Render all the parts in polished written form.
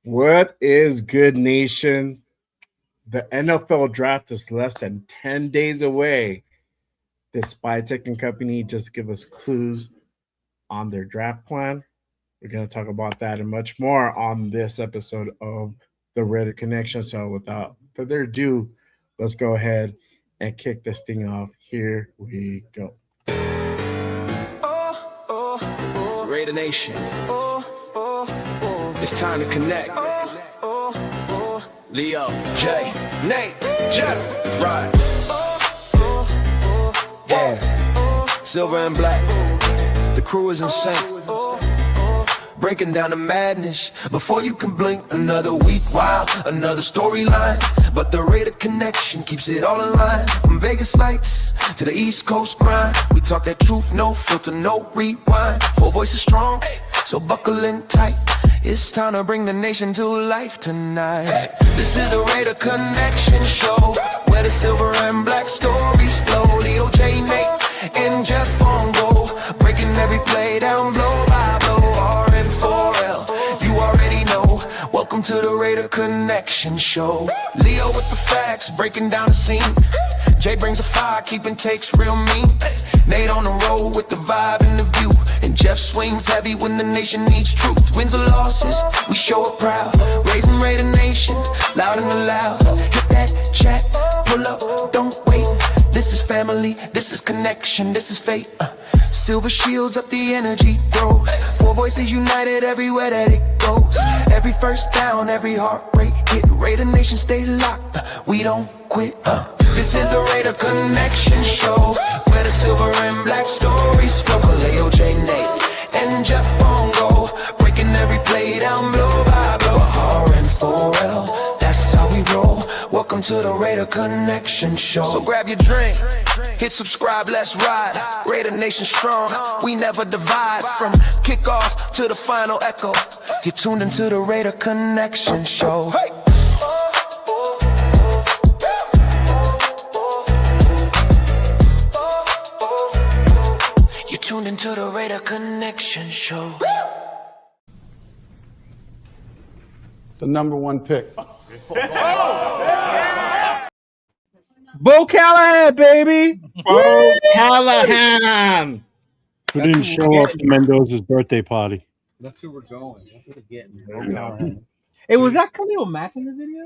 What is good, nation? The NFL draft is less than 10 days away. Did Spytek and company just give us clues on their draft plan? We're going to talk about that and much more on this episode of the Reddit Connection. So, without further ado, let's go ahead and kick this thing off. Here we go. Raider Nation. It's time to connect. Leo, Jay, Nate, Jeff, right. Yeah, silver and black. The crew is insane. Breaking down the madness before you can blink. Another week, wow, another storyline. But the Raider Connection keeps it all in line. From Vegas lights to the East Coast grind. We talk that truth, no filter, no rewind. Four voices strong, so buckle in tight. It's time to bring the nation to life tonight. This is the Raider Connection show, where the silver and black stories flow. Leo, J, Nate, and Jeff on go, breaking every play down blow by blow. R-N-4-L, you already know. Welcome to the Raider Connection show. Leo with the facts, breaking down the scene. Jay brings a fire, keeping takes real mean. Nate on the road with the vibe and the view. And Jeff swings heavy when the nation needs truth. Wins or losses, we show up proud. Raising Raider Nation, loud and loud. Hit that chat, pull up, don't wait. This is family, this is connection, this is fate. Silver shields up, the energy grows. Four voices united everywhere that it goes. Every first down, every heartbreak hit. Raider Nation stays locked, we don't quit. This is the Raider Connection show, where the silver and black stories flow. Leo, J, Nate, and Jeff on go, breaking every play down blow by blow. R-N-4-L, that's how we roll. Welcome to the Raider Connection show. So grab your drink, hit subscribe, let's ride. Raider Nation strong, we never divide. From kickoff to the final echo, you're tuned into the Raider Connection show. Hey! You're tuned into the Raider Connection show. The number one pick. Bo Callahan, baby! Bo Callahan! Who didn't show up to Mendoza's birthday party? That's who we're going. That's what we're getting. Hey, was that Khalil Mack in the video?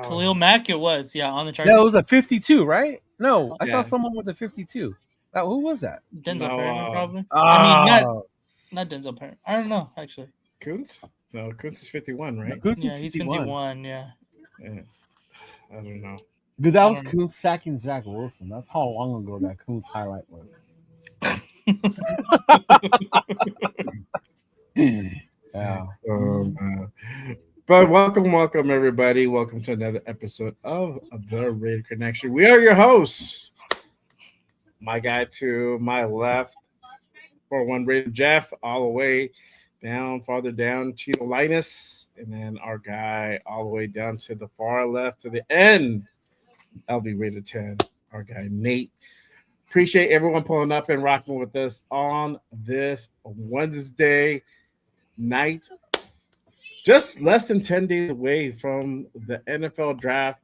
Khalil Mack, it was, on the Chargers. No, it was a 52, right? No, I Yeah. saw someone with a 52. Who was that? Denzel No, Perryman, probably. Oh. I mean, not Denzel Perryman. I don't know, actually. Kuntz? No, Kuntz is 51, right? Kuntz Yeah, is he's 51. 51, yeah. Yeah. I don't know. Dude, that was I don't Kuntz sacking Zach Wilson. That's how long ago that Kuntz highlight was. Yeah. But welcome, everybody. Welcome to another episode of The Raider Connection. We are your hosts. My guy to my left, 4-1 Raider Jeff, all the way down, farther down, Cheeto Linus, and then our guy all the way down to the far left to the end, LB Raider 10, our guy Nate. Appreciate everyone pulling up and rocking with us on this Wednesday night. Just less than 10 days away from the NFL draft.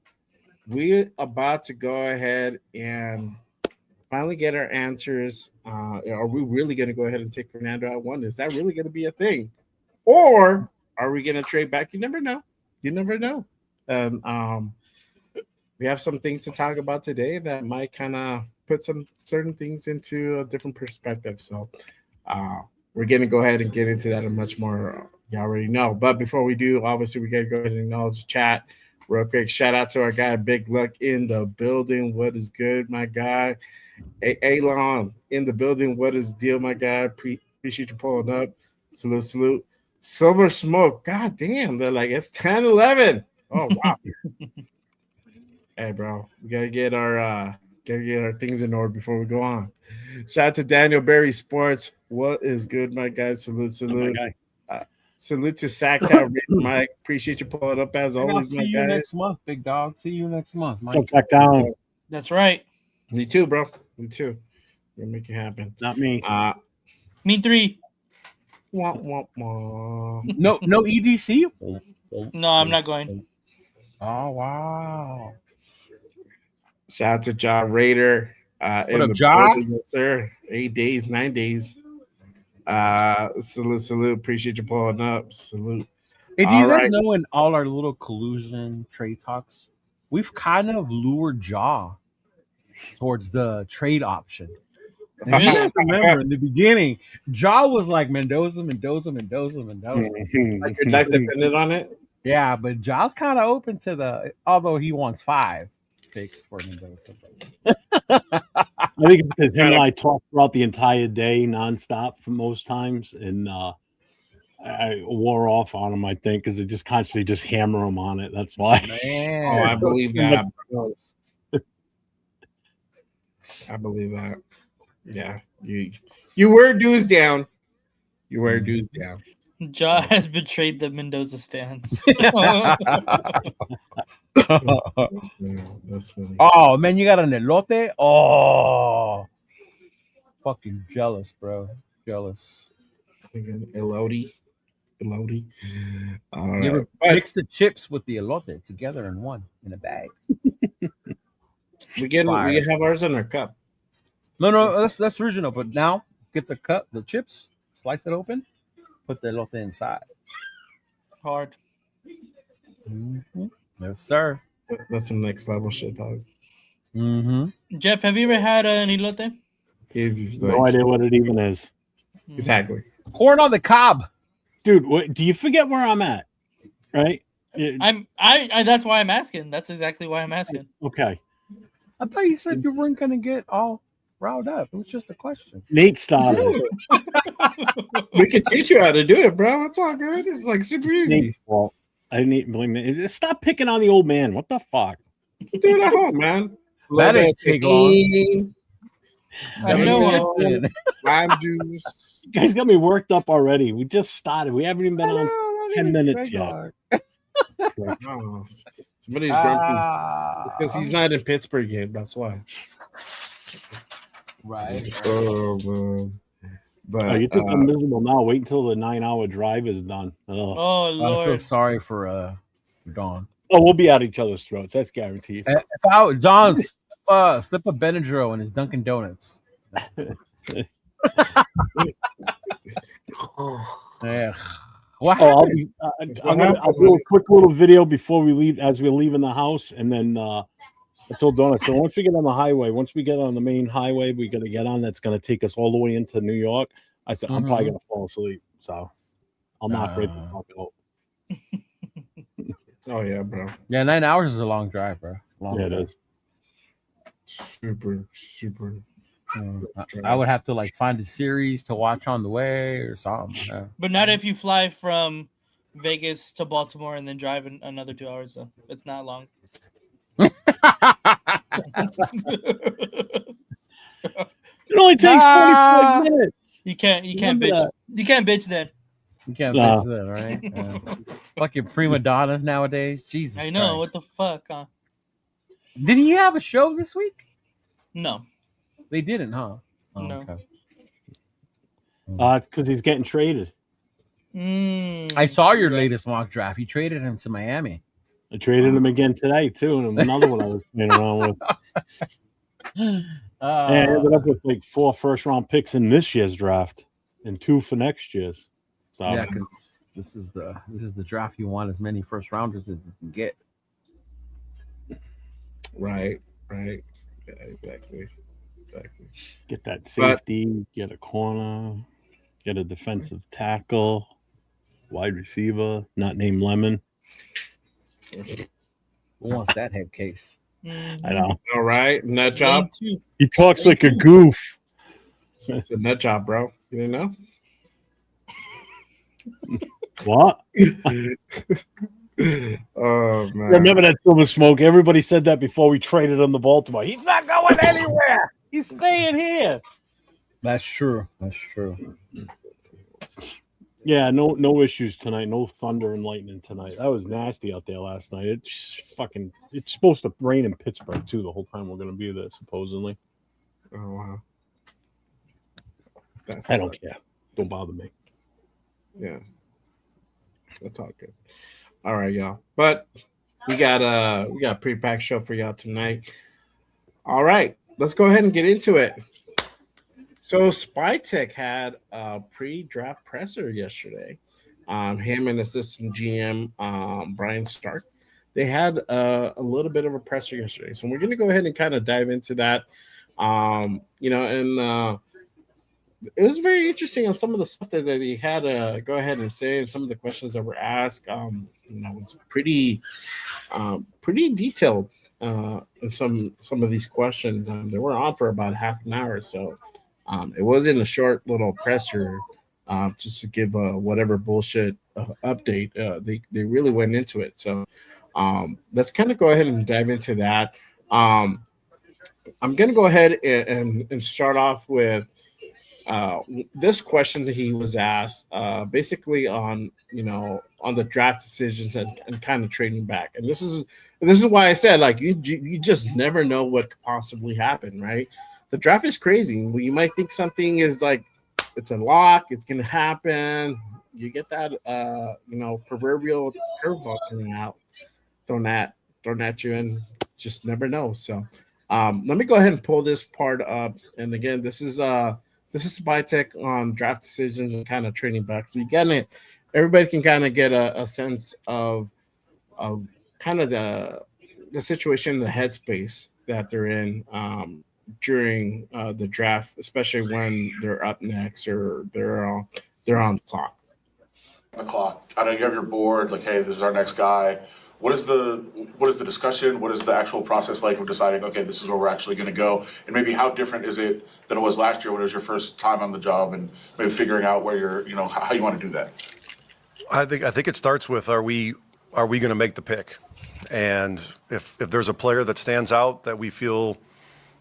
We're about to go ahead and finally get our answers. Are we really going to go ahead and take Fernando at 1? Is that really going to be a thing? Or are we going to trade back? You never know. You never know. We have some things to talk about today that might kind of put some certain things into a different perspective. So we're going to go ahead and get into that and much more. You already know. But before we do, obviously, we got to go ahead and acknowledge the chat real quick. Shout out to our guy, Big Luck in the building. What is good, my guy? Alon in the building. What is the deal, my guy? Appreciate you pulling up. Salute. Silver Smoke. God damn. They're like, it's 10-11. Oh, wow. Hey, bro. We got to get our things in order before we go on. Shout out to Daniel Berry Sports. What is good, my guy? Salute. Salute to Sacktown, Mike. Appreciate you pulling up as always, my guy. See you next month, big dog. See you next month, Mike. Jump back down. That's right. Me too, bro. Me too. We'll make it happen. Not me. Me 3. Wah, wah, wah. No EDC. No, I'm not going. Oh wow! Shout out to Ja Raider in up, the Ja? building, yes, sir. 8 days, 9 days. Salute. Appreciate you pulling up. Salute. Hey, do All you guys right. know in all our little collusion trade talks, we've kind of lured Jaw towards the trade option. And if you Really? guys remember in the beginning, Jaw was like Mendoza. Like your life depended on it. Yeah, but Jaw's kind of open to the, although he wants 5 picks for Mendoza. I think it's because him and Kinda- I talk throughout the entire day, nonstop, for most times, and I wore off on him. I think because they just constantly just hammer him on it. That's why. Man, Oh, I believe that. I believe that. Yeah, you wear dues down. You wear dues down. Ja has betrayed the Mendoza stance. Yeah, that's funny. oh man, you got an elote? Oh, fucking jealous, bro. Jealous. Elodie. All You right. ever But mix the chips with the elote together in one in a bag? we Fire. have ours in our cup. No, that's original. But now get the chips, slice it open, put the elote inside. Hard. Mm-hmm. Yes, sir. That's some next level shit, dog. Mm-hmm. Jeff, have you ever had an elote? He's No like, idea what it even is, exactly. Corn on the cob. dude. Do you forget where I'm at? Right? Yeah, I that's why I'm asking. That's exactly why I'm asking. okay. I thought you said you weren't gonna get all riled up. It was just a question. Nate started it. We can teach you how to do it, bro. It's all good. It's like super easy. Nate's fault. I didn't blame Nate. Stop picking on the old man. What the fuck? Do it at home, man. That didn't take long. tahini, I know. cinnamon, lime juice. You guys got me worked up already. We just started. We haven't even been on 10 minutes yet. Oh, somebody's grumpy. It's because he's not in Pittsburgh yet. That's why. Right. Oh, man. But Oh, you think I'm miserable now? Wait until the 9-hour drive is done. Oh, Oh I feel Lord. sorry for Dawn. we'll be at each other's throats. That's guaranteed. If Dawn slip a Benadryl in his Dunkin' Donuts. Yeah. What happened? I'll do a quick little video before we leave, as we're leaving the house, and then I told Donna. So once we get on the highway, once we get on the main highway, we're gonna get on. That's gonna take us all the way into New York. I said I'm probably gonna fall asleep, so I'll knock right the fuck out. oh yeah, bro. Yeah, 9 hours is a long drive, bro. Long Yeah, it drive. is. Super. I would have to like find a series to watch on the way or something. Yeah. But not if you fly from Vegas to Baltimore and then drive another 2 hours though. It's not long. It only takes 45 minutes. You can't Remember bitch. that. You can't bitch then. You can't Nah. fix that, right? Yeah. Fucking prima donnas nowadays. Jesus. I know. Christ. What the fuck, huh? Did he have a show this week? No. They didn't, huh? Oh, No. okay. It's because he's getting traded. I saw your latest mock draft. You traded him to Miami. I traded him again today too, and another one I was playing around with. And I ended up with like 4 first-round picks in this year's draft and 2 for next year's. So, Yeah, because this is the draft you want as many first rounders as you can get. Right. Yeah, exactly. get that safety, get a corner, get a defensive tackle, wide receiver, not named Lemon. Who wants that head case? I know. All right, nut job. He talks like a goof. It's a nut job, bro. You didn't know? What? Oh man. Remember that Silver Smoke? Everybody said that before we traded him to Baltimore. He's not going anywhere. He's staying here. That's true. That's true. Yeah, no issues tonight. No thunder and lightning tonight. That was nasty out there last night. It's supposed to rain in Pittsburgh too the whole time we're going to be there, supposedly. Oh wow. I don't care. Don't bother me. Yeah, that's all good. All right, y'all. But we got a pre-packed show for y'all tonight. All right, let's go ahead and get into it. So Spytek had a pre-draft presser yesterday. Him and assistant GM Brian Stark. They had a little bit of a presser yesterday, so we're going to go ahead and kind of dive into that. And it was very interesting on some of the stuff that he had to go ahead and say, and some of the questions that were asked. It's pretty detailed in some of these questions. They were on for about half an hour, so it wasn't a short little presser just to give whatever bullshit update. They really went into it. So let's kind of go ahead and dive into that. I'm going to go ahead and start off with this question that he was asked, basically on the draft decisions and kind of trading back. And this is why I said, like, you just never know what could possibly happen, right? The draft is crazy. You might think something is like it's a lock, it's gonna happen. You get that proverbial curveball coming out, thrown at you, and just never know. So let me go ahead and pull this part up. And again, this is Spytek on draft decisions and kind of trading back. So everybody can kind of get a sense of kind of the situation, the headspace that they're in during the draft, especially when they're up next or they're on the clock. I know you have your board. Like, hey, this is our next guy. What is the discussion? What is the actual process like of deciding, okay, this is where we're actually going to go? And maybe how different is it than it was last year when it was your first time on the job, and maybe figuring out where you're, how you want to do that? I think it starts with, are we going to make the pick? And if there's a player that stands out that we feel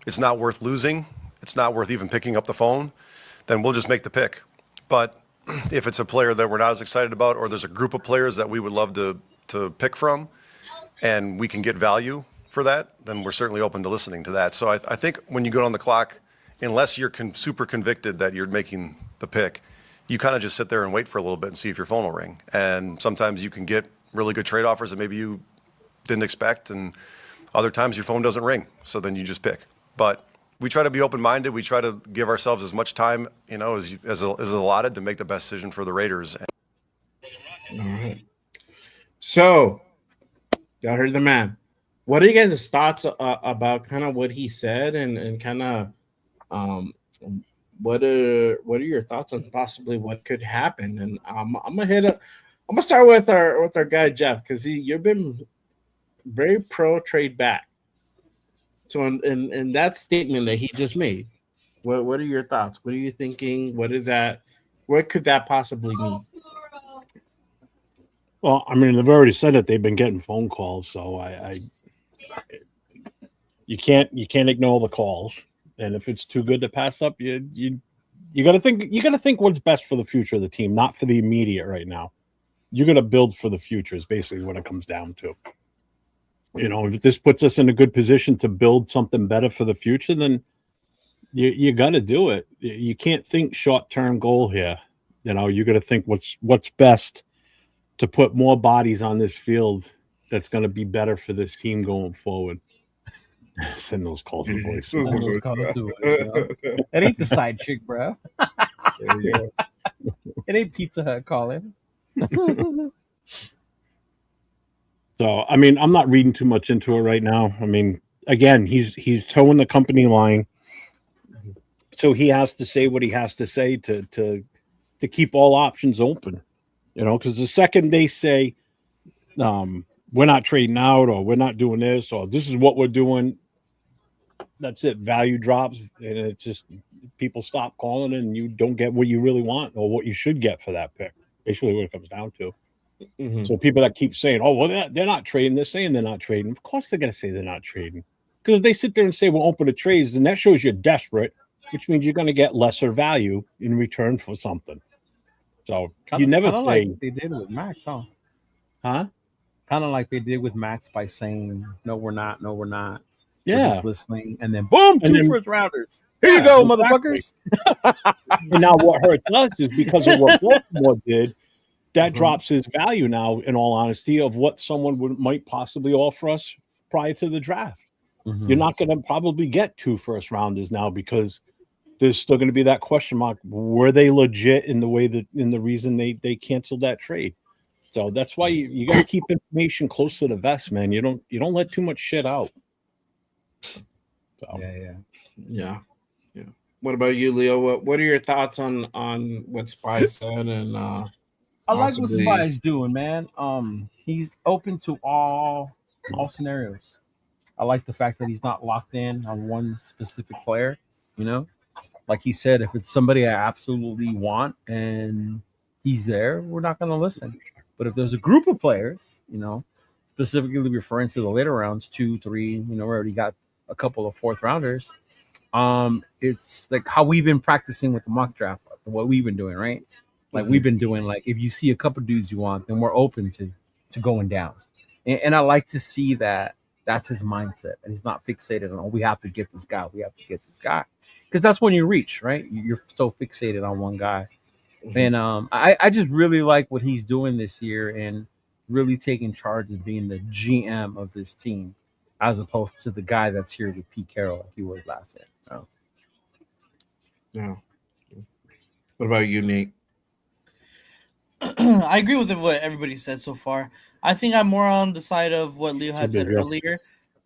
it's not worth losing, it's not worth even picking up the phone, then we'll just make the pick. But if it's a player that we're not as excited about, or there's a group of players that we would love to pick from, and we can get value for that, then we're certainly open to listening to that. So I think when you go on the clock, unless you're super convicted that you're making the pick, you kind of just sit there and wait for a little bit and see if your phone will ring. And sometimes you can get really good trade offers that maybe you didn't expect, and other times your phone doesn't ring, so then you just pick. But we try to be open-minded. We try to give ourselves as much time, as allotted to make the best decision for the Raiders. All right. So, y'all heard the man. What are you guys' thoughts about kind of what he said, and kind of what are your thoughts on possibly what could happen? And I'm gonna start with our guy Jeff, because you've been very pro trade back. So in that statement that he just made, what are your thoughts? What are you thinking? What is that? What could that possibly mean? Well, I mean, they've already said that they've been getting phone calls, so you can't ignore the calls. And if it's too good to pass up, you gotta think what's best for the future of the team, not for the immediate right now. You're gonna build for the future is basically what it comes down to. If this puts us in a good position to build something better for the future, then you got to do it. You can't think short-term goal here. You got to think what's best to put more bodies on this field that's going to be better for this team going forward. Send those calls to voice. It ain't the side chick, bro. It ain't Pizza Hut calling. So, I mean, I'm not reading too much into it right now. I mean, again, he's towing the company line, so he has to say what he has to say to keep all options open. Because the second they say we're not trading out, or we're not doing this, or this is what we're doing, that's it. Value drops, and it's just people stop calling, and you don't get what you really want or what you should get for that pick. Basically, what it comes down to. Mm-hmm. So people that keep saying, "Oh, well, they're not trading," they're saying they're not trading. Of course, they're going to say they're not trading, because if they sit there and say we're open to trades, then that shows you're desperate, which means you're going to get lesser value in return for something. So you never say, like they did with Max, huh? Huh? Kind of like they did with Max by saying, "No, we're not. No, we're not." Yeah, we're just listening, and then boom, two first rounders. Here you go, exactly. Motherfuckers. And now what hurts us is because of what Baltimore did. that drops his value now, in all honesty, of what someone might possibly offer us prior to the draft. You're not going to probably get 2 first rounders now because there's still going to be that question mark. Were they legit in the way that in the reason they canceled that trade? So that's why you got to keep information close to the vest, man. You don't let too much shit out. So. Yeah. What about you, Leo? What are your thoughts on what Spy said and I like what possibly- Spy's doing, man. He's open to all scenarios. I like the fact that he's not locked in on one specific player. You know, like he said, if it's somebody I absolutely want and he's there, we're not going to listen. But if there's a group of players, you know, specifically referring to the later rounds, 2, 3, you know, we already got a couple of 4th rounders. It's like how we've been practicing with the mock draft, what we've been doing, right? Like we've been doing, like if you see a couple dudes you want, then we're open to going down. And I like to see that that's his mindset, and he's not fixated on, oh, we have to get this guy, because that's when you reach, right? You're so fixated on one guy. And I just really like what he's doing this year and really taking charge of being the GM of this team, as opposed to the guy that's here with Pete Carroll like he was last year. So. Yeah. What about you, Nate? I agree with what everybody said so far. I think I'm more on the side of what Leo had said earlier.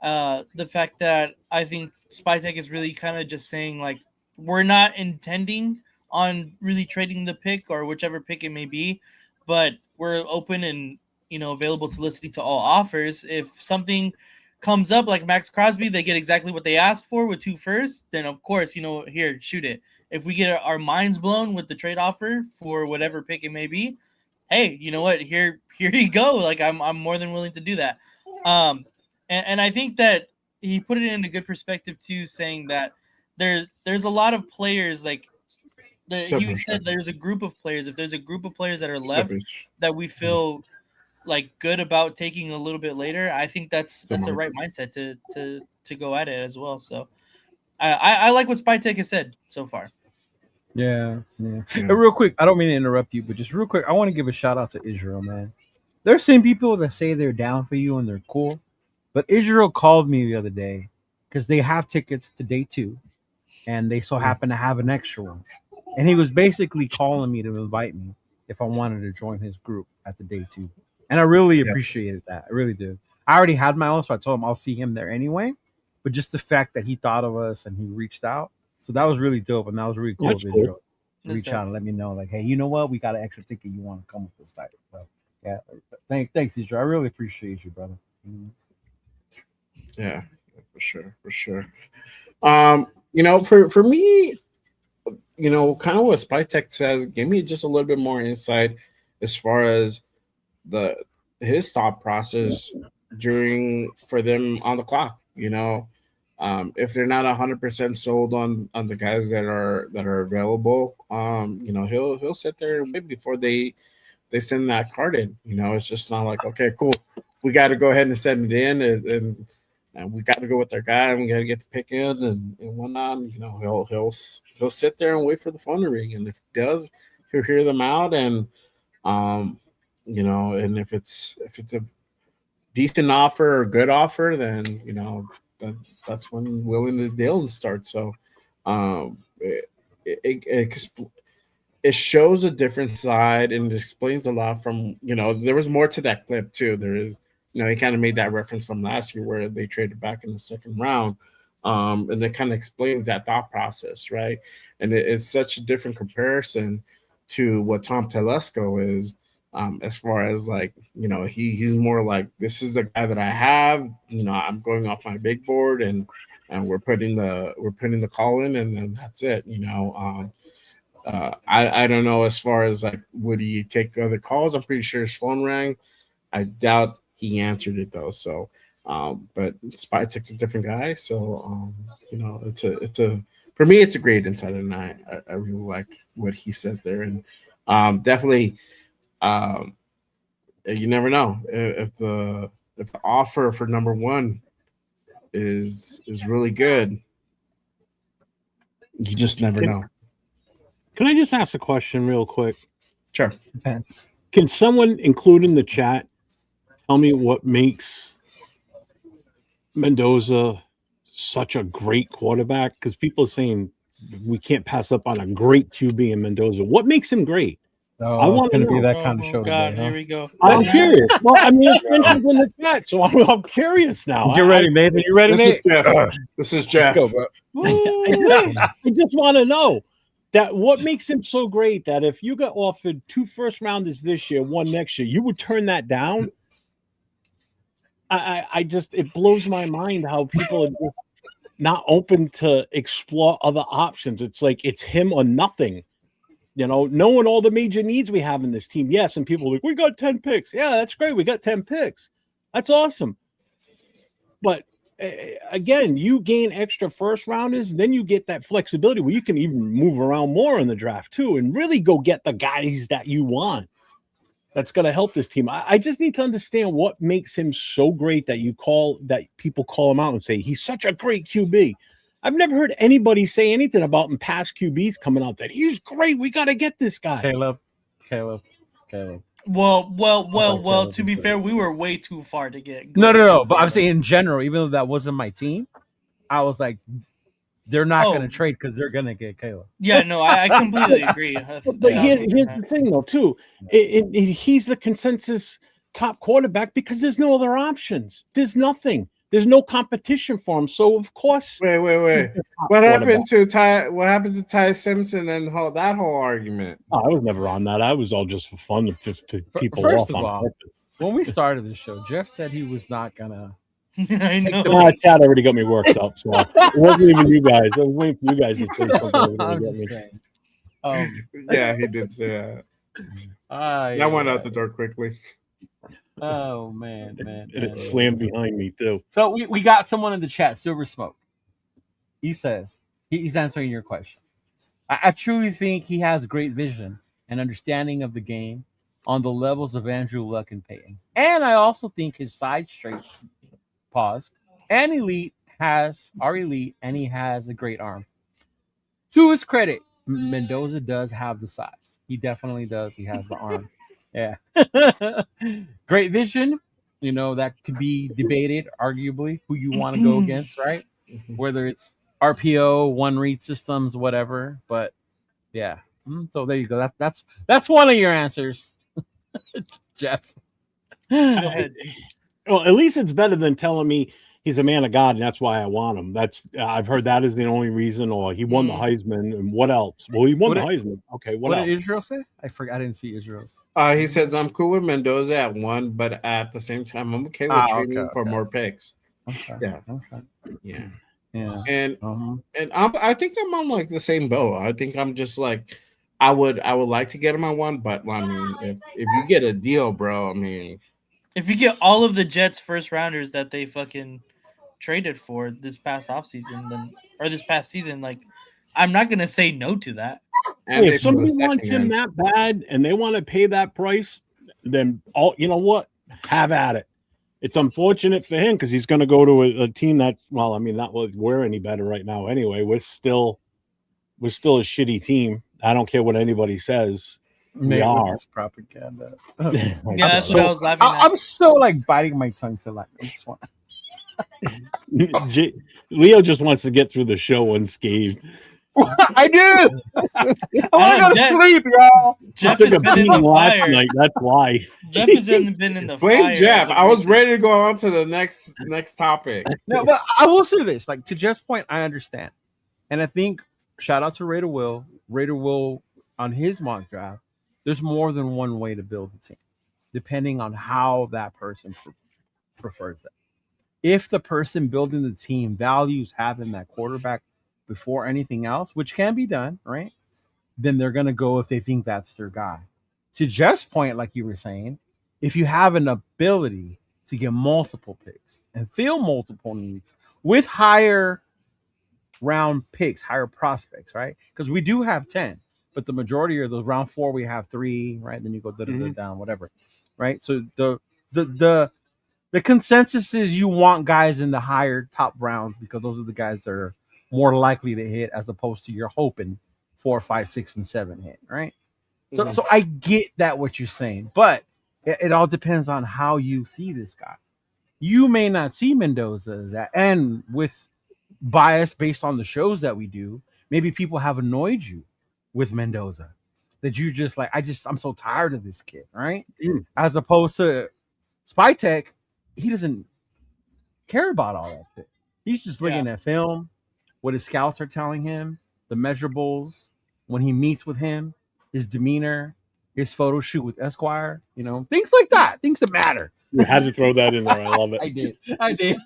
The fact that I think Spytek is really kind of just saying, like, we're not intending on really trading the pick or whichever pick it may be, but we're open and, you know, available to listening to all offers. If something comes up like Max Crosby, they get exactly what they asked for with 2 firsts, then of course, you know, here, shoot it. If we get our minds blown with the trade offer for whatever pick it may be, hey, you know what? Here you go. Like I'm more than willing to do that. And I think that he put it in a good perspective too, saying that there's a lot of players like he said there's a group of players. If there's a group of players that are left that we feel like good about taking a little bit later, I think that's a right mindset to go at it as well. So I like what Spytek has said so far. Yeah. And real quick, I don't mean to interrupt you, but just real quick, I want to give a shout out to Israel, man. There's some people that say they're down for you and they're cool, but Israel called me the other day because they have tickets to day 2, and they so happen to have an extra one, and he was basically calling me to invite me if I wanted to join his group at the day 2, and I really appreciated that. I really did. I already had my own, so I told him I'll see him there anyway. But just the fact that he thought of us and he reached out. So that was really dope, and that was really cool of Israel to reach out and let me know, like, hey, you know what? We got an extra ticket. You want to come with this type? So, yeah, thanks, Israel. I really appreciate you, brother. Yeah, for sure. You know, for me, you know, kind of what Spytek says, give me just a little bit more insight as far as his thought process for them on the clock. You know, if they're not 100% sold on the guys that are available, you know, he'll sit there and wait before they send that card in. You know, it's just not like, okay, cool, we got to go ahead and send it in, and we got to go with our guy, and we got to get the pick in and whatnot. You know, he'll sit there and wait for the phone to ring, and if he does, he'll hear them out, and you know, and if it's a decent offer or good offer, then, you know, that's when willing to deal and start. So it shows a different side, and it explains a lot from, you know, there was more to that clip too. There is, you know, he kind of made that reference from last year where they traded back in the 2nd round. And it kind of explains that thought process, right? And it's such a different comparison to what Tom Telesco is, as far as, like, you know, he's more like, this is the guy that I have, you know, I'm going off my big board, and we're putting the call in, and then that's it, you know. I don't know, as far as, like, would he take other calls? I'm pretty sure his phone rang. I doubt he answered it though. So, but Spytek's a different guy. So, you know, it's a for me, it's a great insight, and I really like what he says there, and definitely, you never know if the offer for number 1 is really good. You just never know. Can I just ask a question real quick? Sure. Depends. Can someone include in the chat tell me what makes Mendoza such a great quarterback? Because people are saying we can't pass up on a great QB in Mendoza. What makes him great? I Oh, it's want to going to be know. that kind of Oh show God, today, here huh? we go. I'm curious. Well, I mean, it's mentioned in the chat, so I'm curious now. Get ready, Nathan. You ready, This is Nate? Jeff. This is Jeff. Let's go, bro. I just want to know that what makes him so great that if you got offered 2 first rounders this year, 1 next year, you would turn that down. I just it blows my mind how people are just not open to explore other options. It's like it's him or nothing. Knowing all the major needs we have in this team. Yes, and people are like, we got 10 picks. Yeah, that's great. We got 10 picks. That's awesome. But again, you gain extra first rounders, then you get that flexibility where you can even move around more in the draft too, and really go get the guys that you want. That's going to help this team. I just need to understand what makes him so great that people call him out and say he's such a great QB. I've never heard anybody say anything about him past QBs coming out that he's great. We got to get this guy. Caleb. Well. To be fair, we were way too far to get. No. But I'm saying in general, even though that wasn't my team, I was like, they're not going to trade because they're going to get Caleb. Yeah, no, I completely agree. But here's the thing, though, too. He's the consensus top quarterback because there's no other options. There's nothing. There's no competition for him. So of course, Wait. What happened to Ty? What happened to Ty Simpson and that whole argument? I was never on that. I was all just for fun, just to people First off of on all, purpose. when we started the show, Jeff said he was not gonna. I know. Chad already got me worked up, so it wasn't even you guys. I was waiting for you guys to say something. I'm just saying. Yeah, he did say that. That went out the door quickly. Oh man. And it slammed behind me too. So we got someone in the chat, Silver Smoke. He says he's answering your question. I truly think he has great vision and understanding of the game on the levels of Andrew Luck and Peyton. And I also think his side straights, and elite and he has a great arm. To his credit, Mendoza does have the size. He definitely does. He has the arm. Yeah. Great vision. That could be debated, arguably, who you want to go against, right? Whether it's RPO, one read systems, whatever. But yeah. So there you go. That's one of your answers, Jeff. Well, at least it's better than telling me he's a man of God and that's why I want him. I've heard that is the only reason, or he won the Heisman. And what else? Well, he won the Heisman. Okay, what else? Did Israel say? I forgot. I didn't see Israel's. He says I'm cool with Mendoza at 1, but at the same time, I'm okay with trading for more picks. Okay. Yeah. Okay. Yeah. And I think I'm on like the same boat. I think I'm just like I would like to get him at 1, but I mean, if you get a deal, bro, I mean, if you get all of the Jets first rounders that they fucking traded for this past offseason, or this past season, like I'm not gonna say no to that. And if somebody wants him that bad and they want to pay that price, then you know what? Have at it. It's unfortunate for him because he's going to go to a team that's not like we're any better right now. Anyway, we're still a shitty team. I don't care what anybody says. We are. It's propaganda. Yeah, that's what I was laughing at. I'm so like biting my tongue to like. I just want. Leo just wants to get through the show unscathed. I do. I want to go to sleep, y'all. Jeff has been in the fire. Night. That's why. Jeff has been in the Blame fire. Jeff. I was ready to go on to the next topic. No, but I will say this: like to Jeff's point, I understand, and I think shout out to Raider Will. Raider Will on his mock draft. There's more than one way to build a team, depending on how that person prefers it. If the person building the team values having that quarterback before anything else, which can be done, right? Then they're going to go if they think that's their guy. To Jeff's point, like you were saying, if you have an ability to get multiple picks and fill multiple needs with higher round picks, higher prospects, right? Because we do have 10, but the majority of those round 4, we have 3, right? Then you go down, whatever, right? So the consensus is you want guys in the higher top rounds because those are the guys that are more likely to hit as opposed to you're hoping 4, 5, 6, and 7 hit, right? So I get that what you're saying, but it all depends on how you see this guy. You may not see Mendoza as that, and with bias based on the shows that we do, maybe people have annoyed you with Mendoza that you just like. I'm so tired of this kid, right? As opposed to Spytek, he doesn't care about all that shit. He's just looking at film, what his scouts are telling him, the measurables, when he meets with him, his demeanor, his photo shoot with Esquire, things like that, things that matter. You had to throw that in there. I love it. I did.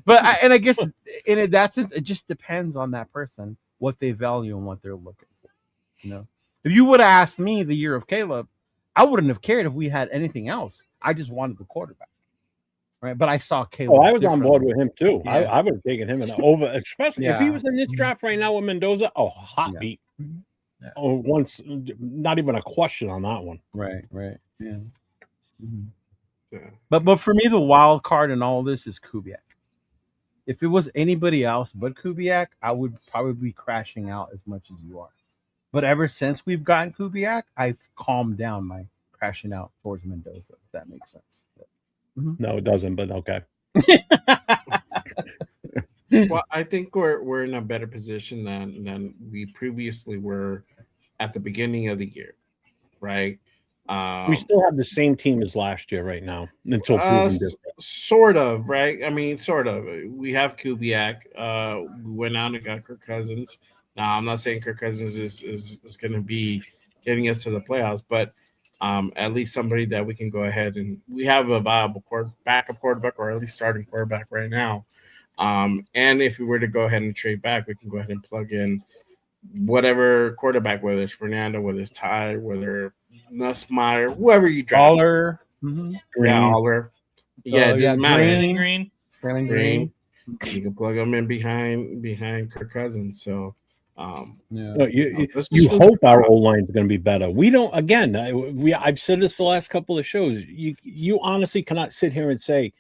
But I guess in that sense, it just depends on that person, what they value and what they're looking for. If you would have asked me the year of Caleb, I wouldn't have cared if we had anything else. I just wanted the quarterback. Right, but I saw Caleb. Oh, I was on board with him too. Yeah. I would have taken him over, especially if he was in this draft right now with Mendoza. Oh, hot beat. Yeah. Oh, not even a question on that one. Right. Yeah. But for me, the wild card in all of this is Kubiak. If it was anybody else but Kubiak, I would probably be crashing out as much as you are. But ever since we've gotten Kubiak, I've calmed down my crashing out towards Mendoza. If that makes sense. No, it doesn't. But okay. Well, I think we're in a better position than we previously were at the beginning of the year, right? We still have the same team as last year right now until proven different. Sort of, right? I mean, sort of. We have Kubiak. We went out and got Kirk Cousins. Now, I'm not saying Kirk Cousins is going to be getting us to the playoffs, but at least somebody that we can go ahead and we have a viable backup quarterback or at least starting quarterback right now. And if we were to go ahead and trade back, we can go ahead and plug in whatever quarterback, whether it's Fernando, whether it's Ty, whether Nussmeier, whoever you draft. Aller. Yeah, Aller. Yeah, it doesn't matter. Green. You can plug them in behind Kirk Cousins. So, no, you hope our O line is going to be better. We don't. Again, I've said this the last couple of shows. You honestly cannot sit here and say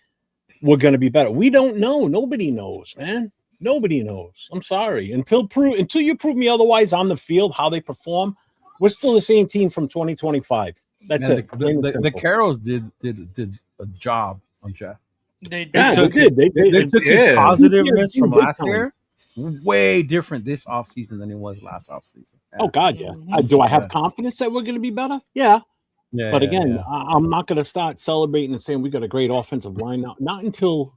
we're going to be better. We don't know. Nobody knows, man. Nobody knows. I'm sorry. Until you prove me otherwise on the field, how they perform, we're still the same team from 2025. That's it. The Carrolls did a job on Jeff. They took his positiveness from last year. Way different this offseason than it was last offseason. Yeah. Oh God, yeah. Do I have confidence that we're going to be better? Yeah. But again, I'm not going to start celebrating and saying we got a great offensive line now. Not until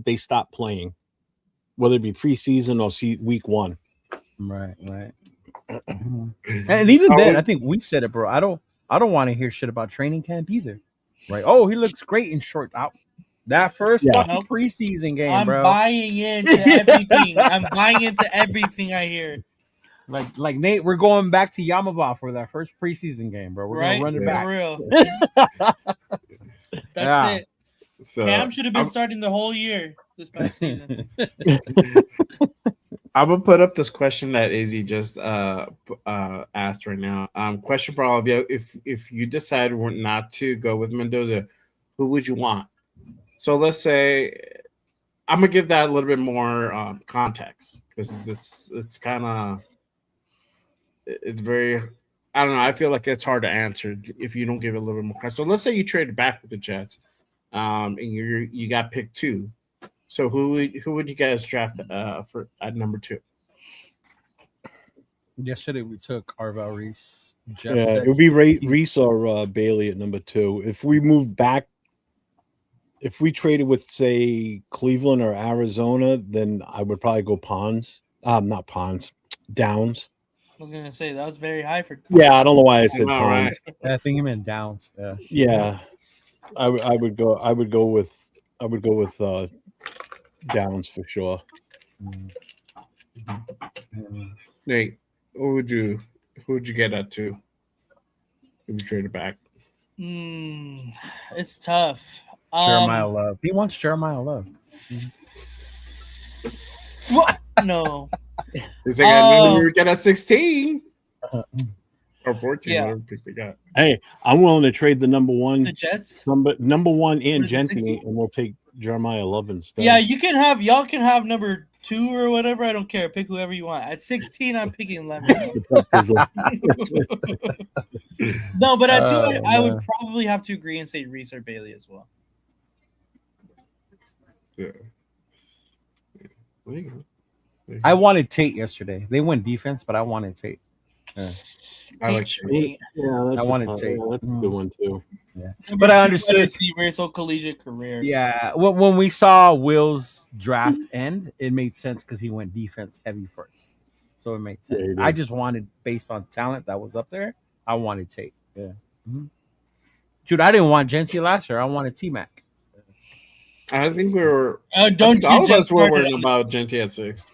they stop playing, whether it be preseason or week one. Right. And even then, I think we said it, bro. I don't want to hear shit about training camp either. Right? Oh, he looks great in short out. That first fucking preseason game, bro. I'm buying into everything. I'm buying into everything I hear. Like Nate, we're going back to Yamaba for that first preseason game, bro. We're gonna run it back. For real. That's it. So, Cam should have been starting the whole year this past season. I'm gonna put up this question that Izzy just asked right now. Question for all of you: If you decide not to go with Mendoza, who would you want? So let's say I'm gonna give that a little bit more context because it's kind of it's very. I don't know. I feel like it's hard to answer if you don't give it a little bit more context. So let's say you traded back with the Jets, and you got picked 2. So who would you guys draft for at number 2? Yesterday we took Arvel Reese. It would be Reese or Bailey at number 2. If we moved back, if we traded with say Cleveland or Arizona, then I would probably go not Ponds, Downs. I was gonna say that was very high for. Yeah, I don't know why I said Ponds. Right. I think he meant Downs. Yeah. I would go with Downs for sure. Nate, who would you get at 2? If you traded back? It's tough. Jeremiah Love. He wants Jeremiah Love. What? No. He's like, I knew we would get at 16 or 14. Yeah. Whatever pick they got. Hey, I'm willing to trade the number 1. The Jets. Number 1 and Gentry, and we'll take Jeremiah Love instead. Yeah, y'all can have number 2 or whatever. I don't care. Pick whoever you want. At 16, I'm picking Lemon. No, but at 2, I would probably have to agree and say Reese or Bailey as well. Yeah. There you go. I wanted Tate yesterday. They went defense, but I wanted Tate. Yeah. I like Tate. Yeah, that's I wanted that's Tate. a good one too. Yeah. Number But I 2 understood. wide receiver, his whole collegiate career. Yeah, when we saw Will's draft end, it made sense because he went defense heavy first, so it made sense. Yeah, he did. I just wanted, based on talent that was up there, I wanted Tate. Yeah, dude, I didn't want Genty last year. I wanted T Mac. I think we were. Don't all of get us were started worried on about this. Genty at 6.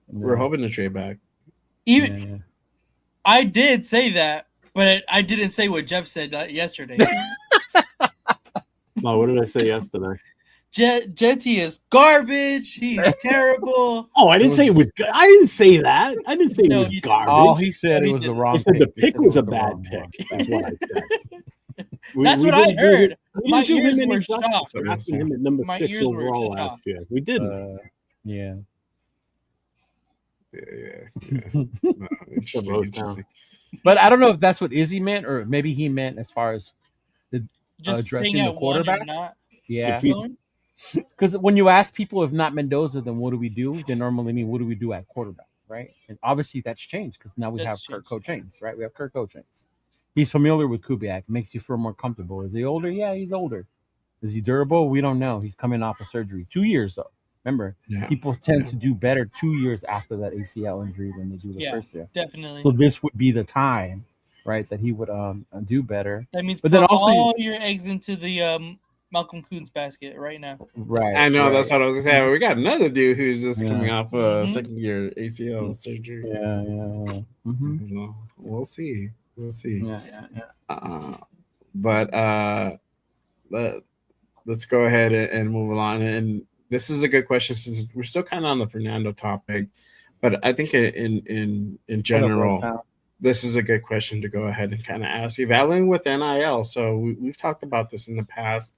We're hoping to trade back. Even I did say that, but I didn't say what Jeff said yesterday. No, what did I say yesterday? Genty is garbage. He's terrible. Oh, I didn't say it was. I didn't say that. I didn't say No, it was you didn't. garbage. Oh, he said No, it he was the didn't. wrong. I said the He pick said was it a the bad wrong pick. one. That's what I said. That's what I heard. We My didn't do ears him were any justice shocked. for drafting him at number My 6 ears were overall last shocked. year. We didn't. Yeah. Yeah. No, interesting. But I don't know if that's what Izzy meant, or maybe he meant as far as the Just addressing staying the at 1 quarterback. and not Yeah, going. because when you ask people if not Mendoza, then what do we do? They normally mean what do we do at quarterback, right? And obviously that's changed because now we have That's Kirk changed. Cochains, right? We have Kirk Cochains. He's familiar with Kubiak. Makes you feel more comfortable. Is he older? Yeah, he's older. Is he durable? We don't know. He's coming off of surgery. 2 years though. Remember, people tend to do better 2 years after that ACL injury than they do the first year. Definitely. So this would be the time, right, that he would do better. That means but put then also all your eggs into the Malcolm Kuhn's basket right now. right. I know right. that's what I was saying. We got another dude who's just coming Yeah. off a second year ACL surgery. Yeah. Mhm. So we'll see. We'll see. Yeah. But let's go ahead and move along. And this is a good question since we're still kind of on the Fernando topic, but I think in general, this is a good question to go ahead and kind of ask. Evaluating with NIL. So we've talked about this in the past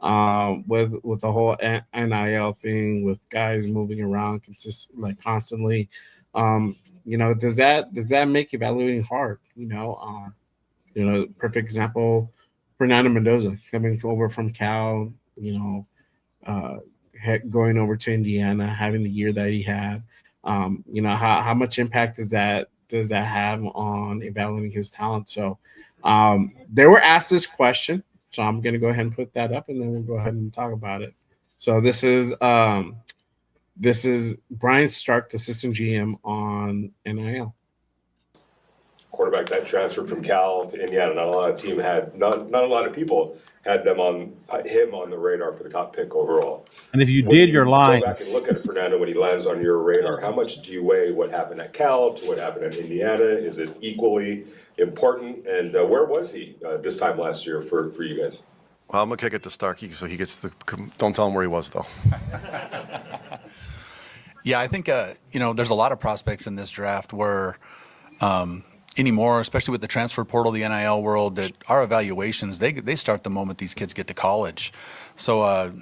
with the whole NIL thing, with guys moving around constantly. Does that make evaluating hard? Perfect example, Fernando Mendoza coming over from Cal, going over to Indiana, having the year that he had. How much impact does that have on evaluating his talent? So they were asked this question, so I'm going to go ahead and put that up, and then we'll go ahead and talk about it. So this is Brian Stark, assistant GM on NIL. Quarterback that transferred from Cal to Indiana. Not a lot of people had him on the radar for the top pick overall. And if you When did, you're lying. Go back and look at Fernando when he lands on your radar. How much do you weigh what happened at Cal to what happened at Indiana? Is it equally important? And where was he this time last year for you guys? Well, I'm going to kick it to Starkey so he gets don't tell him where he was, though. Yeah, I think, there's a lot of prospects in this draft where anymore, especially with the transfer portal, the NIL world, that our evaluations, they start the moment these kids get to college. So,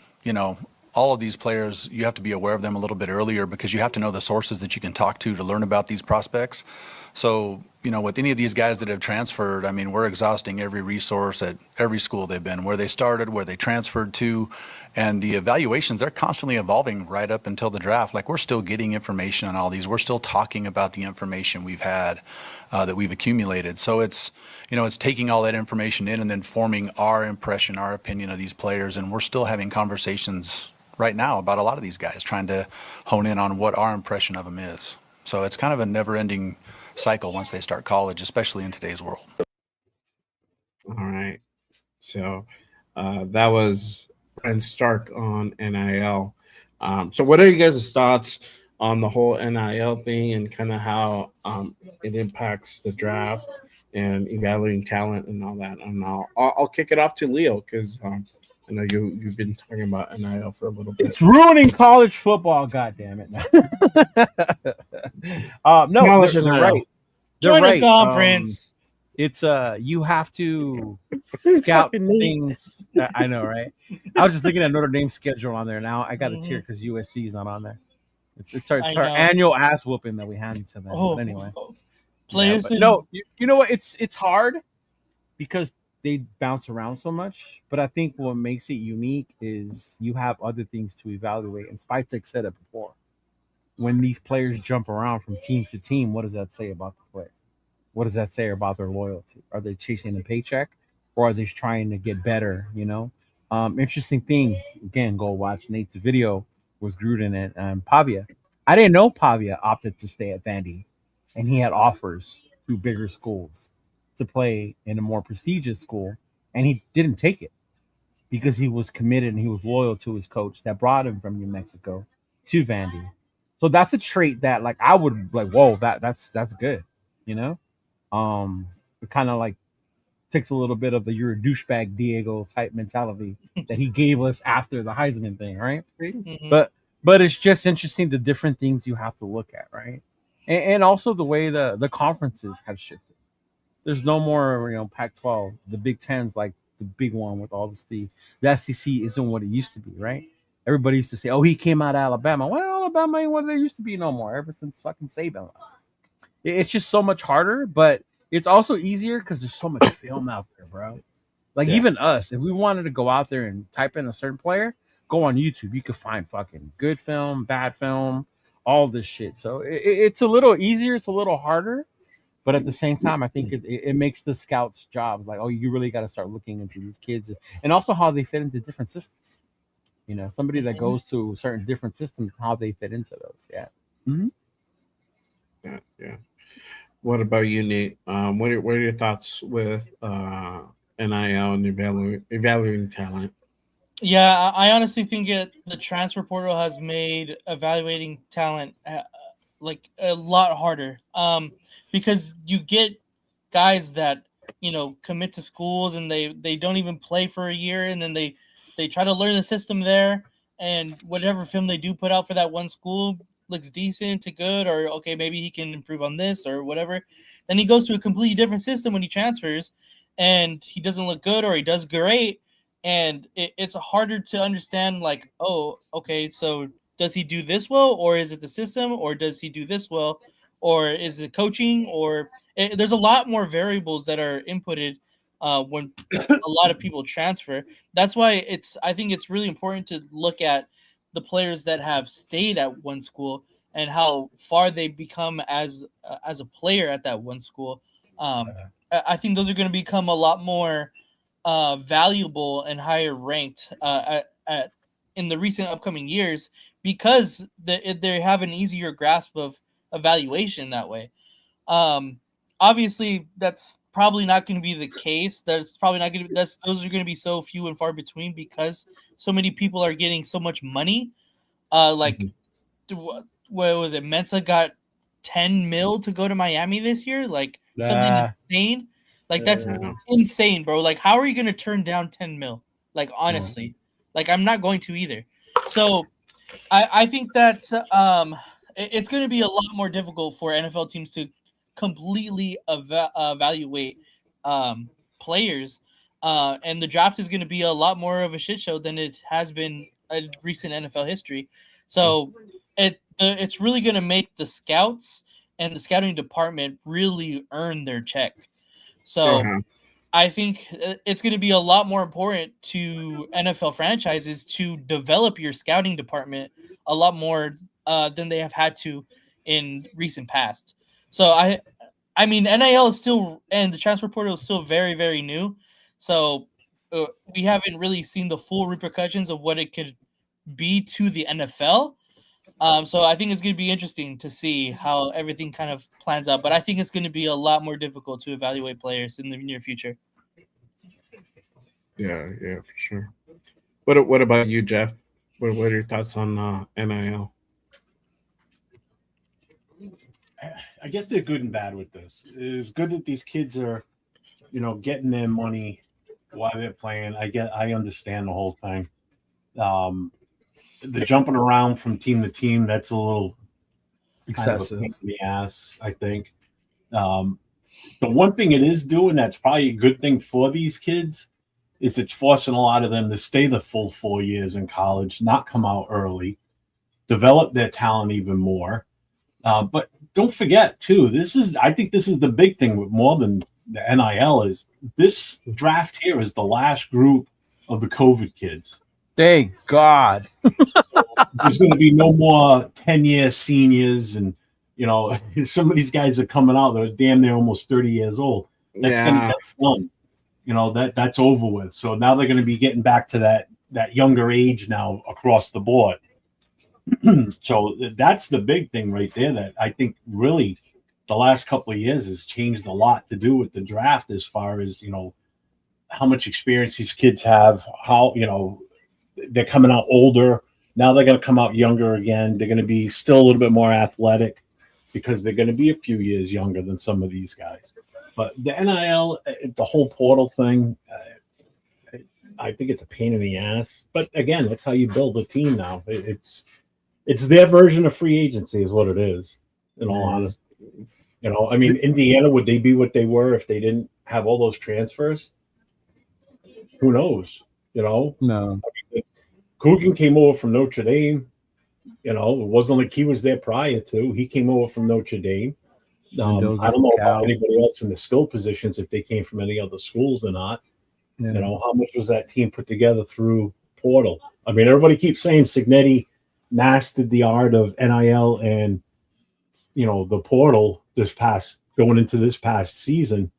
all of these players, you have to be aware of them a little bit earlier because you have to know the sources that you can talk to learn about these prospects. So, with any of these guys that have transferred, I mean, we're exhausting every resource at every school they've been, where they started, where they transferred to, and the evaluations, they're constantly evolving right up until the draft. Like, we're still getting information on all these. We're still talking about the information we've had that we've accumulated. So it's taking all that information in and then forming our impression, our opinion of these players. And we're still having conversations right now about a lot of these guys, trying to hone in on what our impression of them is. So it's kind of a never-ending cycle once they start college, especially in today's world. All right. So that was Brian Stark on NIL. So what are you guys' thoughts on the whole NIL thing and kind of how it impacts the draft and evaluating talent and all that? And I'll kick it off to Leo because I know you've been talking about NIL for a little bit. It's ruining college football. God damn it! No, they're right. Join They're the conference. It's you have to scout things. I know, right? I was just looking at Notre Dame's schedule on there now. I got a tear because USC is not on there. It's our annual ass whooping that we hand to them. Oh, but anyway, players. no, you know what? It's hard because they bounce around so much. But I think what makes it unique is you have other things to evaluate. And Spytek said it before. When these players jump around from team to team, what does that say about the player? What does that say about their loyalty? Are they chasing a paycheck, or are they trying to get better? Interesting thing. Again, go watch Nate's video with Gruden and Pavia. I didn't know Pavia opted to stay at Vandy, and he had offers through bigger schools to play in a more prestigious school, and he didn't take it because he was committed and he was loyal to his coach that brought him from New Mexico to Vandy. So that's a trait that like I would like, whoa, that's good, you know? It kind of like takes a little bit of the you're a douchebag Diego type mentality that he gave us after the Heisman thing, right? Mhm. But it's just interesting the different things you have to look at, right? And also the way the conferences have shifted. There's no more, Pac-12. The Big Ten's like the big one with all the Steve. The SEC isn't what it used to be, right? Everybody used to say, "Oh, he came out of Alabama." Well, Alabama ain't what they used to be no more. Ever since fucking Saban. It's just so much harder, but it's also easier because there's so much film out there, bro. Like even us, if we wanted to go out there and type in a certain player, go on YouTube. You could find fucking good film, bad film, all this shit. So it's a little easier. It's a little harder. But at the same time, I think it makes the scouts' jobs like, oh, you really got to start looking into these kids and also how they fit into different systems. Somebody that goes to certain different systems, how they fit into those. Yeah. Mm-hmm. Yeah. What about you, Nate? What are your thoughts with NIL and evaluating talent? Yeah, I honestly think the transfer portal has made evaluating talent like a lot harder. Because you get guys that commit to schools and they don't even play for a year, and then they try to learn the system there, and whatever film they do put out for that one school looks decent to good, or okay, maybe he can improve on this or whatever. Then he goes to a completely different system when he transfers, and he doesn't look good or he does great, and it's harder to understand like, oh, okay, so does he do this well, or is it the system, or does he do this well, or is it coaching, or there's a lot more variables that are inputted when a lot of people transfer. That's why I think it's really important to look at the players that have stayed at one school and how far they become as a player at that one school. I think those are going to become a lot more valuable and higher ranked in the recent upcoming years because they have an easier grasp of evaluation that way. Obviously, that's probably not going to be the case. That's probably not going to. Those are going to be so few and far between because so many people are getting so much money. Like, what was it? Mensa got 10 mil to go to Miami this year. Like something insane. Like that's insane, bro. Like, how are you going to turn down 10 mil? Like, honestly, like I'm not going to either. So, I think that it's going to be a lot more difficult for NFL teams to completely evaluate players, and the draft is going to be a lot more of a shit show than it has been in recent NFL history. So it's really going to make the scouts and the scouting department really earn their check. So I think it's going to be a lot more important to NFL franchises to develop your scouting department a lot more than they have had to in recent past. So I mean, NIL is still, and the transfer portal is still very, very new. So we haven't really seen the full repercussions of what it could be to the NFL. So I think it's going to be interesting to see how everything kind of plans out. But I think it's going to be a lot more difficult to evaluate players in the near future. Yeah, for sure. What about you, Jeff? What are your thoughts on NIL? I guess they're good and bad with this. It's good that these kids are, getting their money while they're playing. I understand the whole thing. The jumping around from team to team, that's a little excessive. Kind of a pain in the ass, I think. The one thing it is doing that's probably a good thing for these kids is it's forcing a lot of them to stay the full 4 years in college, not come out early. develop their talent even more. But don't forget too, I think this is the big thing with more than the NIL is this draft here is the last group of the COVID kids. Thank God. There's going to be no more 10-year seniors, and some of these guys are coming out that are damn near almost 30 years old. That's going to get done. That's over with. So now they're going to be getting back to that younger age now across the board. So that's the big thing right there that I think really the last couple of years has changed a lot to do with the draft as far as, how much experience these kids have, how, they're coming out older. Now they're going to come out younger again. They're going to be still a little bit more athletic because they're going to be a few years younger than some of these guys. But the NIL, the whole portal thing, I think it's a pain in the ass. But again, that's how you build a team now. It's their version of free agency is what it is, in all honesty. Indiana, would they be what they were if they didn't have all those transfers? Who knows? No. Coogan came over from Notre Dame. It wasn't like he was there prior to. He came over from Notre Dame. I don't know about anybody else in the skill positions if they came from any other schools or not. Yeah. How much was that team put together through portal? I mean, everybody keeps saying Signetti mastered the art of NIL and the portal going into this past season,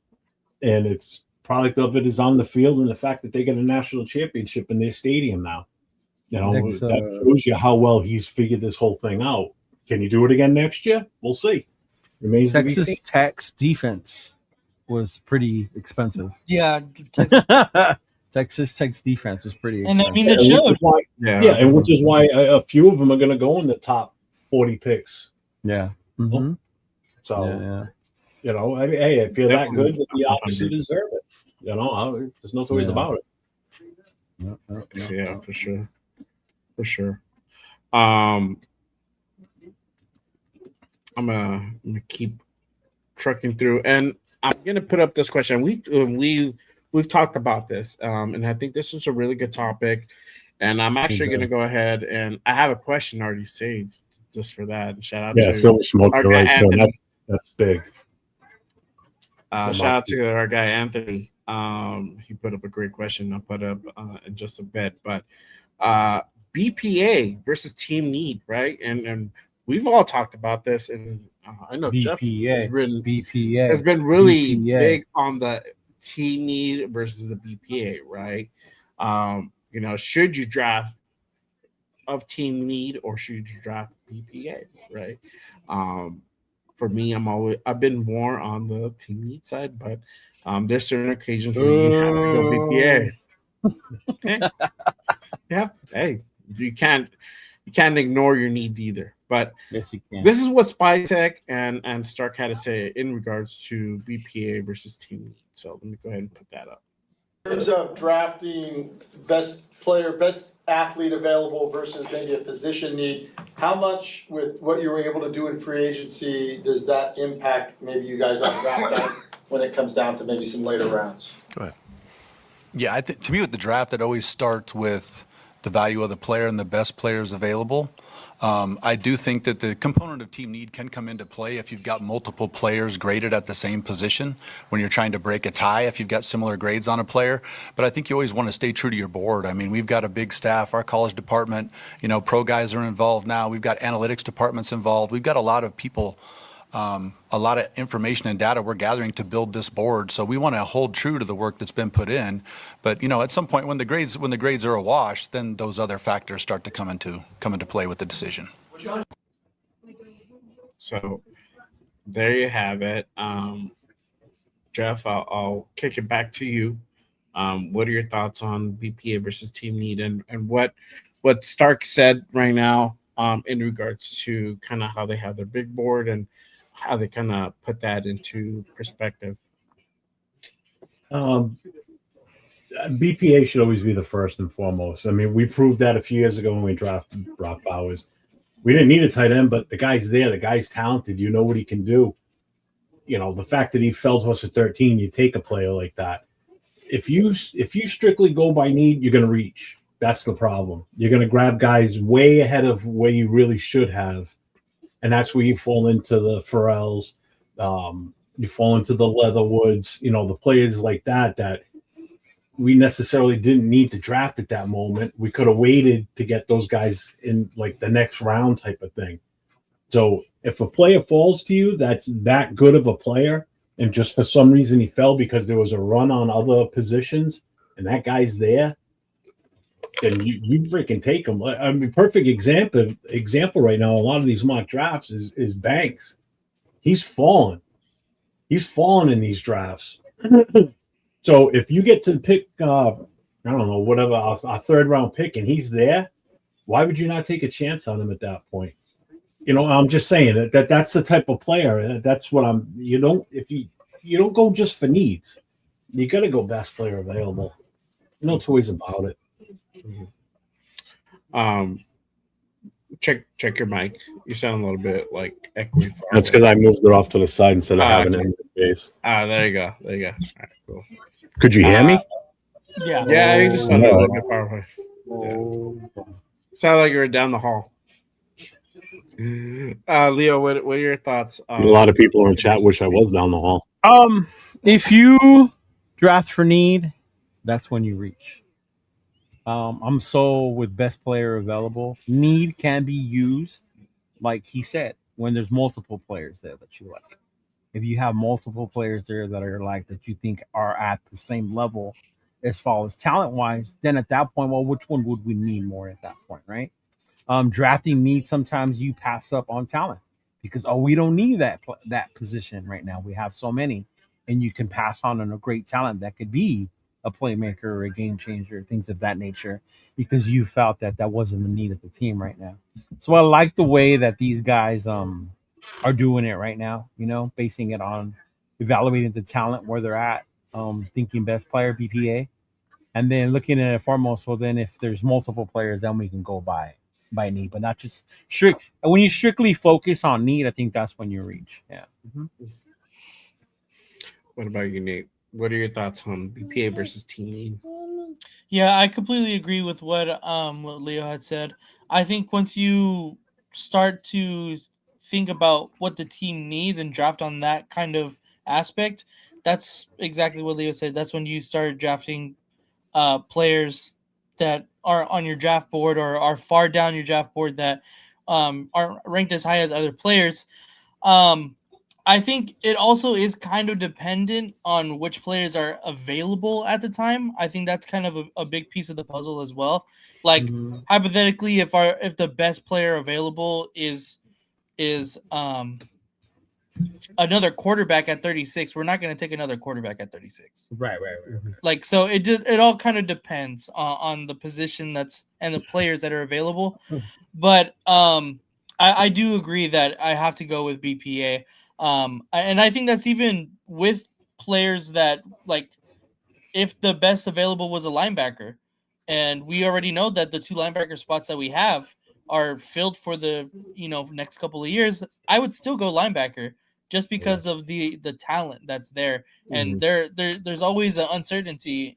and it's product of it is on the field and the fact that they get a national championship in their stadium now. That shows you how well he's figured this whole thing out. Can you do it again next year? We'll see. Remains to be seen. Texas Tech's defense was pretty expensive. Yeah, Texas Tech's defense was pretty and expensive. I mean it showed. And which is why a few of them are going to go in the top 40 picks. Yeah. Mm-hmm. So, hey, if you're that good, you obviously deserve it. There's no two ways about it. Yeah, for sure. For sure. I'm gonna keep trucking through, and I'm gonna put up this question. We've talked about this, and I think this is a really good topic. And I'm actually gonna go ahead and I have a question already saved just for that. Shout out to Silver Smoke, our guy Anthony. That's big. Shout out to our guy Anthony. He put up a great question. I'll put up in just a bit, but BPA versus team need, right? And we've all talked about this, and I know BPA, Jeff has been really big on the team need versus the BPA, right? Should you draft of team need or should you draft BPA, right? For me, I've been more on the team need side, but there's certain occasions where you have to go BPA. Okay. Yeah. Hey, you can't ignore your needs either. But yes, you can. This is what Spytek and Stark had to say in regards to BPA versus team need. So let me go ahead and put that up. In terms of drafting best player, best athlete available versus maybe a position need, how much with what you were able to do in free agency does that impact maybe you guys on draft night when it comes down to maybe some later rounds? Go ahead. Yeah, I think to me with the draft, it always starts with the value of the player and the best players available. I do think that the component of team need can come into play if you've got multiple players graded at the same position when you're trying to break a tie, if you've got similar grades on a player. But I think you always want to stay true to your board. I mean, we've got a big staff, our college department, pro guys are involved now. We've got analytics departments involved. We've got a lot of people, a lot of information and data we're gathering to build this board. So we want to hold true to the work that's been put in. But at some point when the grades are awash, then those other factors start to come into play with the decision. So there you have it. Jeff, I'll kick it back to you. What are your thoughts on BPA versus team need and what Stark said right now in regards to kind of how they have their big board and how they kind of put that into perspective? BPA should always be the first and foremost. I mean, we proved that a few years ago when we drafted Brock Bowers. We didn't need a tight end, but the guy's there. The guy's talented. You know what he can do. The fact that he fell to us at 13, you take a player like that. If you strictly go by need, you're going to reach. That's the problem. You're going to grab guys way ahead of where you really should have, and that's where you fall into the Pharrells. You fall into the Leatherwoods. The players like that we necessarily didn't need to draft at that moment. We could have waited to get those guys in like the next round type of thing. So if a player falls to you that's that good of a player, and just for some reason he fell because there was a run on other positions, and that guy's there, then you freaking take him. I mean, perfect example right now. A lot of these mock drafts is Banks. He's fallen. He's fallen in these drafts. So if you get to pick, I don't know, whatever a third round pick, and he's there, why would you not take a chance on him at that point? I'm just saying that's the type of player. That's what I'm. You don't go just for needs. You got to go best player available. No two ways about it. Check your mic. You sound a little bit like echoing. That's because I moved it off to the side instead of having it in the face. There you go. All right, cool. Could you hear me? Yeah, you just sounded a little bit far away. Yeah. Sound like you were down the hall. Leo, what are your thoughts? A lot of people in chat wish I was down the hall. If you draft for need, that's when you reach. I'm so with best player available. Need can be used, like he said, when there's multiple players there that you like. If you have multiple players there that are like that you think are at the same level as far as talent wise, then at that point, well, which one would we need more at that point, right? Drafting needs, sometimes you pass up on talent because we don't need that position right now. We have so many, and you can pass on a great talent that could be a playmaker or a game changer, things of that nature, because you felt that wasn't the need of the team right now. So I like the way that these guys are doing it right now, basing it on evaluating the talent where they're at, thinking best player BPA, and then looking at it foremost. Well, then if there's multiple players, then we can go by need, but not just strict. When you strictly focus on need, I think that's when you reach. Yeah. Mm-hmm. What about you, Nate? What are your thoughts on BPA versus team need? Yeah, I completely agree with what Leo had said. I think once you start to think about what the team needs and draft on that kind of aspect, that's exactly what Leo said. That's when you start drafting players that are on your draft board or are far down your draft board that aren't ranked as high as other players. I think it also is kind of dependent on which players are available at the time. I think that's kind of a big piece of the puzzle as well. Like hypothetically, if the best player available is another quarterback at 36, we're not going to take another quarterback at 36. Right. Like, so it all kind of depends on the position and the players that are available. But I do agree that I have to go with BPA. And I think that's even with players that, like, if the best available was a linebacker, and we already know that the two linebacker spots that we have are filled for the next couple of years, I would still go linebacker just because of the talent that's there. And there's always an uncertainty,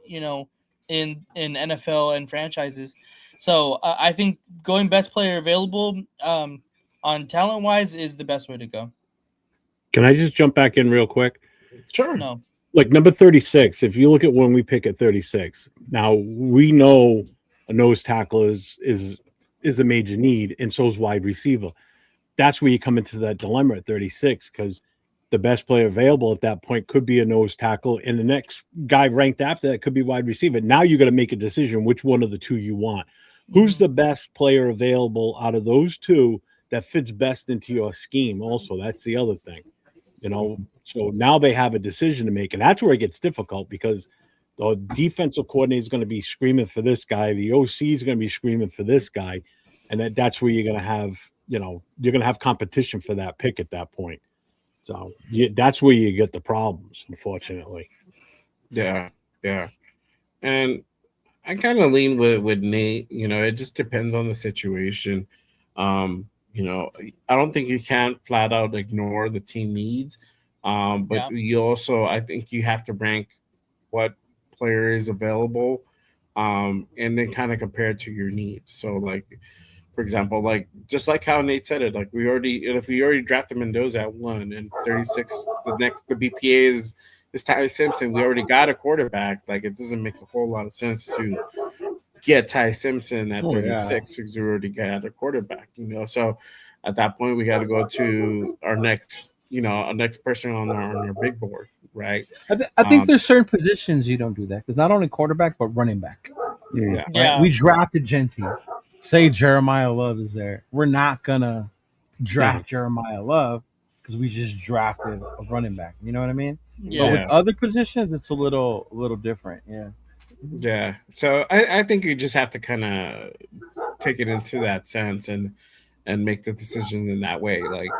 in NFL and franchises. So I think going best player available on talent wise is the best way to go. Can I just jump back in real quick? Sure. No. Like number 36, if you look at when we pick at 36, now we know a nose tackle is a major need, and so is wide receiver. That's where you come into that dilemma at 36, because the best player available at that point could be a nose tackle, and the next guy ranked after that could be wide receiver. Now you got to make a decision which one of the two you want. Who's the best player available out of those two that fits best into your scheme? Also, that's the other thing. So now they have a decision to make, and that's where it gets difficult, because the defensive coordinator is going to be screaming for this guy, the OC is going to be screaming for this guy, and that's where you're going to have, you're going to have competition for that pick at that point. So that's where you get the problems, unfortunately. Yeah, and I kind of lean with Nate. It just depends on the situation. I don't think you can flat out ignore the team needs. But you also, I think you have to rank what player is available and then kind of compare it to your needs. So, like, for example, like just like how Nate said it, like if we already drafted Mendoza at 1 and 36, the BPA is Ty Simpson. We already got a quarterback. Like, it doesn't make a whole lot of sense to get Ty Simpson at Oh, yeah. 36 because we already got a quarterback. So at that point, we got to go to our next, our next person on our big board, right? I think there's certain positions you don't do that because not only quarterback but running back. Yeah. Yeah. We drafted Genty. Say Jeremiah Love is there. We're not gonna draft Jeremiah Love because we just drafted a running back. You know what I mean? Yeah. But with other positions, it's a little different. Yeah. Yeah. So I think you just have to kind of take it into that sense and make the decision in that way. Like,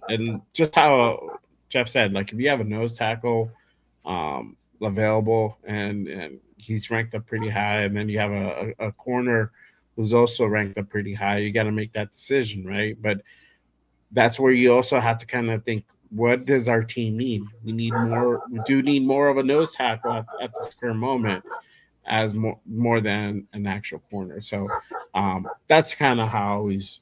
and just how Jeff said, like, if you have a nose tackle available and he's ranked up pretty high, and then you have a corner who's also ranked up pretty high, you got to make that decision, right? But that's where you also have to kind of think, what does our team need? We do need more of a nose tackle at this current moment as more than an actual corner. So that's kind of how he's.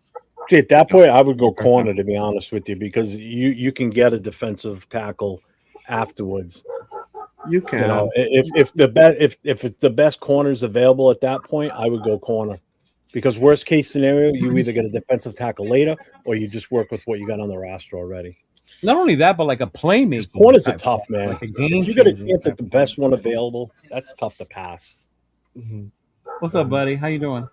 See, at that point, I would go corner, to be honest with you, because you can get a defensive tackle afterwards. You can. If it's the best corners available at that point, I would go corner. Because worst case scenario, you either get a defensive tackle later or you just work with what you got on the roster already. Not only that, but like a playmaker. Corners are tough, man. Like a game. If you get a chance at the best one available, that's tough to pass. Mm-hmm. What's up, buddy? How you doing?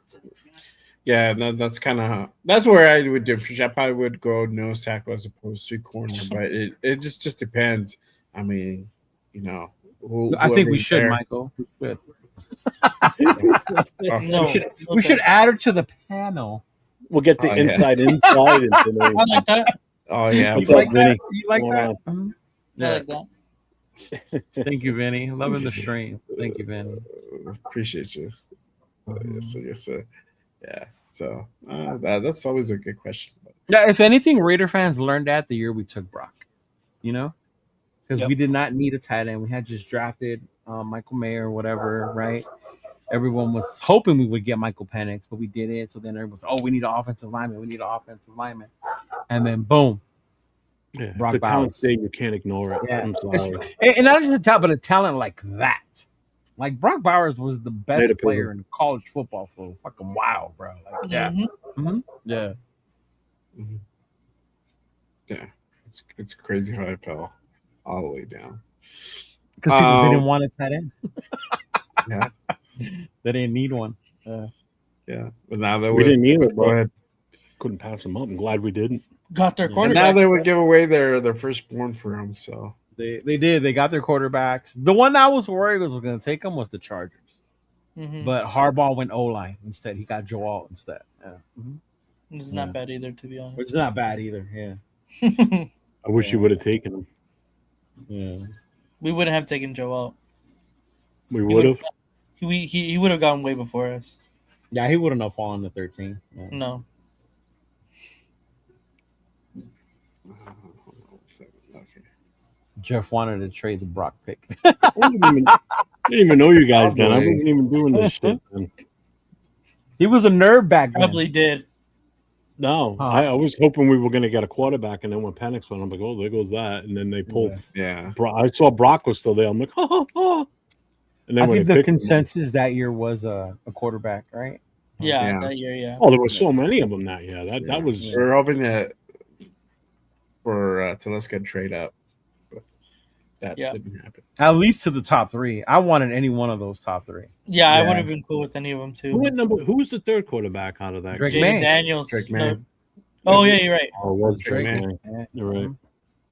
Yeah, no, that's kind of that's where I would differentiate. I probably would go nose tackle as opposed to corner, but it just depends. I mean, I think we should, Michael. We should. We should add her to the panel. We'll get the inside information. I like that. Oh yeah, you like that? You like that? I like that. Thank you, Vinny. Loving the stream. Thank you, Vinny. Appreciate you. Yes, sir. Yeah. So that's always a good question. Yeah. If anything, Raider fans learned that the year we took Brock. Because we did not need a tight end. We had just drafted Michael Mayer or whatever, right? Everyone was hoping we would get Michael Penix, but we didn't. So then everyone was, we need an offensive lineman. We need an offensive lineman. And then boom. Yeah, Brock the talent Bowers. state, you can't ignore it. Yeah. I'm sorry. And not just the talent, but a talent like that. Like Brock Bowers was the best player in college football for a fucking while, bro. Like, yeah. Mm-hmm. Yeah. Mm-hmm. Yeah. It's crazy how I fell all the way down. Because people didn't want a tight end. Yeah. They didn't need one. Yeah. But now that we didn't need it, go ahead. Couldn't pass them up. I'm glad we didn't. Got their cornerback. And now they would give away their firstborn for him. So they did. They got their quarterbacks. The one that I was worried was going to take them was the Chargers. Mm-hmm. But Harbaugh went O-line instead. He got Joe Alt instead. Yeah. Mm-hmm. It's not bad either, to be honest. It's not bad either. Yeah. I wish you would have taken him. Yeah. We wouldn't have taken Joe out. We would have. He would have gone way before us. Yeah, he wouldn't have fallen to 13. Yeah. No. Okay. Jeff wanted to trade the Brock pick. I didn't even know you guys then. I wasn't even doing this shit then. He was a nerd back then. Probably did. No, I was hoping we were going to get a quarterback, and then when Penix went, I'm like, oh, there goes that. And then they pulled. Yeah. I saw Brock was still there. I'm like, oh. And then I think they the picked him, consensus that year was a quarterback, right? Yeah, that year, yeah. oh, there were so many of them that year. That was. We're hoping that to let's get trade up. But that didn't happen. At least to the top three. I wanted any one of those top three. Yeah, I would have been cool with any of them too. Who was the third quarterback out of that? Drake Jaden May. Daniels. Drake No. May. Oh yeah, you're right. Oh, it was Drake Drake May. May. You're right.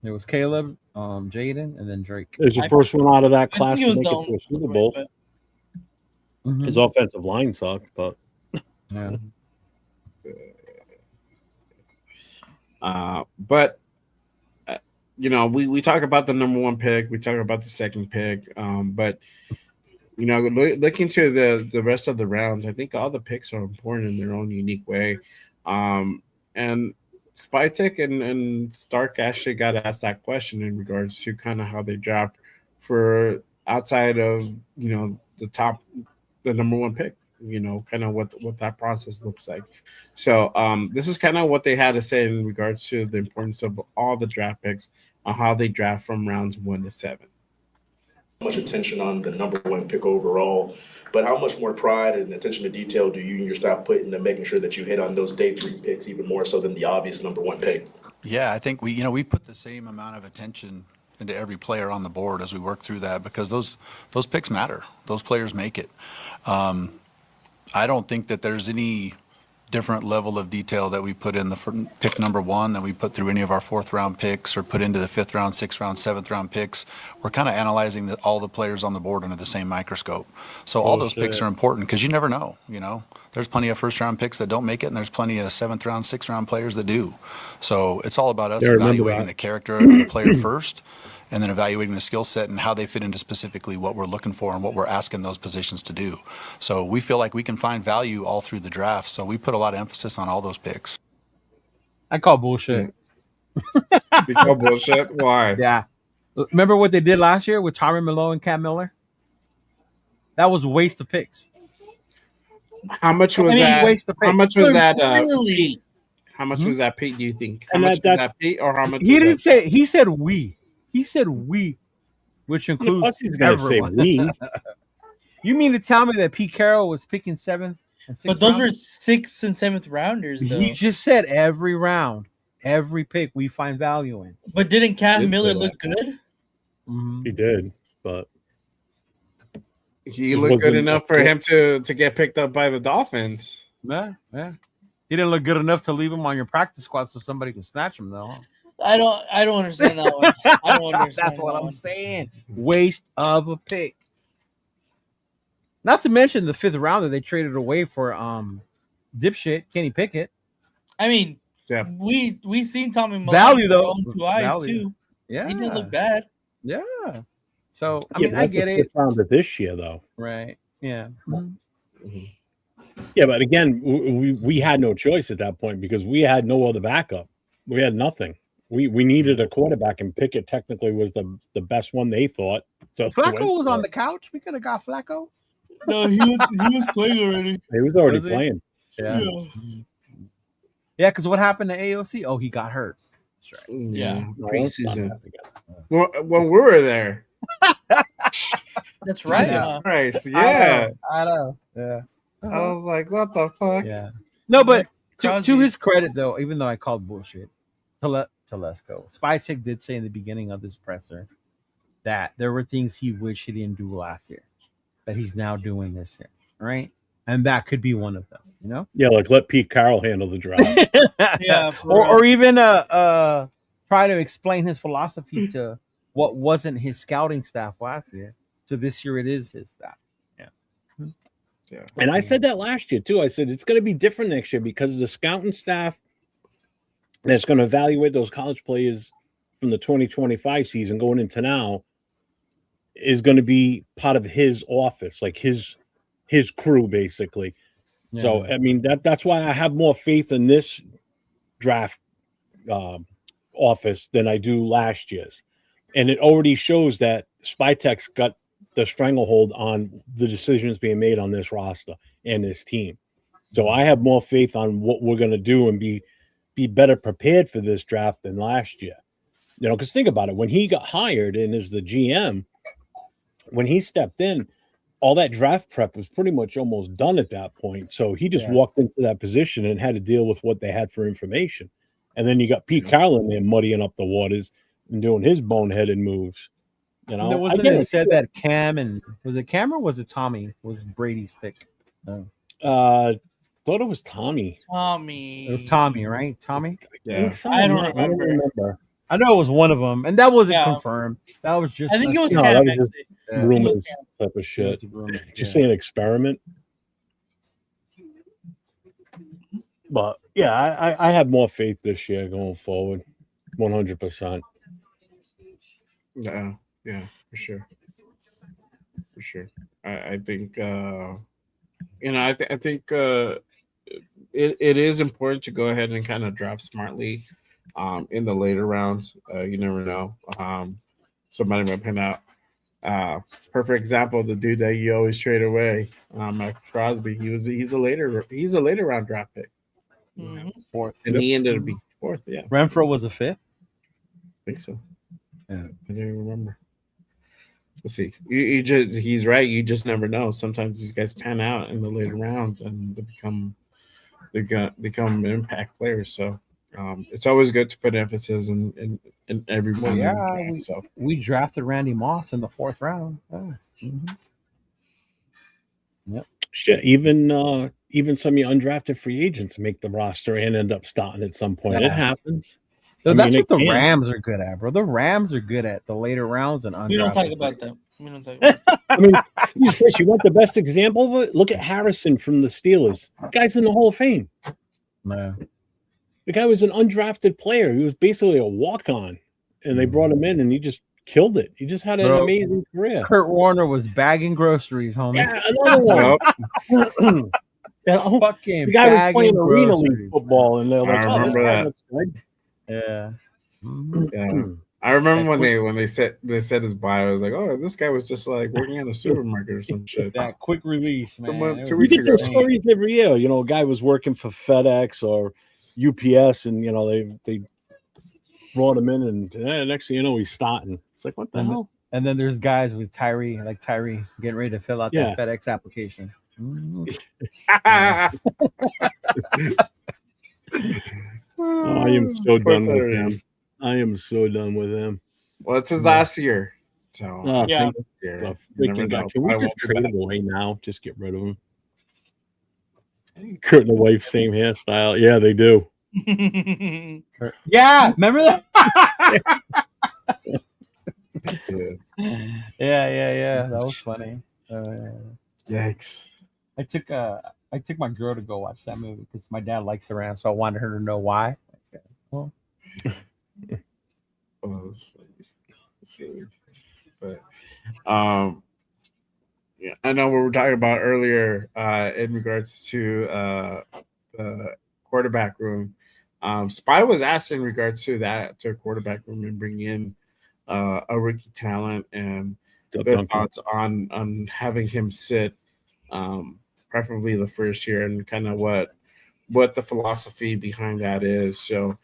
There was Caleb, Jaden, and then Drake. It was the first one out of that I class think to it was make the it only to a Super Bowl. but- His offensive line sucked, but Yeah. But we talk about the number one pick, we talk about the second pick, but looking to the rest of the rounds, I think all the picks are important in their own unique way. And Spytek and Stark actually got asked that question in regards to kind of how they dropped for outside of the top the number one pick. Kind of what that process looks like. So this is kind of what they had to say in regards to the importance of all the draft picks on how they draft from rounds 1 to 7. Much attention on the number one pick overall, but how much more pride and attention to detail do you and your staff put into making sure that you hit on those day 3 picks even more so than the obvious number one pick? Yeah, I think we put the same amount of attention into every player on the board as we work through that, because those picks matter. Those players make it. I don't think that there's any different level of detail that we put in the pick number 1 than we put through any of our 4th round picks or put into the 5th round, 6th round, 7th round picks. We're kind of analyzing all the players on the board under the same microscope. So all those picks are important because you never know. There's plenty of 1st round picks that don't make it, and there's plenty of 7th round, 6th round players that do. So it's all about us evaluating the character of the player first, and then evaluating the skill set and how they fit into specifically what we're looking for and what we're asking those positions to do. So we feel like we can find value all through the draft. So we put a lot of emphasis on all those picks. I call bullshit. You call bullshit? Why? Yeah. Remember what they did last year with Tommy Malone and Cam Miller? That was a waste of picks. How much was that? How much was that? Really? How much was that, Pete? Do you think? How And much was that, Pete, or how much? He didn't say. He said we. He said we, which includes He's gonna everyone. say we. You mean to tell me that Pete Carroll was picking 7th and 6th? But those were 6th and 7th rounders, though. He just said every round, every pick we find value in. But didn't Cam Miller look good? He did, but he looked good enough for him to get picked up by the Dolphins. Yeah. He didn't look good enough to leave him on your practice squad so somebody can snatch him, though. I don't understand that one. I don't understand. That's what I'm saying. Waste of a pick. Not to mention the 5th rounder they traded away for dipshit Kenny Pickett. I mean, yeah, we seen Tommy Malone value with our though. own 2 eyes too. Yeah, he didn't look bad. Yeah. So I yeah, mean, I get it. Rounder this year, though. Right. Yeah. Mm-hmm. Yeah, but again, we had no choice at that point because we had no other backup. We had nothing. We needed a quarterback, and Pickett technically was the best one they thought. So Flacco was on the couch. We could have got Flacco. No, he was playing already. He was already playing. Yeah. Yeah, because what happened to AOC? Oh, he got hurt. That's right. Yeah. Preseason. When we were there. That's right. Jesus Christ. Yeah. I know. Yeah. I was like, what the fuck? Yeah. No, but to his credit, though, even though I called bullshit, Telesco, Spytek did say in the beginning of this presser that there were things he wished he didn't do last year that he's now doing this year, right? And that could be one of them, Yeah, like let Pete Carroll handle the draft. Yeah, or even try to explain his philosophy to what wasn't his scouting staff last year. So this year it is his staff. Yeah. And I said that last year too. I said it's going to be different next year because the scouting staff that's going to evaluate those college players from the 2025 season going into now is going to be part of his office, like his crew, basically. Yeah. So I mean that's why I have more faith in this draft office than I do last year's, and it already shows that Spytek's got the stranglehold on the decisions being made on this roster and this team. So I have more faith on what we're going to do and be better prepared for this draft than last year. Because think about it. When he got hired and as the GM, when he stepped in, all that draft prep was pretty much almost done at that point. So he just walked into that position and had to deal with what they had for information. And then you got Pete Carroll in there muddying up the waters and doing his boneheaded moves. Wasn't it said that Cam and was it Cam or was it Tommy was Brady's pick? Thought it was Tommy. It was Tommy, right? Tommy. Yeah. I don't remember. I know it was one of them, and that wasn't confirmed. That was just. I think it was Cam. Cam. That was just rumors type of shit. Did you say an experiment? But yeah, I have more faith this year going forward, 100%. Yeah, for sure. I think I think it is important to go ahead and kind of draft smartly in the later rounds. You never know. Somebody might pin out Perfect example, the dude that you always trade away, Max Crosby. He's a later round draft pick, Fourth. and he ended up being fourth. Yeah, Renfro was a fifth. I think so. Yeah. I don't remember. We'll see. He's right. You just never know. Sometimes these guys pan out in the later rounds and become impact players. So it's always good to put emphasis in every Well, position. yeah, we drafted Randy Moss in the fourth round. Yeah. Yep. Shit, even some of your undrafted free agents make the roster and end up starting at some point. It Yeah. happens. So I that's mean, what the it can. Rams are good at, bro. The Rams are good at the later rounds and undrafted. We don't talk about that. We don't talk about that. I mean, Jesus Christ, you want the best example of it? Look at Harrison from the Steelers. The guy's in the Hall of Fame. No. The guy was an undrafted player. He was basically a walk-on, and they brought him in, and he just killed it. He just had an Bro, amazing career. Kurt Warner was bagging groceries, homie. Yeah, another one. Yeah, Fucking the guy was bagging playing arena groceries. league football, and they're like, I "Oh, this remember guy that. looks good." Yeah. Yeah. I remember when they said his bio. I was like, oh, this guy was just like working at a supermarket or some shit. That quick release, man. It Two was We weeks get those ago. stories every year. You know, a guy was working for FedEx or UPS, and you know they brought him in, and next thing you know, he's starting. It's like, what the hell? And then there's guys with Tyree getting ready to fill out Yeah. that FedEx application. Mhm. Oh, I am so Poor done with Tyree. him. I am so done with him. Well, it's his last year. So Oh, Yeah. thank yeah, the you never freaking guy. know. Can we I just won't be trade back. him away now? Just get rid of him. Kurt and the wife, same hairstyle. Yeah, they do. Yeah, remember that? Yeah. Yeah. That was funny. Yikes. I took my girl to go watch that movie because my dad likes the Rams, so I wanted her to know why. Well, Oh, that's funny. That's really funny. But yeah, I know what we were talking about earlier in regards to the quarterback room. Spy was asked in regards to that, to a quarterback room, and bringing in a rookie talent, and Doug their Duncan. thoughts on having him sit, preferably the first year, and kind of what the philosophy behind that is. So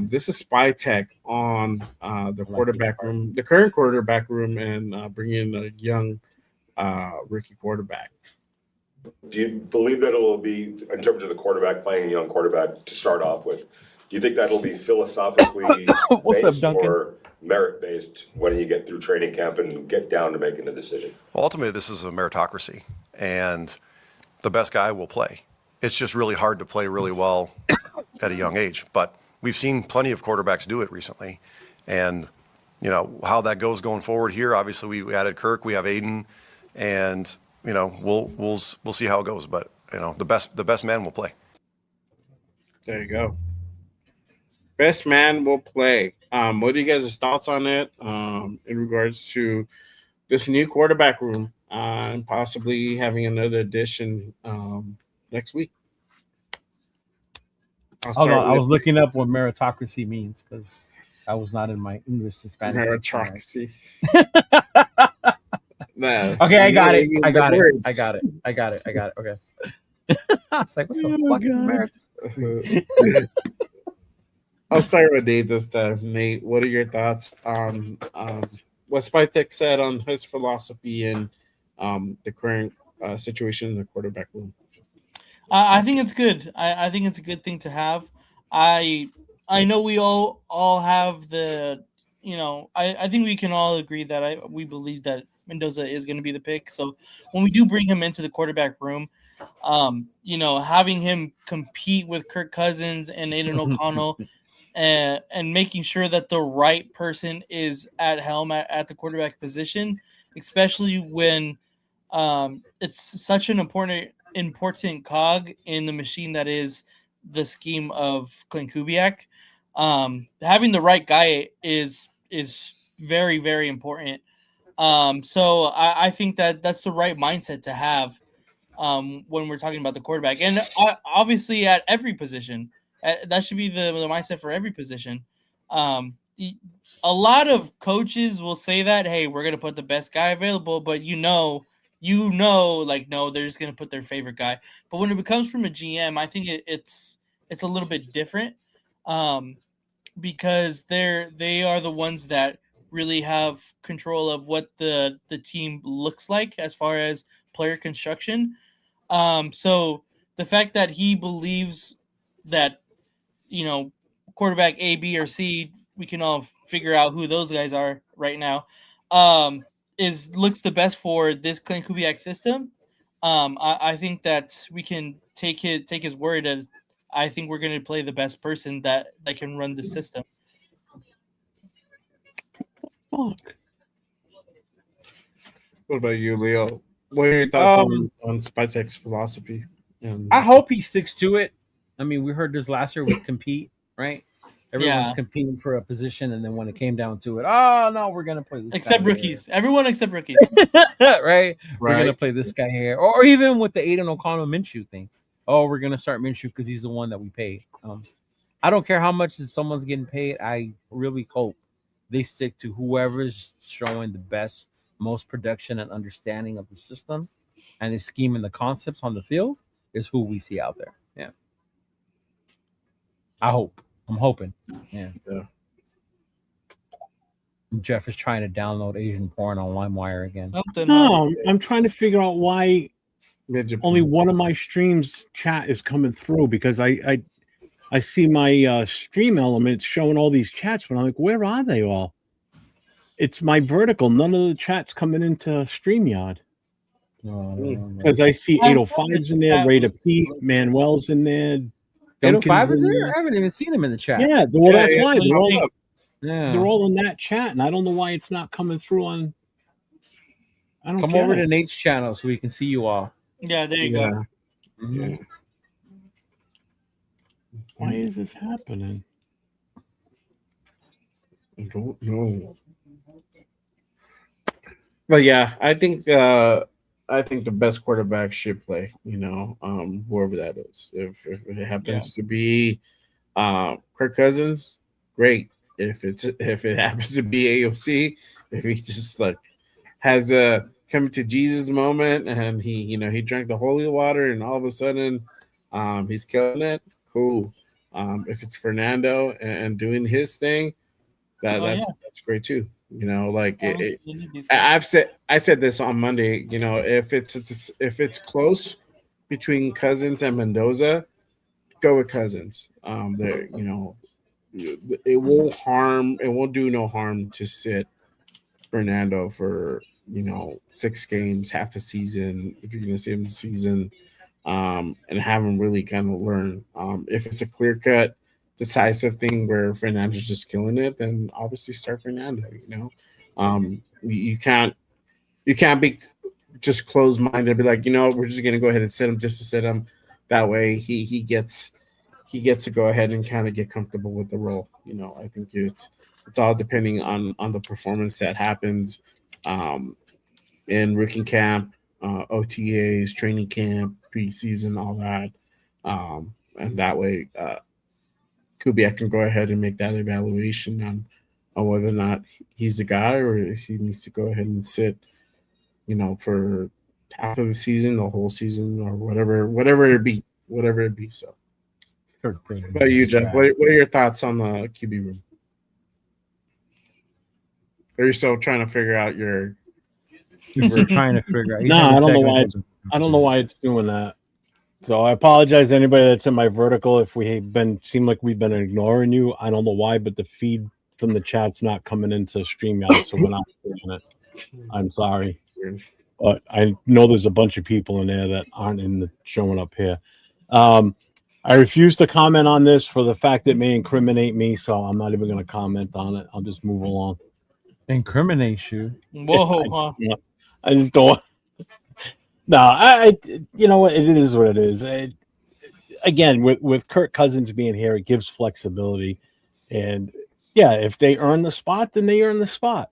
this is Spytek on the quarterback room, the current quarterback room, and bringing in a young rookie quarterback. Do you believe that it'll be, in terms of the quarterback, playing a young quarterback to start off with, do you think that'll be philosophically What's up, based Duncan? or merit based when you get through training camp and get down to making a decision? Well, ultimately, this is a meritocracy, and the best guy will play. It's just really hard to play really well at a young age. But we've seen plenty of quarterbacks do it recently, and you know how that goes going forward here. Obviously, we added Kirk, we have Aiden, and you know we'll see how it goes. But you know the best man will play. There you go. Best man will play. What are you guys' thoughts on it in regards to this new quarterback room and possibly having another addition next week? Hold on, I was looking up what meritocracy means because I was not in my English to Spanish. meritocracy. Nah, Okay, I got it. you I the got it. words. I got it. Okay. I was like, what the fuck is merit? I'll start with Nate this time. Nate, what are your thoughts on what Spytek said on his philosophy and the current situation in the quarterback room? I think it's good. I think it's a good thing to have. I know we all have the, you know, I think we can all agree that we believe that Mendoza is going to be the pick. So when we do bring him into the quarterback room, you know, having him compete with Kirk Cousins and Aiden O'Connell, and making sure that the right person is at helm at the quarterback position, especially when it's such an important cog in the machine that is the scheme of Clint Kubiak. Having the right guy is very, very important. So I think that's the right mindset to have when we're talking about the quarterback, and obviously at every position. That should be the mindset for every position. a lot of coaches will say that, hey, we're gonna put the best guy available, but like no, they're just gonna put their favorite guy. But when it becomes from a GM, I think it's a little bit different, because they are the ones that really have control of what the team looks like as far as player construction. So the fact that he believes that, quarterback A, B, or C, we can all figure out who those guys are right now, is looks the best for this Clint Kubiak system. I think that we can take his word as I think we're going to play the best person that can run the system. Fuck. What about you, Leo? What are your thoughts on Spytek's philosophy? I hope he sticks to it. I mean, we heard this last year with compete, right? Everyone's Yeah. competing for a position, and then when it came down to it, oh no, we're gonna play this Except guy rookies. Everyone except rookies. here. right? We're gonna Right. play this guy here, or even with the Aiden O'Connell Minshew thing. Oh, we're gonna start Minshew because he's the one that we pay. I don't care how much someone's getting paid. I really hope they stick to whoever's showing the best, most production and understanding of the system and the scheme and the concepts on the field is who we see out there. Yeah. I hope. I'm hoping. Yeah. Jeff is trying to download Asian porn on LimeWire again. No, I'm trying to figure out why only one of my streams chat is coming through, because I see my stream elements showing all these chats, but I'm like, where are they all? It's my vertical. None of the chats coming into StreamYard. Because I see 805's in there, Ray to Pete, Manuel's in there. 805 is in there? I haven't even seen him in the chat. Yeah, well, that's why Yeah. they're all in that chat, and I don't know why it's not coming through on. I don't Come get over it. to Nate's channel so we can see you all. Yeah, there you go. Yeah. Why is this happening? I don't know. But yeah, I think the best quarterback should play. Whoever that is. If it happens to be Kirk Cousins, great. If it happens to be AOC, if he just like has a coming to Jesus moment and he drank the holy water and all of a sudden he's killing it, cool. If it's Fernando and doing his thing, that's great too. I said this on Monday. If it's close between Cousins and Mendoza, go with Cousins. It won't do no harm to sit Fernando for 6 games, half a season, if you're gonna see him this season, and have him really kind of learn. If it's a clear cut, decisive thing where Fernando's just killing it, then obviously start Fernando. You can't be just closed minded and be like, we're just gonna go ahead and sit him just to sit him. That way he gets to go ahead and kind of get comfortable with the role. I think it's all depending on the performance that happens in rookie camp, OTAs, training camp, preseason, all that. And that way, Kubiak can go ahead and make that evaluation on whether or not he's the guy or if he needs to go ahead and sit, for half of the season, the whole season, or whatever it be. So, what about you, Jeff? What are your thoughts on the QB room? Are you still trying to figure out your? He's still trying to figure out. No, I don't know why. I don't know why it's doing that. So I apologize to anybody that's in my vertical if seem like we've been ignoring you. I don't know why, but the feed from the chat's not coming into StreamYard, so we're not seeing it. I'm sorry, but I know there's a bunch of people in there that aren't showing up here. I refuse to comment on this for the fact it may incriminate me, so I'm not even going to comment on it. I'll just move along. Incriminate you? Whoa! I just don't. No, I you know what, it is what it is. Again, with Kirk Cousins being here, it gives flexibility, and yeah, if they earn the spot, then they earn the spot.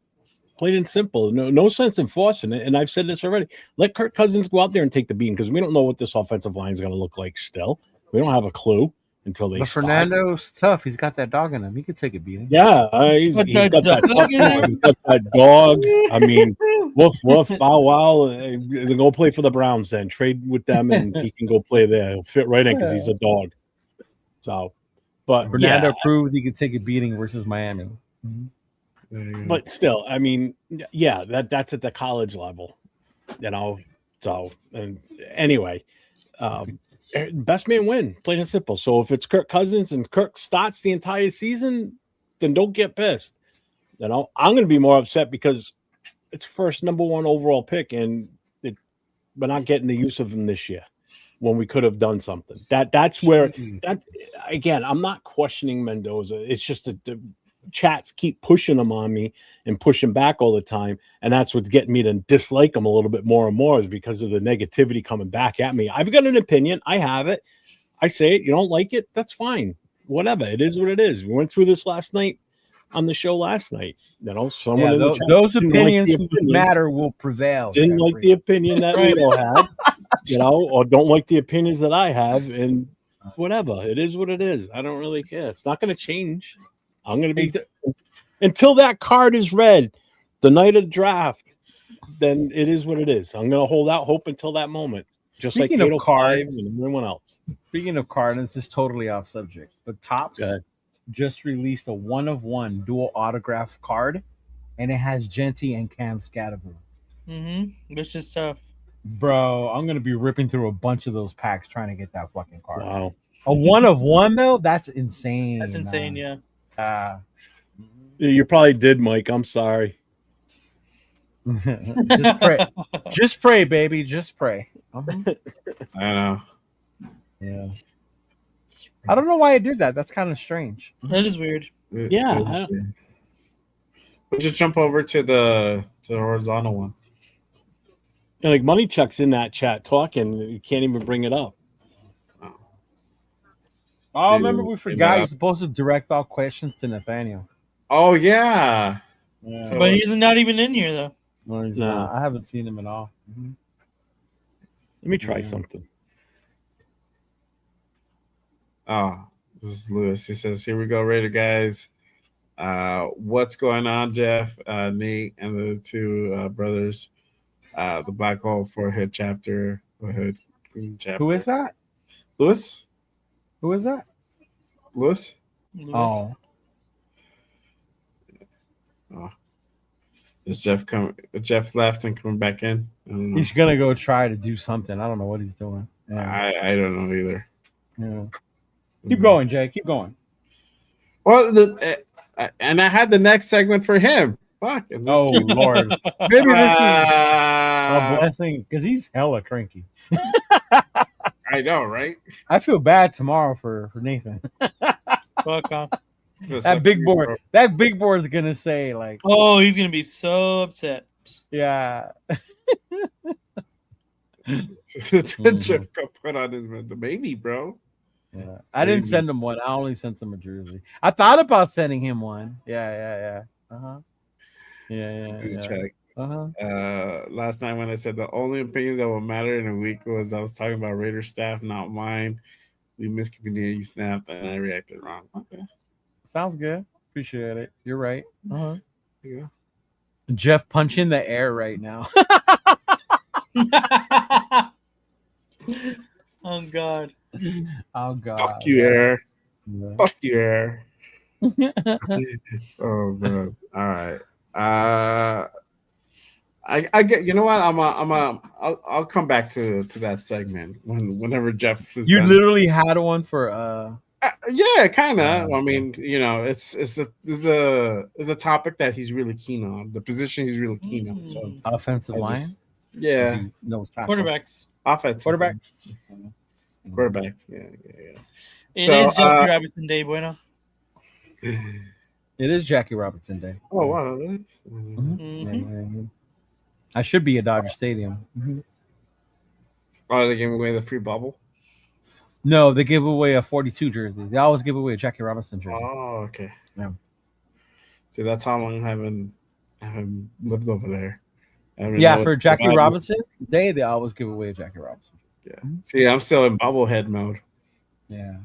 Plain and simple. No sense in forcing it. And I've said this already. Let Kirk Cousins go out there and take the beating because we don't know what this offensive line is going to look like still. We don't have a clue. until they But stop. Fernando's tough. He's got that dog in him. He could take a beating. Yeah, he's got that dog in him. he's got that dog. I mean, woof woof, bow wow. Then go play for the Browns. Then trade with them, and he can go play there. He'll fit right in because he's a dog. So, but Fernando yeah, proved he could take a beating versus Miami. but still, I mean, yeah, that's at the college level, you know. So, and anyway, best man win, plain and simple. So if it's Kirk Cousins and Kirk starts the entire season, then don't get pissed. You know, I'm going to be more upset because it's first number 1 overall pick, and we're not getting the use of him this year when we could have done something. That's where that again. I'm not questioning Mendoza. It's just that the chats keep pushing him on me and pushing back all the time, and that's what's getting me to dislike him a little bit more and more, is because of the negativity coming back at me. I've got an opinion. I have it. I say it. You don't like it. That's fine. Whatever. It is what it is. We went through this last night on the show last night. You know, someone in the chat those didn't opinions like the opinion, matter will prevail. didn't like the opinion that Leo had, you know, or don't like the opinions that I have, and whatever. It is what it is. I don't really care. It's not going to change. I'm going to be until that card is read the night of the draft. Then it is what it is. I'm going to hold out hope until that moment, just Speaking like of 805 card, and everyone else. Speaking of card, and this is totally off subject, but Topps just released a 1-of-1 dual autograph card, and it has Genty and Cam Scatterbo. Which is tough. Bro, I'm going to be ripping through a bunch of those packs trying to get that fucking card. Wow. A 1-of-1, though? That's insane. That's insane, yeah. You probably did, Mike. I'm sorry. Just pray. Just pray, baby. Just pray. I know. Yeah. I don't know why I did that. That's kind of strange. That is weird. Yeah. We'll just jump over to the horizontal one. And like Money Chuck's in that chat talking. You can't even bring it up. Oh, remember we forgot you're supposed to direct all questions to Nathaniel. Oh yeah. But he's not even in here though. No, he's not. I haven't seen him at all. Let me try something. Oh, this is Lewis. He says, "Here we go, Raider guys. What's going on, Jeff, Nate, and the two brothers? The Black Hole for Hood chapter, the Hood Green chapter. Who is that? Lewis? Who is that? Lewis? Oh. Oh. Is Jeff left and coming back in? I don't know. He's gonna go try to do something. I don't know what he's doing. Yeah. I don't know either. Yeah. Keep going, Jay. Keep going. Well, and I had the next segment for him. Fuck. Oh Lord. Maybe this is a blessing because he's hella cranky. I know, right? I feel bad tomorrow for Nathan. Fuck off. That big board. That big board is gonna say like, oh, he's gonna be so upset. Yeah. Jeff got put on the baby, bro. Yeah, I didn't send him one. I only sent him a jersey. I thought about sending him one. Yeah. Yeah. Check. Last night when I said the only opinions that will matter in a week was I was talking about Raider staff, not mine. We miscommunicated. You snapped, and I reacted wrong. Okay. Sounds good. Appreciate it. You're right. There you go. Jeff punching the air right now. Oh God. Oh God. Fuck you, air. Yeah. Fuck you, air. Oh man. All right. I get. You know what? I'll come back to that segment whenever Jeff is. You done. literally had one for yeah, kind of. I mean, you know, it's a topic that he's really keen on. The position he's really keen on. So offensive line. Yeah. Quarterbacks. Offensive. Quarterbacks. Quarterback. Yeah. It is Jackie Robinson Day, bueno. It is Jackie Robinson Day. Oh wow! Really? Mm-hmm. I should be at Dodger Stadium. Mm-hmm. Oh, they gave away the free bubble? No, they give away a 42 jersey. They always give away a Jackie Robinson jersey. Oh, okay. Yeah. See, that's how long I haven't lived over there. Yeah, for Jackie Robinson Day, they always give away a Jackie Robinson. Yeah. See, I'm still in bobblehead mode. Yeah.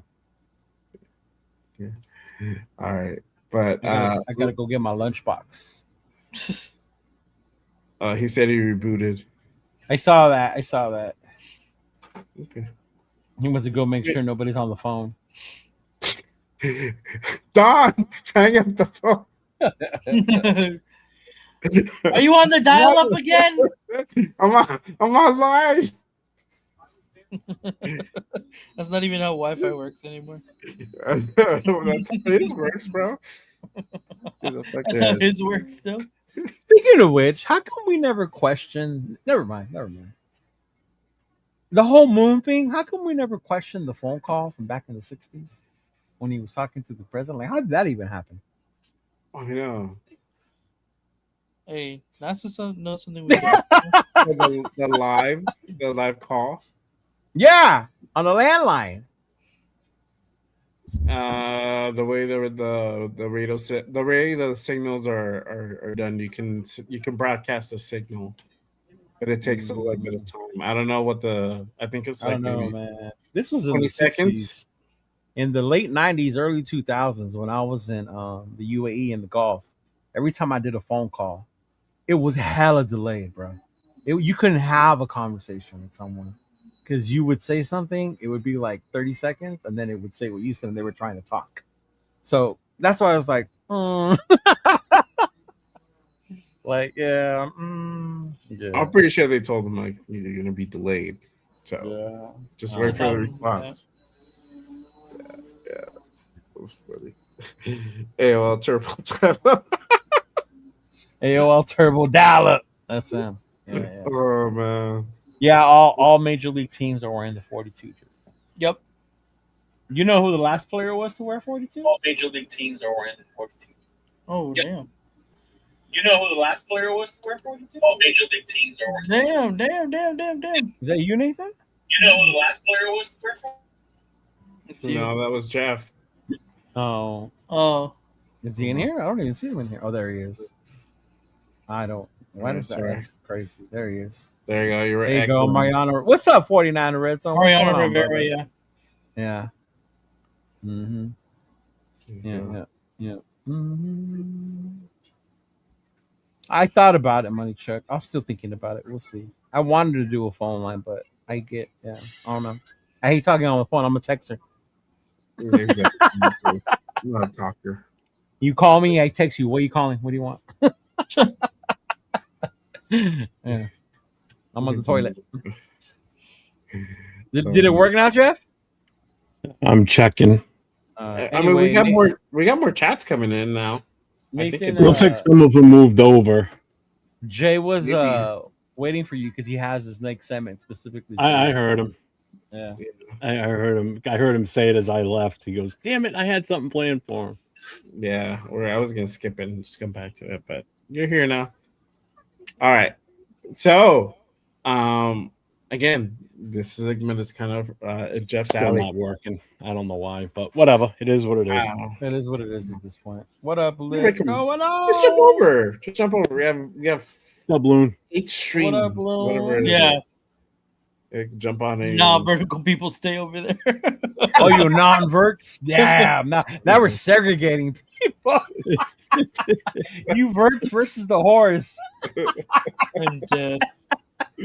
All right, but I gotta go get my lunchbox. he said he rebooted. I saw that. Okay. He wants to go make sure nobody's on the phone. Don, hang up the phone. Are you on the dial up again? I'm on live. That's not even how Wi-Fi works anymore. That's how his works, bro. That's how his works still. Speaking of which, how come we never question? Never mind. The whole moon thing. How come we never questioned the phone call from back in the '60s when he was talking to the president? Like, how did that even happen? I know. Hey, NASA knows something we the live call. Yeah, on the landline. The way the radio the way the signals are done, you can broadcast a signal, but it takes a little bit of time. I don't know what I think it's like I don't know, maybe man. This was in 20 the seconds. '60s, in the late '90s, early 2000s, when I was in the UAE in the Gulf. Every time I did a phone call, it was hella delayed, bro. You couldn't have a conversation with someone because you would say something, it would be like 30 seconds, and then it would say what you said, and they were trying to talk. So that's why I was like, like, yeah. I'm pretty sure they told them like you're gonna be delayed, so just wait for the response. Yeah, that was funny. AOL Turbo. AOL Turbo Dial-Up. That's him. Yeah. Oh man. Yeah, all major league teams are wearing the 42 jersey. Yep. You know who the last player was to wear 42? All major league teams are wearing the 42. Oh, damn. You know who the last player was to wear 42? All major league teams are wearing. Damn. Is that you, Nathan? You know who the last player was to wear 42? It's you. No, that was Jeff. Oh. Is he in here? I don't even see him in here. Oh, there he is. I don't. Why does that? Sorry. That's crazy. There he is. There you go. You're There you go, Mariano. What's up, 49er Red Zone? What's Mariano going on, Rivera, brother? yeah. Yeah. Yeah. Mm-hmm. I thought about it, Money Chuck. I'm still thinking about it. We'll see. I wanted to do a phone line, but I don't know. I hate talking on the phone. I'm a texter. Exactly. I'm not a talker. You call me, I text you. What are you calling? What do you want? Yeah. I'm on the toilet. Did it work now, Jeff? I'm checking. I mean, we got more chats coming in now. Nathan, looks like some of them moved over. Jay was waiting for you because he has his next segment specifically. I heard him. Yeah, I heard him. I heard him say it as I left. He goes, "Damn it! I had something planned for him." Yeah, or I was gonna skip it and just come back to it, but you're here now. All right. So, again, this segment is kind of Jeff's Still alley. not working. I don't know why, but whatever. It is what it is. It is what it is at this point. What up, Liz? What's Going on? Just jump over. Just jump over. We have Doubloon. 8 streams. What up, Bloom? Whatever it is. Yeah. Jump on it. Non-vertical people stay over there. Oh, you non-verts? Damn. Now we're segregating people. You verts versus the horse. I'm dead.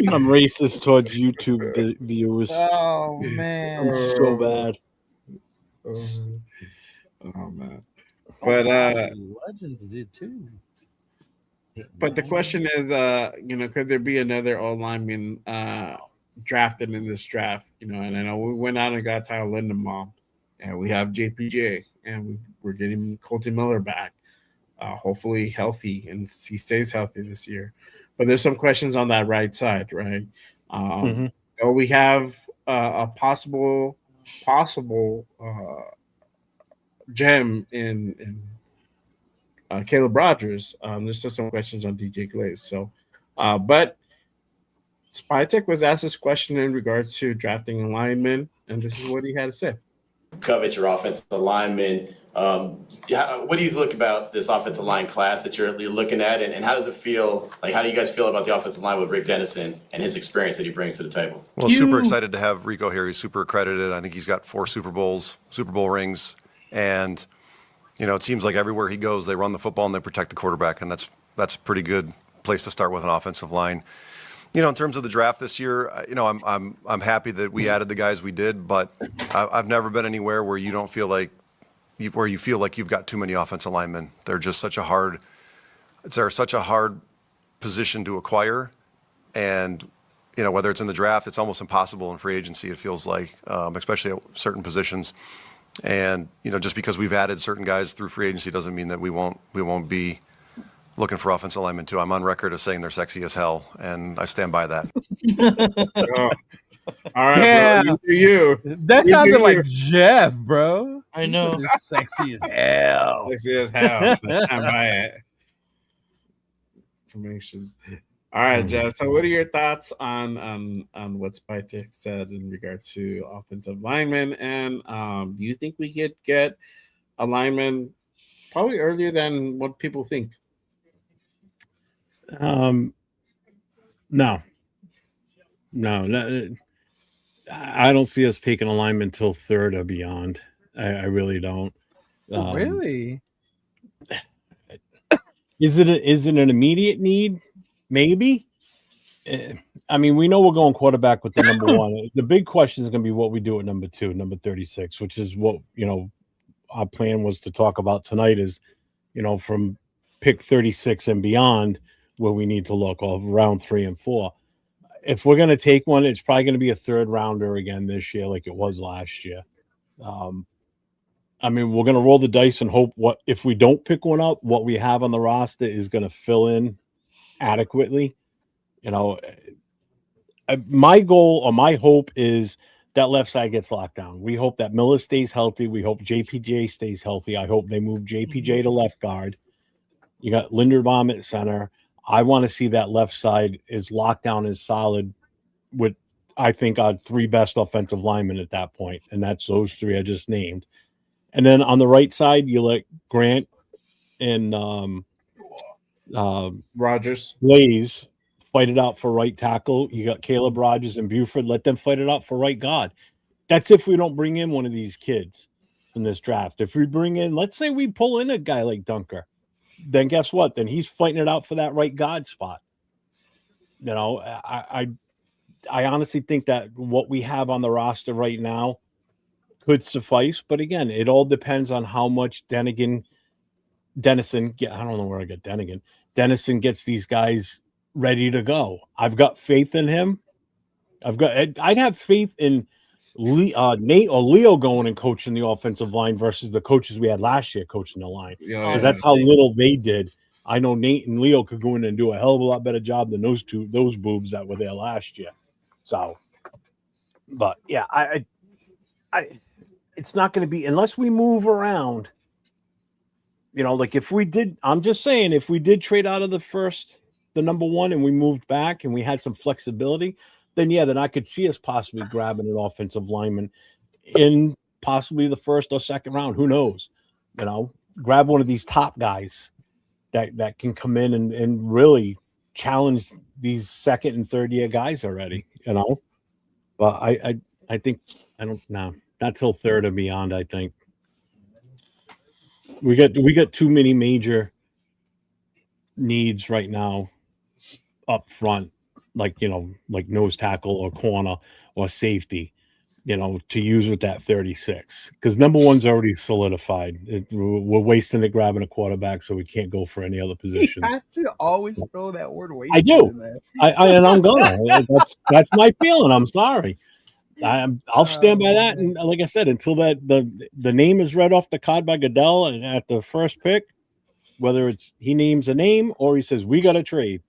I'm racist towards YouTube viewers. Oh man, I'm so bad. Oh man. But Legends did too. But the question is, could there be another old lineman drafted in this draft? And I know we went out and got Tyler Lindenbaum, and we have JPJ, and we're getting Colton Miller back, hopefully healthy, and he stays healthy this year. But there's some questions on that right side, right? We have a possible gem in Caleb Rogers. There's still some questions on DJ Glaze. So, but Spytek was asked this question in regards to drafting a lineman, and this is what he had to say. Covet your offensive lineman. What do you look about this offensive line class that you're looking at, and how does it feel? Like, how do you guys feel about the offensive line with Rick Dennison and his experience that he brings to the table? Well, super excited to have Rico here. He's super accredited. I think he's got 4 Super Bowl rings. And, it seems like everywhere he goes, they run the football and they protect the quarterback. And that's a pretty good place to start with an offensive line. In terms of the draft this year, I'm happy that we added the guys we did, but I've never been anywhere where you don't feel like you've got too many offensive linemen. They're just such a hard position to acquire, and whether it's in the draft, it's almost impossible in free agency. It feels like, especially at certain positions, and just because we've added certain guys through free agency doesn't mean that we won't be looking for offensive linemen too. I'm on record as saying they're sexy as hell, and I stand by that. All right, Yeah. bro. You. That sounded like Jeff, bro. I know. They're sexy as hell. Sexy as hell. I'm by it. Information. All right, Jeff. So, what are your thoughts on what Spytek said in regards to offensive linemen? And do you think we could get a lineman probably earlier than what people think? No. I don't see us taking a lineman until third or beyond. I really don't. Really? Is it an immediate need? Maybe. I mean, we know we're going quarterback with the number one. The big question is going to be what we do at number 2, number 36, which is what our plan was to talk about tonight. Is from pick 36 and beyond where we need to look, of round 3 and 4. If we're going to take one, it's probably going to be a third rounder again this year, like it was last year. I mean, we're going to roll the dice and hope if we don't pick one up, what we have on the roster is going to fill in adequately. My goal or my hope is that left side gets locked down. We hope that Miller stays healthy. We hope JPJ stays healthy. I hope they move JPJ to left guard. You got Linderbaum at center. I want to see that left side is locked down, is solid with, I think, our 3 best offensive linemen at that point. And that's those 3 I just named. And then on the right side, you let Grant and Rogers Blaze fight it out for right tackle. You got Caleb Rogers and Buford. Let them fight it out for right guard. That's if we don't bring in one of these kids in this draft. If we bring in, let's say we pull in a guy like Dunker, then guess what? Then he's fighting it out for that right guard spot. I honestly think that what we have on the roster right now could suffice. But again, it all depends on how much Dennison, I don't know where I got Dennison gets these guys ready to go. I've got faith in him. I'd have faith in Nate or Leo going and coaching the offensive line versus the coaches we had last year coaching the line. Because that's how little they did. I know Nate and Leo could go in and do a hell of a lot better job than those boobs that were there last year. So, but yeah, I it's not going to be, unless we move around, like if we did, I'm just saying, if we did trade out of the number 1 and we moved back and we had some flexibility, then I could see us possibly grabbing an offensive lineman in possibly the 1st or 2nd round. Who knows? Grab one of these top guys that can come in and really challenge these 2nd and 3rd year guys already, But I think not till 3rd or beyond. I think we got too many major needs right now up front, like nose tackle or corner or safety, to use with that 36, because number 1's already solidified. We're wasting it grabbing a quarterback, so we can't go for any other positions. You have to always throw that word wasted. I do. In there. And I'm gonna. That's my feeling. I'm sorry. I'll stand by that. And like I said, until the name is read off the card by Goodell at the first pick, whether it's he names a name or he says we got to trade.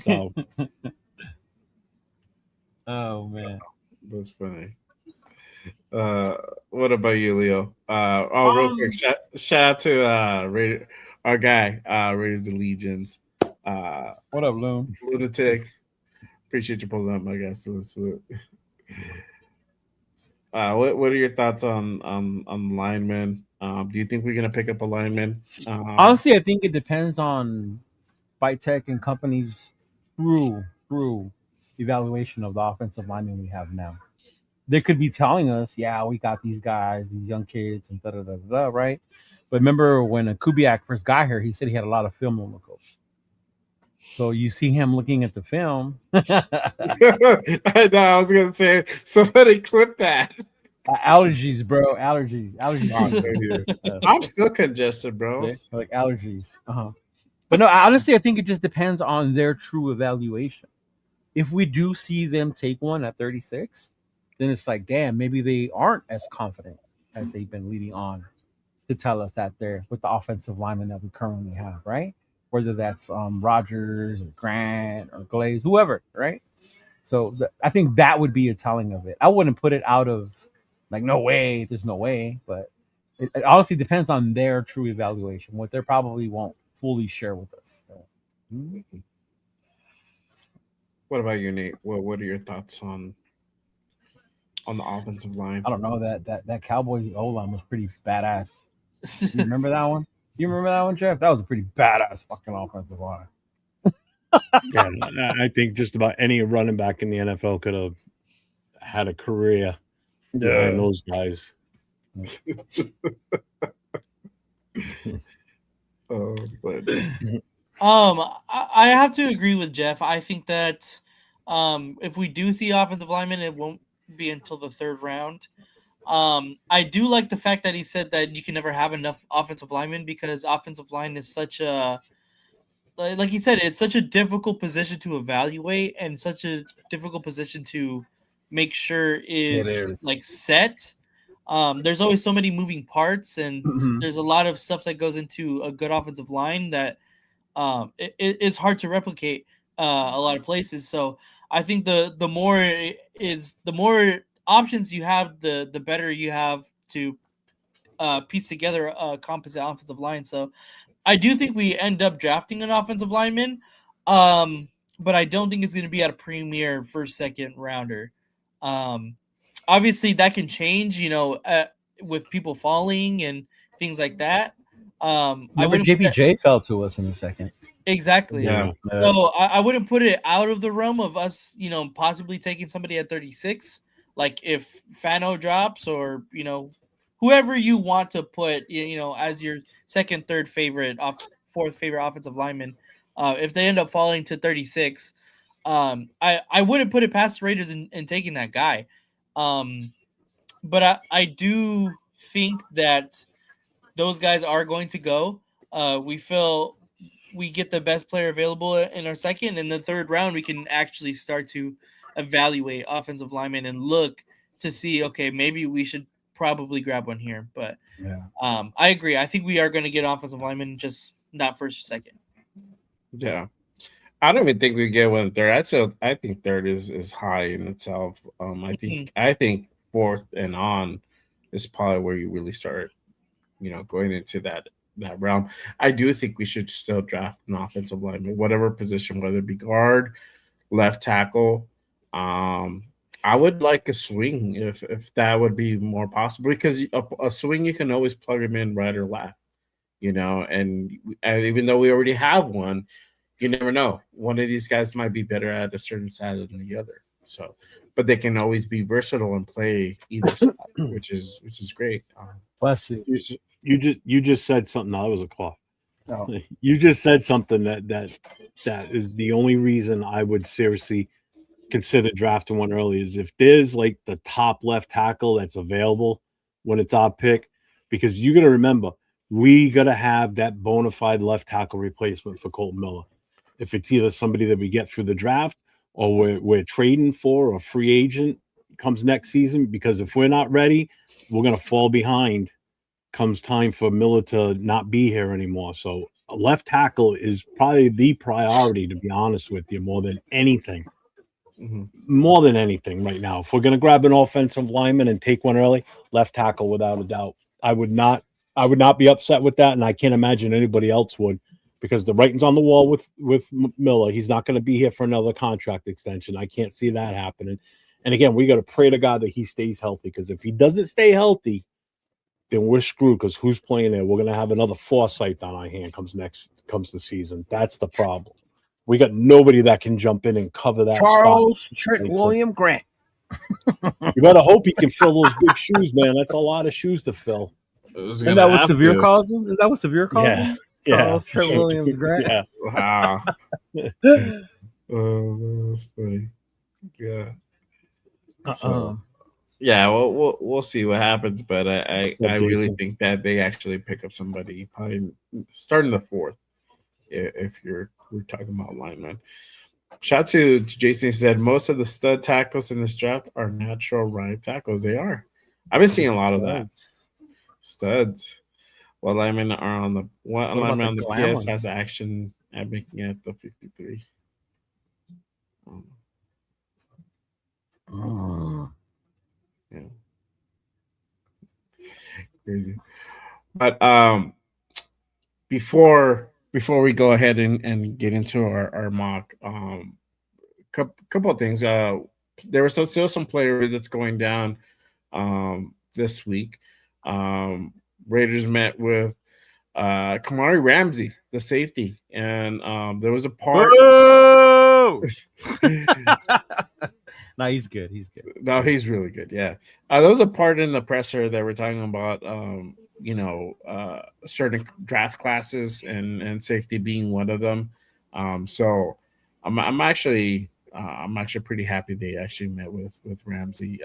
So, oh man, that's funny. What about you, Leo? Real quick, shout out to our guy, Raiders the Legions. What up, Loom? Lunatic. Appreciate you pulling up, my guy. Salute. What are your thoughts on linemen? Do you think we're gonna pick up a lineman? Honestly, I think it depends on Spytek and companies' true evaluation of the offensive linemen we have now. they could be telling us, yeah, we got these guys, these young kids, and da da da da, right? But remember when Kubiak first got here, he said he had a lot of film on the coach. So you see him looking at the film. I know. I was gonna say somebody clip that. Allergies, bro. Allergies. I'm still congested, bro. Like allergies. But no, honestly, I think it just depends on their true evaluation. If we do see them take one at 36, then it's like, damn, maybe they aren't as confident as they've been leading on to tell us that they're with the offensive lineman that we currently have, right? Whether that's Rogers or Grant or Glaze, whoever, right? So I think that would be a telling of it. I wouldn't put it out of like, no way, there's no way. But it honestly depends on their true evaluation, what they probably won't fully share with us. So. What about you, Nate? What are your thoughts on the offensive line? I don't know, that Cowboys O line was pretty badass. You remember that one? You remember that one, Jeff? That was a pretty badass fucking offensive line. Yeah, I think just about any running back in the NFL could have had a career behind those guys. I have to agree with Jeff. I think that if we do see offensive linemen, it won't be until the third round. I do like the fact that he said that you can never have enough offensive linemen because offensive line is such a, like he said, it's such a difficult position to evaluate and such a difficult position to make sure is like set. There's always so many moving parts, and there's a lot of stuff that goes into a good offensive line that it's hard to replicate a lot of places. So I think the more options you have, the better you have to piece together a composite offensive line. So I do think we end up drafting an offensive lineman, but I don't think it's going to be at a premier first, second rounder. Obviously, that can change, with people falling and things like that. Remember JPJ fell to us in the second. Exactly. Yeah. So I wouldn't put it out of the realm of us, possibly taking somebody at 36. Like if Fano drops or, whoever you want to put, as your second, third favorite, fourth favorite offensive lineman, if they end up falling to 36, I wouldn't put it past the Raiders in taking that guy. But I do think that those guys are going to go. We feel we get the best player available in our second, and the third round we can actually start to evaluate offensive linemen and look to see, okay, maybe we should probably grab one here. But I agree. I think we are going to get offensive linemen, just not first or second. Yeah. I don't even think we get one third. I think third is high in itself. I think fourth and on is probably where you really start, going into that realm. I do think we should still draft an offensive lineman, whatever position, whether it be guard, left tackle. I would like a swing if that would be more possible, because a swing you can always plug him in right or left, and even though we already have one, you never know. One of these guys might be better at a certain side than the other. So, but they can always be versatile and play either side, which is great. Bless you. You just said something. No, that was a cough. Oh. You just said something that is the only reason I would seriously consider drafting one early is if there's like the top left tackle that's available when it's our pick, because you got to remember we got to have that bona fide left tackle replacement for Colton Miller. If it's either somebody that we get through the draft or we're trading for, or a free agent comes next season, because if we're not ready, we're going to fall behind comes time for Miller to not be here anymore. So a left tackle is probably the priority, to be honest with you, more than anything. More than anything right now. If we're going to grab an offensive lineman and take one early, left tackle without a doubt. I would not be upset with that, and I can't imagine anybody else would, because the writing's on the wall with Miller. He's not going to be here for another contract extension. I can't see that happening. And again, we got to pray to God that he stays healthy, because if he doesn't stay healthy, then we're screwed, because who's playing there? We're going to have another Forsythe on our hand comes the season. That's the problem. We got nobody that can jump in and cover that Charles spot. Trent William Grant. You better hope he can fill those big shoes, man. That's a lot of shoes to fill. And that was severe causing? Is that what severe causing? Yeah. Oh, Trent Williams, great. Yeah. Wow. Oh, that's funny. Yeah. So, yeah, well, we'll see what happens, but I really Jason. think that they actually pick up somebody probably starting the fourth. If we're talking about linemen. Shout to Jason. He said most of the stud tackles in this draft are natural right tackles. They are. I've been seeing a lot of that. Studs. What linemen are on the lineman on the PS has action at making it the 53. Yeah. Crazy. But before we go ahead and get into our mock, couple of things. There was still some player visits going down this week. Raiders met with Kamari Ramsey, the safety, and there was a part. No, he's good. He's good. No, he's really good. Yeah, there was a part in the presser that we're talking about. Certain draft classes and safety being one of them. So I'm actually pretty happy they actually met with Ramsey.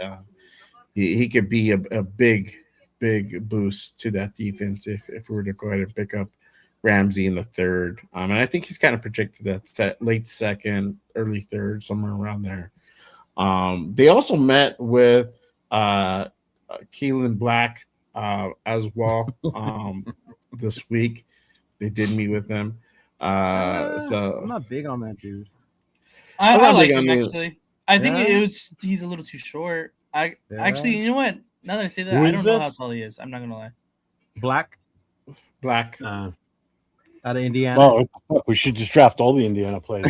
He could be a big boost to that defense if we were to go ahead and pick up Ramsey in the third. And I think he's kind of projected that late second, early third, somewhere around there. They also met with Keelan Black as well this week. They did meet with him. So I'm not big on that dude. I like him actually. I think he's a little too short. Actually, you know what? Now that I say that, I don't know how tall he is. I'm not gonna lie. Black. Out of Indiana. Oh, we should just draft all the Indiana players.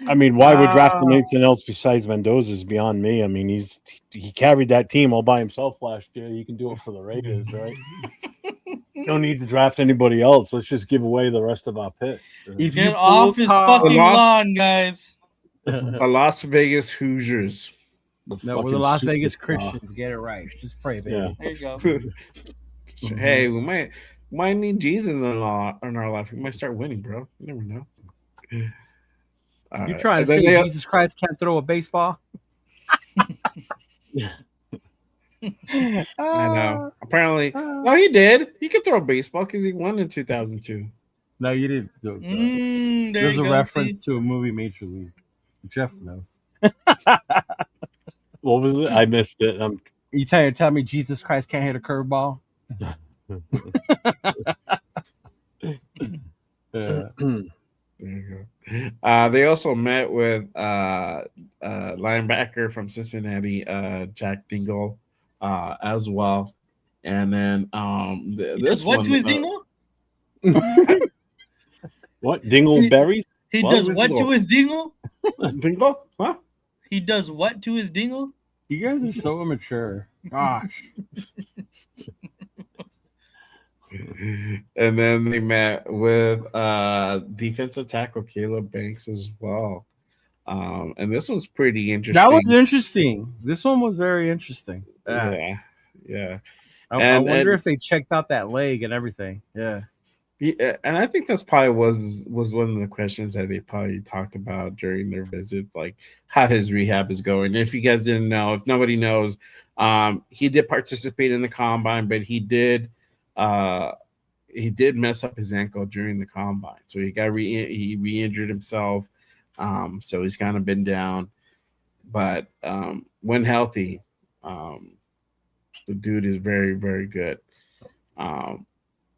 I mean, why we're drafting anything else besides Mendoza is beyond me. I mean, he carried that team all by himself last year. He can do it for the Raiders, right? Don't need to draft anybody else. Let's just give away the rest of our picks. Get off his fucking lawn, guys. The Las Vegas Hoosiers. No, we're the Las Vegas Christians. Get it right. Just pray, baby. Yeah. There you go. Hey, we might need Jesus in our life. We might start winning, bro. You never know. You trying to say Jesus Christ can't throw a baseball? I know. Apparently, no, he did. He could throw a baseball because he won in 2002. No, you didn't. There's a reference to a movie, Major League. Jeff knows. What was it? I missed it. You tell me Jesus Christ can't hit a curveball? There you go. They also met with linebacker from Cincinnati, Jack Dingle, as well. And then this what one, to his dingle? What Dingleberry? He does what to his dingle? Dingle? Huh? He does what to his dingle? You guys are so immature. Gosh. And then they met with defensive tackle Caleb Banks as well. And this one's pretty interesting. That was interesting. This one was very interesting. Yeah. I wonder if they checked out that leg and everything. Yeah. And I think that's probably was one of the questions that they probably talked about during their visit, like how his rehab is going. If you guys didn't know, if nobody knows, he did participate in the combine, but he did mess up his ankle during the combine, so he got he re-injured himself. So he's kind of been down, but when healthy, the dude is very, very good.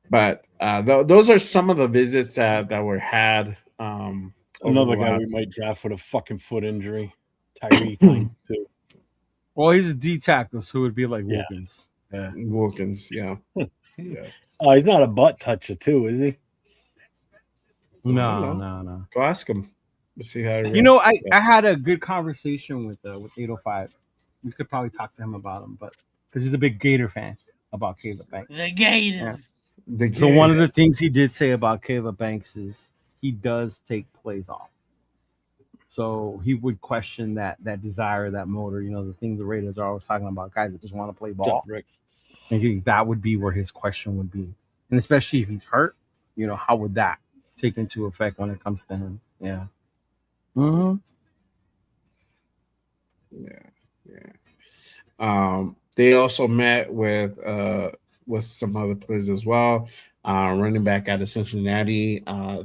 But those are some of the visits that were had. Another guy we might draft with a fucking foot injury, Tyree too. Well, he's a D tackle, so it would be like Wilkins. Yeah. Wilkins, yeah. Yeah. Oh, he's not a butt toucher too, is he? No. Go ask him. Let's see how. I had a good conversation with 805. We could probably talk to him about him, but because he's a big Gator fan about Caleb Banks. The Gators. So one of the things he did say about Caleb Banks is he does take plays off. So he would question that desire, that motor, the thing the Raiders are always talking about, guys that just want to play ball. Rick. I think that would be where his question would be. And especially if he's hurt, how would that take into effect when it comes to him? Yeah. Mm-hmm. They also met with some other players as well. Running back out of Cincinnati,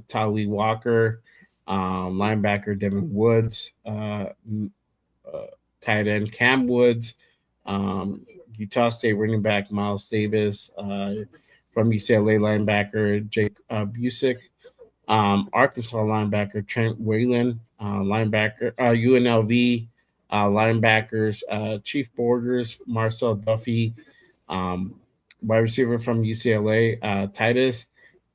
Tali Walker, linebacker Devin Woods, tight end Cam Woods, Utah State running back Miles Davis, from UCLA linebacker Jake Busick, Arkansas linebacker Trent Whalen, linebacker UNLV linebackers Chief Borders Marcel Duffy, wide receiver from UCLA Titus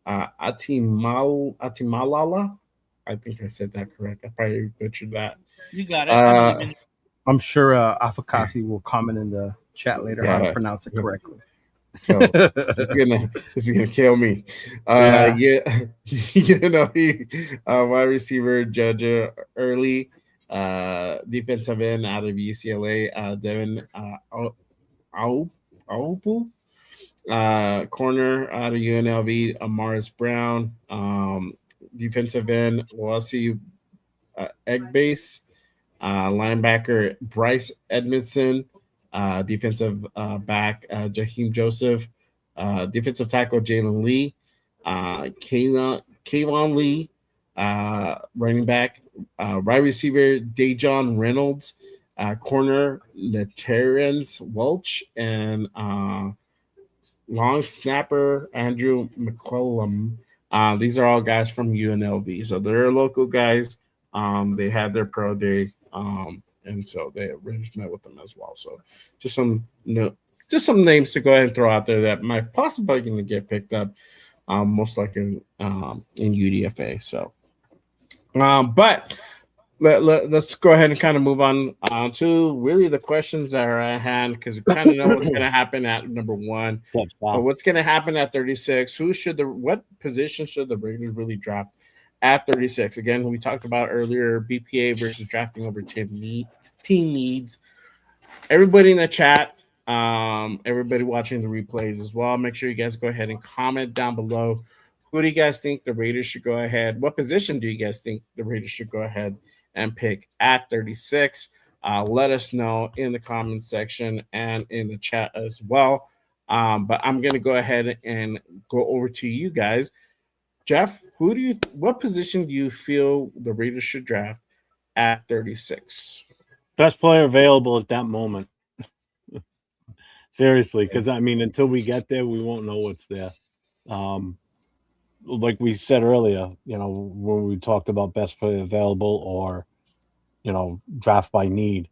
Atimalala. I think I said that correct. I probably butchered that. You got it. I believe in you. I'm sure Afakasi will comment in the chat later how to pronounce it correctly. So it's gonna kill me. Wide receiver Judge Early, defensive end out of UCLA, Devin Aupu, corner out of UNLV, Amaris Brown, defensive end Wasi Eggbase, linebacker Bryce Edmondson, defensive back Jaheim Joseph, defensive tackle Jalen Lee, Kayvon Lee, running back, wide receiver Dejon Reynolds, corner Laterrence Welch, and long snapper Andrew McCollum. These are all guys from UNLV, so they're local guys. They had their pro day, and so they Raiders met with them as well. So just some names to go ahead and throw out there that might possibly going to get picked up, most likely in UDFA. So, but let's go ahead and kind of move on to really the questions that are at hand, because we kind of know what's going to happen at number 1. But what's going to happen at 36? What position should the Raiders really draft at 36? Again, we talked about earlier BPA versus drafting over team needs. Everybody in the chat, everybody watching the replays as well, make sure you guys go ahead and comment down below. Who do you guys think the Raiders should go ahead? What position do you guys think the Raiders should go ahead and pick at 36? Let us know in the comment section and in the chat as well. But I'm going to go ahead and go over to you guys. Jeff, what position do you feel the Raiders should draft at 36? Best player available at that moment. Seriously, because until we get there, we won't know what's there. Like we said earlier, when we talked about best player available or, draft by need.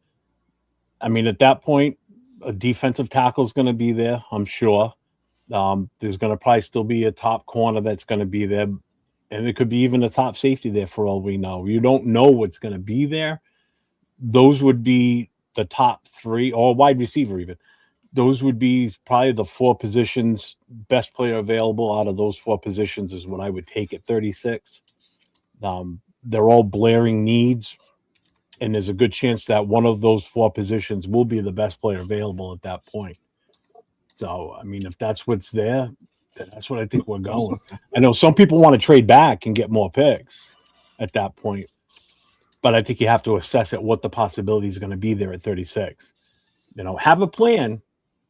At that point, a defensive tackle is going to be there, I'm sure. There's going to probably still be a top corner that's going to be there. And it could be even a top safety there for all we know. You don't know what's going to be there. Those would be the top 3, or wide receiver even. Those would be probably the 4 positions. Best player available out of those 4 positions is what I would take at 36. They're all blaring needs, and there's a good chance that one of those 4 positions will be the best player available at that point. So, if that's what's there, then that's what I think we're going. I know some people want to trade back and get more picks at that point, but I think you have to assess at what the possibility is going to be there at 36. Have a plan.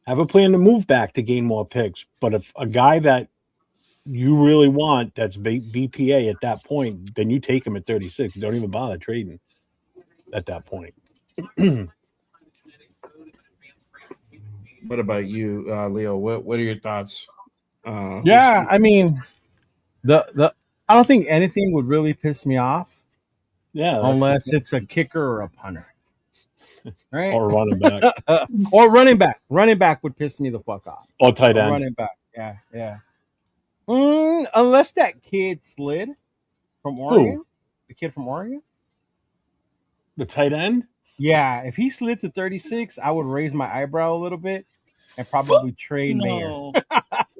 Have a plan to move back to gain more picks. But if a guy that you really want that's BPA at that point, then you take him at 36. You don't even bother trading at that point. What about you, Leo? What are your thoughts? The I don't think anything would really piss me off. Yeah, unless it's a kicker or a punter, right? Or running back. Or running back. Running back would piss me the fuck off. Or tight end. Running back. Yeah. Unless that kid slid from Oregon. Who? The kid from Oregon. The tight end? Yeah, if he slid to 36, I would raise my eyebrow a little bit and probably trade Mayer.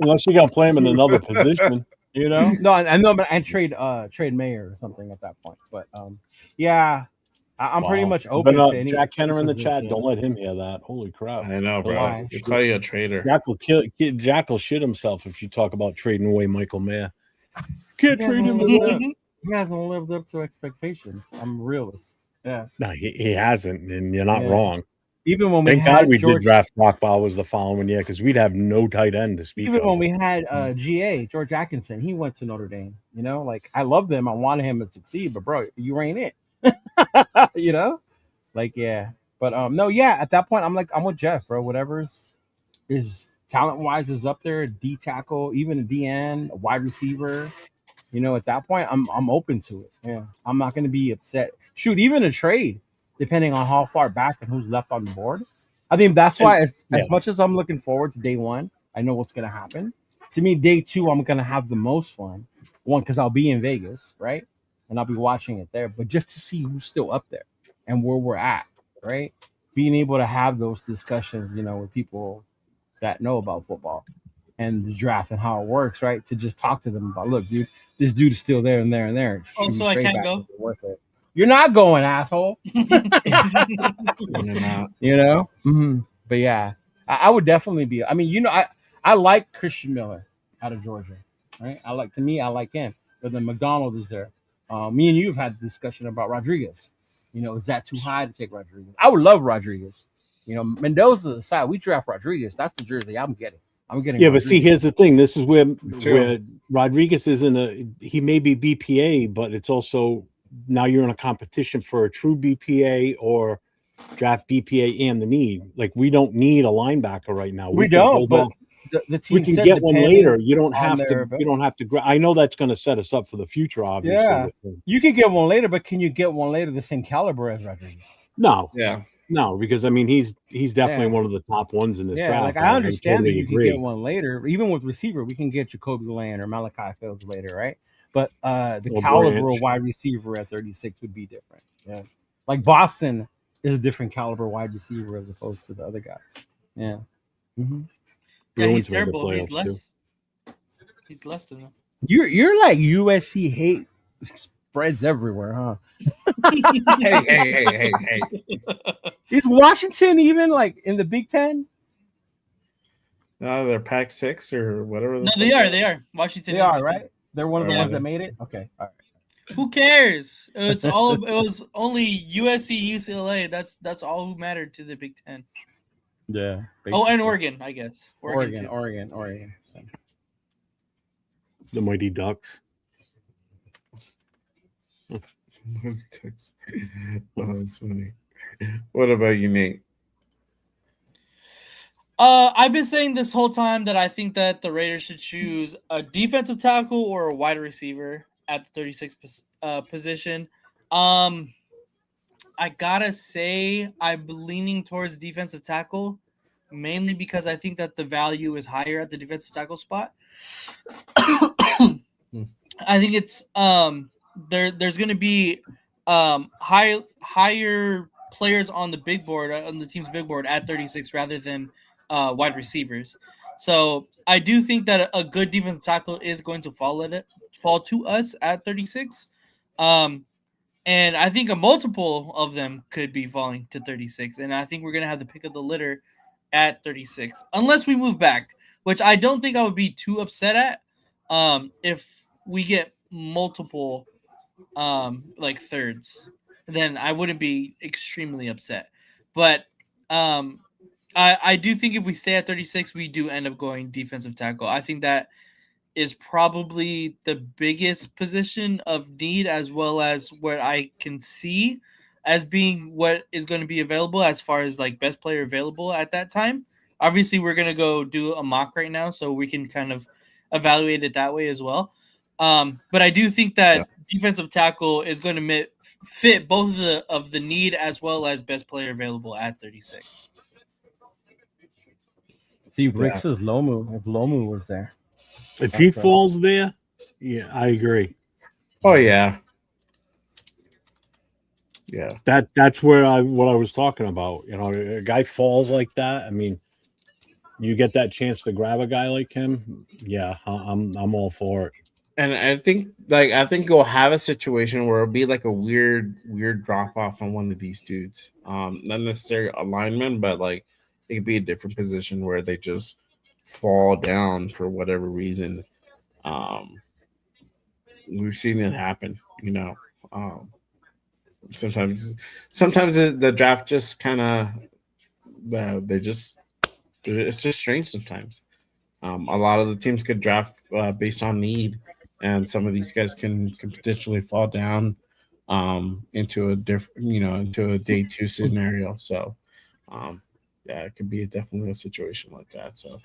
Unless you're gonna play him in another position. No, I know, but I trade Mayer or something at that point. But yeah, I'm pretty Wow. much open But to any Jack Kenner in the chat. position. Don't let him hear that. Holy crap! I know, bro. Why? He'll call you a traitor. Jack will shit himself if you talk about trading away Michael Mayer. Can't He trade him hasn't to lived that. up- he hasn't lived up to expectations. I'm a realist. Yeah. No, he hasn't, and you're not Yeah. wrong. Even when we Thank God had we George, did draft Brock Bowers the following year because we'd have no tight end to speak even of. when we had GA George Atkinson, he went to Notre Dame. You know, like I loved him. I wanted him to succeed, but bro, you ain't it. You know, like yeah. But no, yeah. At that point, I'm with Jeff, bro. Whatever's is talent wise is up there. D tackle, even a DN, a wide receiver. You know, at that point, I'm open to it. Yeah, I'm not going to be upset. Shoot, even a trade, depending on how far back and who's left on the board. I think that's why, as much as I'm looking forward to day one, I know what's going to happen. To me, day two, I'm going to have the most fun. One, because I'll be in Vegas, right, and I'll be watching it there. But just to see who's still up there and where we're at, right, being able to have those discussions, you know, with people that know about football and the draft and how it works, right? To just talk to them about, look, dude, this dude is still there and there and there. Oh, so I can't go? Worth it. You're not going, asshole. You're not. You know? Mm-hmm. But yeah, I would definitely be. I mean, you know, I like Christian Miller out of Georgia, right? I like him. But then McDonald is there. Me and you have had a discussion about Rodriguez. You know, is that too high to take Rodriguez? I would love Rodriguez. You know, Mendoza aside, we draft Rodriguez. That's the jersey I'm getting. Yeah, but see, here's the thing. This is where too. Rodriguez isn't he may be BPA, but it's also now you're in a competition for a true BPA or draft BPA and the need. Like we don't need a linebacker right now. We can don't, hold but on. the team We can said get one depending later. You don't on have their to. You don't have to. I know that's going to set us up for the future. Obviously, Yeah, with him. you can get one later, but can you get one later the same caliber as Rodriguez? No, Yeah. no, because I mean he's definitely Yeah. one of the top ones in this Yeah, draft. like I understand totally that you agree. can get one later. Even with receiver, we can get Jacoby Land or Malachi Fields later, right? But the Or caliber Branch. of wide receiver at 36 would be different. Yeah, like Boston is a different caliber wide receiver as opposed to the other guys. Yeah. Mm-hmm. Yeah, he's Bruins made the terrible. He's playoffs, too. less. He's less than them. You're like USC hate spreads everywhere, huh? Hey. Is Washington even like in the Big Ten? No, they're Pac 6 or whatever. No, they are. They are. Washington. They is are, Big right? Ten. They're one of the Yeah. ones that made it. Okay, all right. Who cares? It's all. It was only USC, UCLA. That's all who mattered to the Big Ten. Yeah. Oh, and Oregon, I guess. Oregon. too. The Mighty Ducks. Oh, that's funny. What about you, Nate? I've been saying this whole time that I think that the Raiders should choose a defensive tackle or a wide receiver at the 36 position. I gotta say I'm leaning towards defensive tackle, mainly because I think that the value is higher at the defensive tackle spot. I think it's there's going to be higher players on the big board, on the team's big board at 36 rather than wide receivers. So I do think that a good defensive tackle is going to fall to us at 36. And I think a multiple of them could be falling to 36. And I think we're going to have the pick of the litter at 36, unless we move back, which I don't think I would be too upset at if we get multiple like thirds, then I wouldn't be extremely upset. But I do think if we stay at 36, we do end up going defensive tackle. I think that is probably the biggest position of need, as well as what I can see as being what is going to be available as far as like best player available at that time. Obviously, we're going to go do a mock right now, so we can kind of evaluate it that way as well. But I do think that defensive tackle is going to fit both of the need as well as best player available at 36. See, Rick says Lomu. If Lomu was there, if he falls there, yeah, I agree. Oh yeah, yeah. That's where what I was talking about. You know, a guy falls like that. I mean, you get that chance to grab a guy like him. Yeah, I'm all for it. And I think you'll have a situation where it'll be like a weird drop off on one of these dudes. Not necessarily alignment, but like it could be a different position where they just fall down for whatever reason. Um, we've seen it happen, you know. Um, sometimes the draft just kind of they just it's just strange sometimes. A lot of the teams could draft based on need, and some of these guys can potentially fall down into a different, into a day two scenario. So, yeah, it could be definitely a situation like that. So,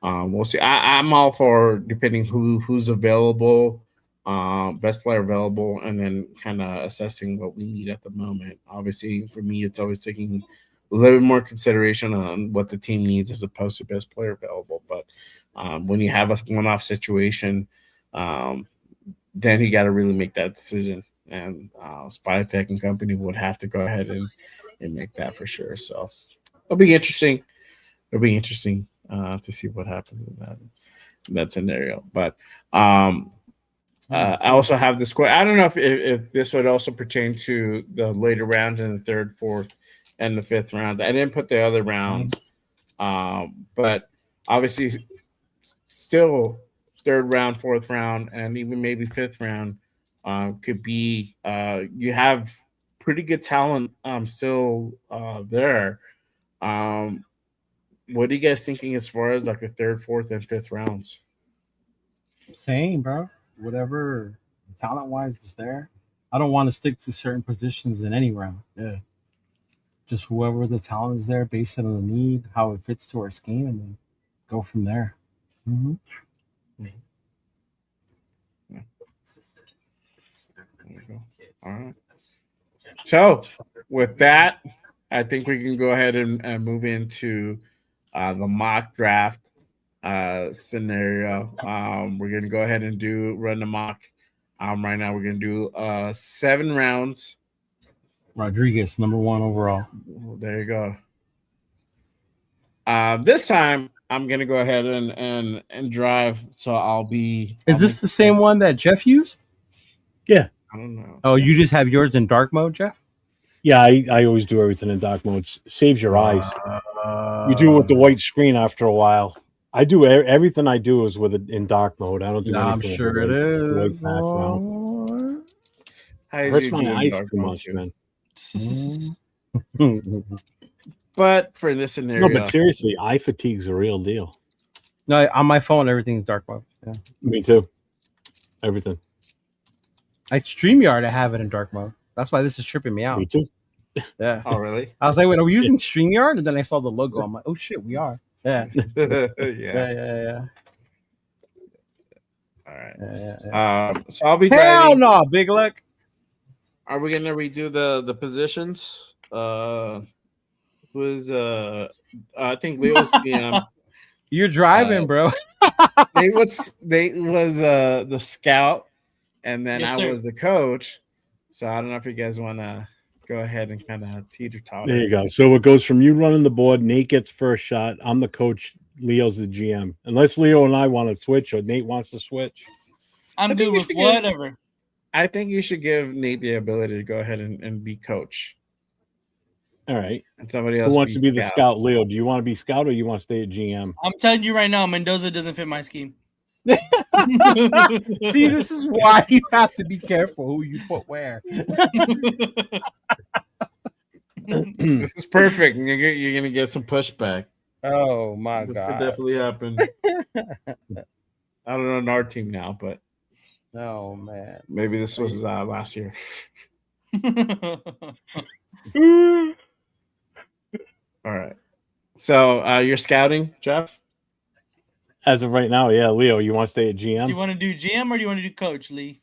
we'll see. I'm all for depending who's available, best player available, and then kind of assessing what we need at the moment. Obviously, for me, it's always taking a little bit more consideration on what the team needs as opposed to best player available. But when you have a one-off situation, um, then you got to really make that decision. And Spytek and company would have to go ahead and make that for sure. So it'll be interesting. It'll be interesting to see what happens in that scenario. But I also have this question. I don't know if this would also pertain to the later rounds in the third, fourth, and the fifth round. I didn't put the other rounds, but obviously, still third round, fourth round, and even maybe fifth round could be. You have pretty good talent still there. Um, what are you guys thinking as far as like the third, fourth, and fifth rounds? Same, bro. Whatever talent wise is there. I don't want to stick to certain positions in any round. Yeah. Just whoever the talent is there, based on the need, how it fits to our scheme, and then go from there. Mm-hmm. All right. So with that, I think we can go ahead and move into the mock draft scenario. We're gonna go ahead and run the mock. Right now we're gonna do 7 rounds. Rodriguez, number 1 overall. There you go. This time I'm gonna go ahead and drive. So I'll be. Is this the same one that Jeff used? Yeah. I don't know. Oh, you just have yours in dark mode, Jeff? Yeah, I always do everything in dark mode. It saves your eyes. You do it with the white screen after a while. I do everything I do is with it in dark mode. I don't do anything. I'm sure it is. Hurts my eyes too much, man. But for this scenario, no, but seriously, eye fatigue's a real deal. No, on my phone, everything's dark mode. Yeah. Me too. Everything. I StreamYard, I have it in dark mode. That's why this is tripping me out. Me too. Yeah. Oh, really? I was like, wait, are we using StreamYard? And then I saw the logo. I'm like, oh shit, we are. Yeah. Yeah. All right. Yeah. So I'll be Hell driving. no, Big Luck. Are we gonna redo the positions? Who's I think Leo's GM. You're driving, bro. they was the scout, and then Yes, I sir. was the coach. So I don't know if you guys want to go ahead and kind of teeter-totter. There you go. So it goes from you running the board. Nate gets first shot. I'm the coach. Leo's the GM. Unless Leo and I want to switch, or Nate wants to switch. I'm good with whatever. I think you should give Nate the ability to go ahead and be coach. All right. And somebody else who wants to be the scout? Leo, do you want to be scout or you want to stay at GM? I'm telling you right now, Mendoza doesn't fit my scheme. See, this is why you have to be careful who you put where. This is perfect. You're gonna get some pushback. Oh my this god! This could definitely happen. I don't know on our team now, but oh man, maybe this was last year. All right. So you're scouting, Jeff? As of right now, yeah. Leo, you want to stay at GM? Do you want to do GM or do you want to do coach, Lee?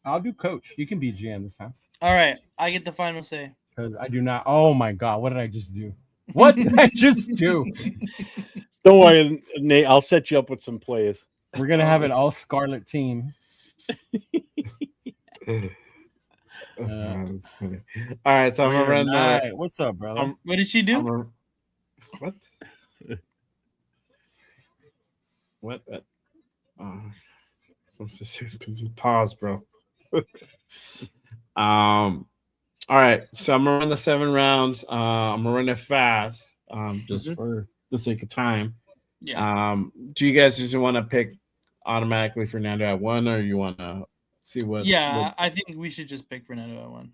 I'll do coach. You can be GM this time. All right. I get the final say. Because I do not. Oh my god, what did I just do? What did I just do? Don't worry, Nate. I'll set you up with some players. We're gonna have an all Scarlet team. That's funny. All right, so I'm gonna run that. What's up, brother? What did she do? What? What? Pause, bro. All right, so I'm gonna run the 7 rounds. I'm gonna run it fast, just for the sake of time. Yeah. Do you guys just want to pick automatically Fernando at 1, or you want to see what? Yeah, I think we should just pick Fernando at 1.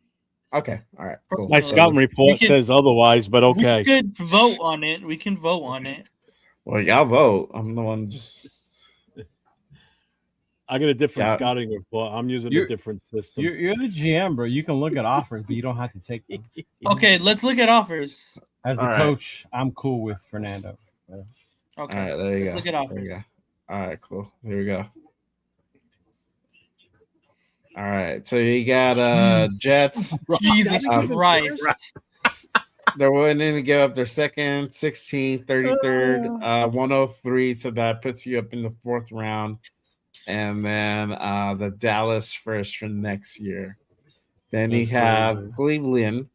Okay, all right, cool. My scouting report says otherwise, but okay. We could vote on it. We can vote on it. Well, y'all vote. I'm the one just. I got a different scouting report. I'm using a different system. You're the GM, bro. You can look at offers, but you don't have to take them. Okay, let's look at offers. As the coach, I'm cool with Fernando. Okay, all right, there you let's go. look at offers. All right, cool. Here we go. All right, so you got Jets. Jesus Christ. They're willing to give up their second, 16th, 33rd, 103. So that puts you up in the 4th round. And then the Dallas first for next year. Then you have Cleveland.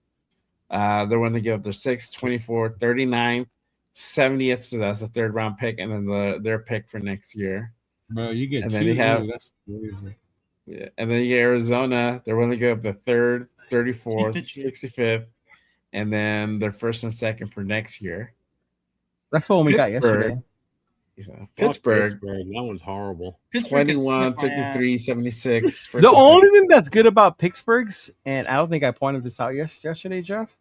They're willing to give up their 6th, 24th, 39th, 70th. So that's a 3rd round pick. And then their pick for next year. Bro, you get and two. Then you have, that's crazy. Yeah, and then you get Arizona. They're willing to give up the 3rd, 34th, 65th. And then their 1st and 2nd for next year. That's what we got yesterday. Yeah. Pittsburgh. That one's horrible. 21, 53, 76. The only thing that's good about Pittsburgh's, and I don't think I pointed this out yesterday, Jeff,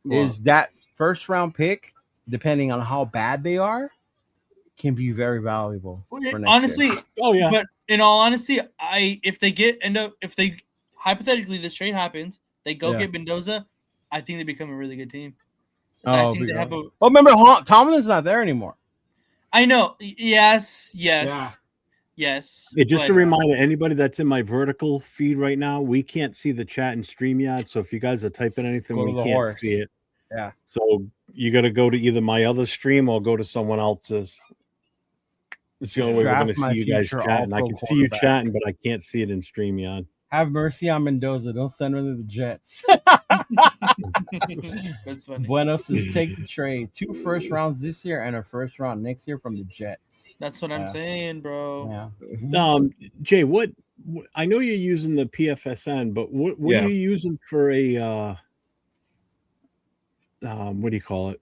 is that 1st round pick, depending on how bad they are, can be very valuable. For next Honestly, year. But in all honesty, if hypothetically this trade happens, they go get Mendoza, I think they become a really good team. I think they have remember Tomlin's not there anymore. I know. Yes. Yeah, just a reminder, anybody that's in my vertical feed right now, we can't see the chat in StreamYard. So if you guys are typing anything, we can't see it. Yeah. So you got to go to either my other stream or go to someone else's. It's the only way we're going to see you guys chatting. I can see you chatting, but I can't see it in StreamYard. Have mercy on Mendoza. Don't send him to the Jets. That's funny. Buenos says take the trade. 2 1st rounds this year and a 1st round next year from the Jets. That's what I'm saying, bro. Yeah. Jay, what I know you're using the PFSN, but what are you using for a what do you call it?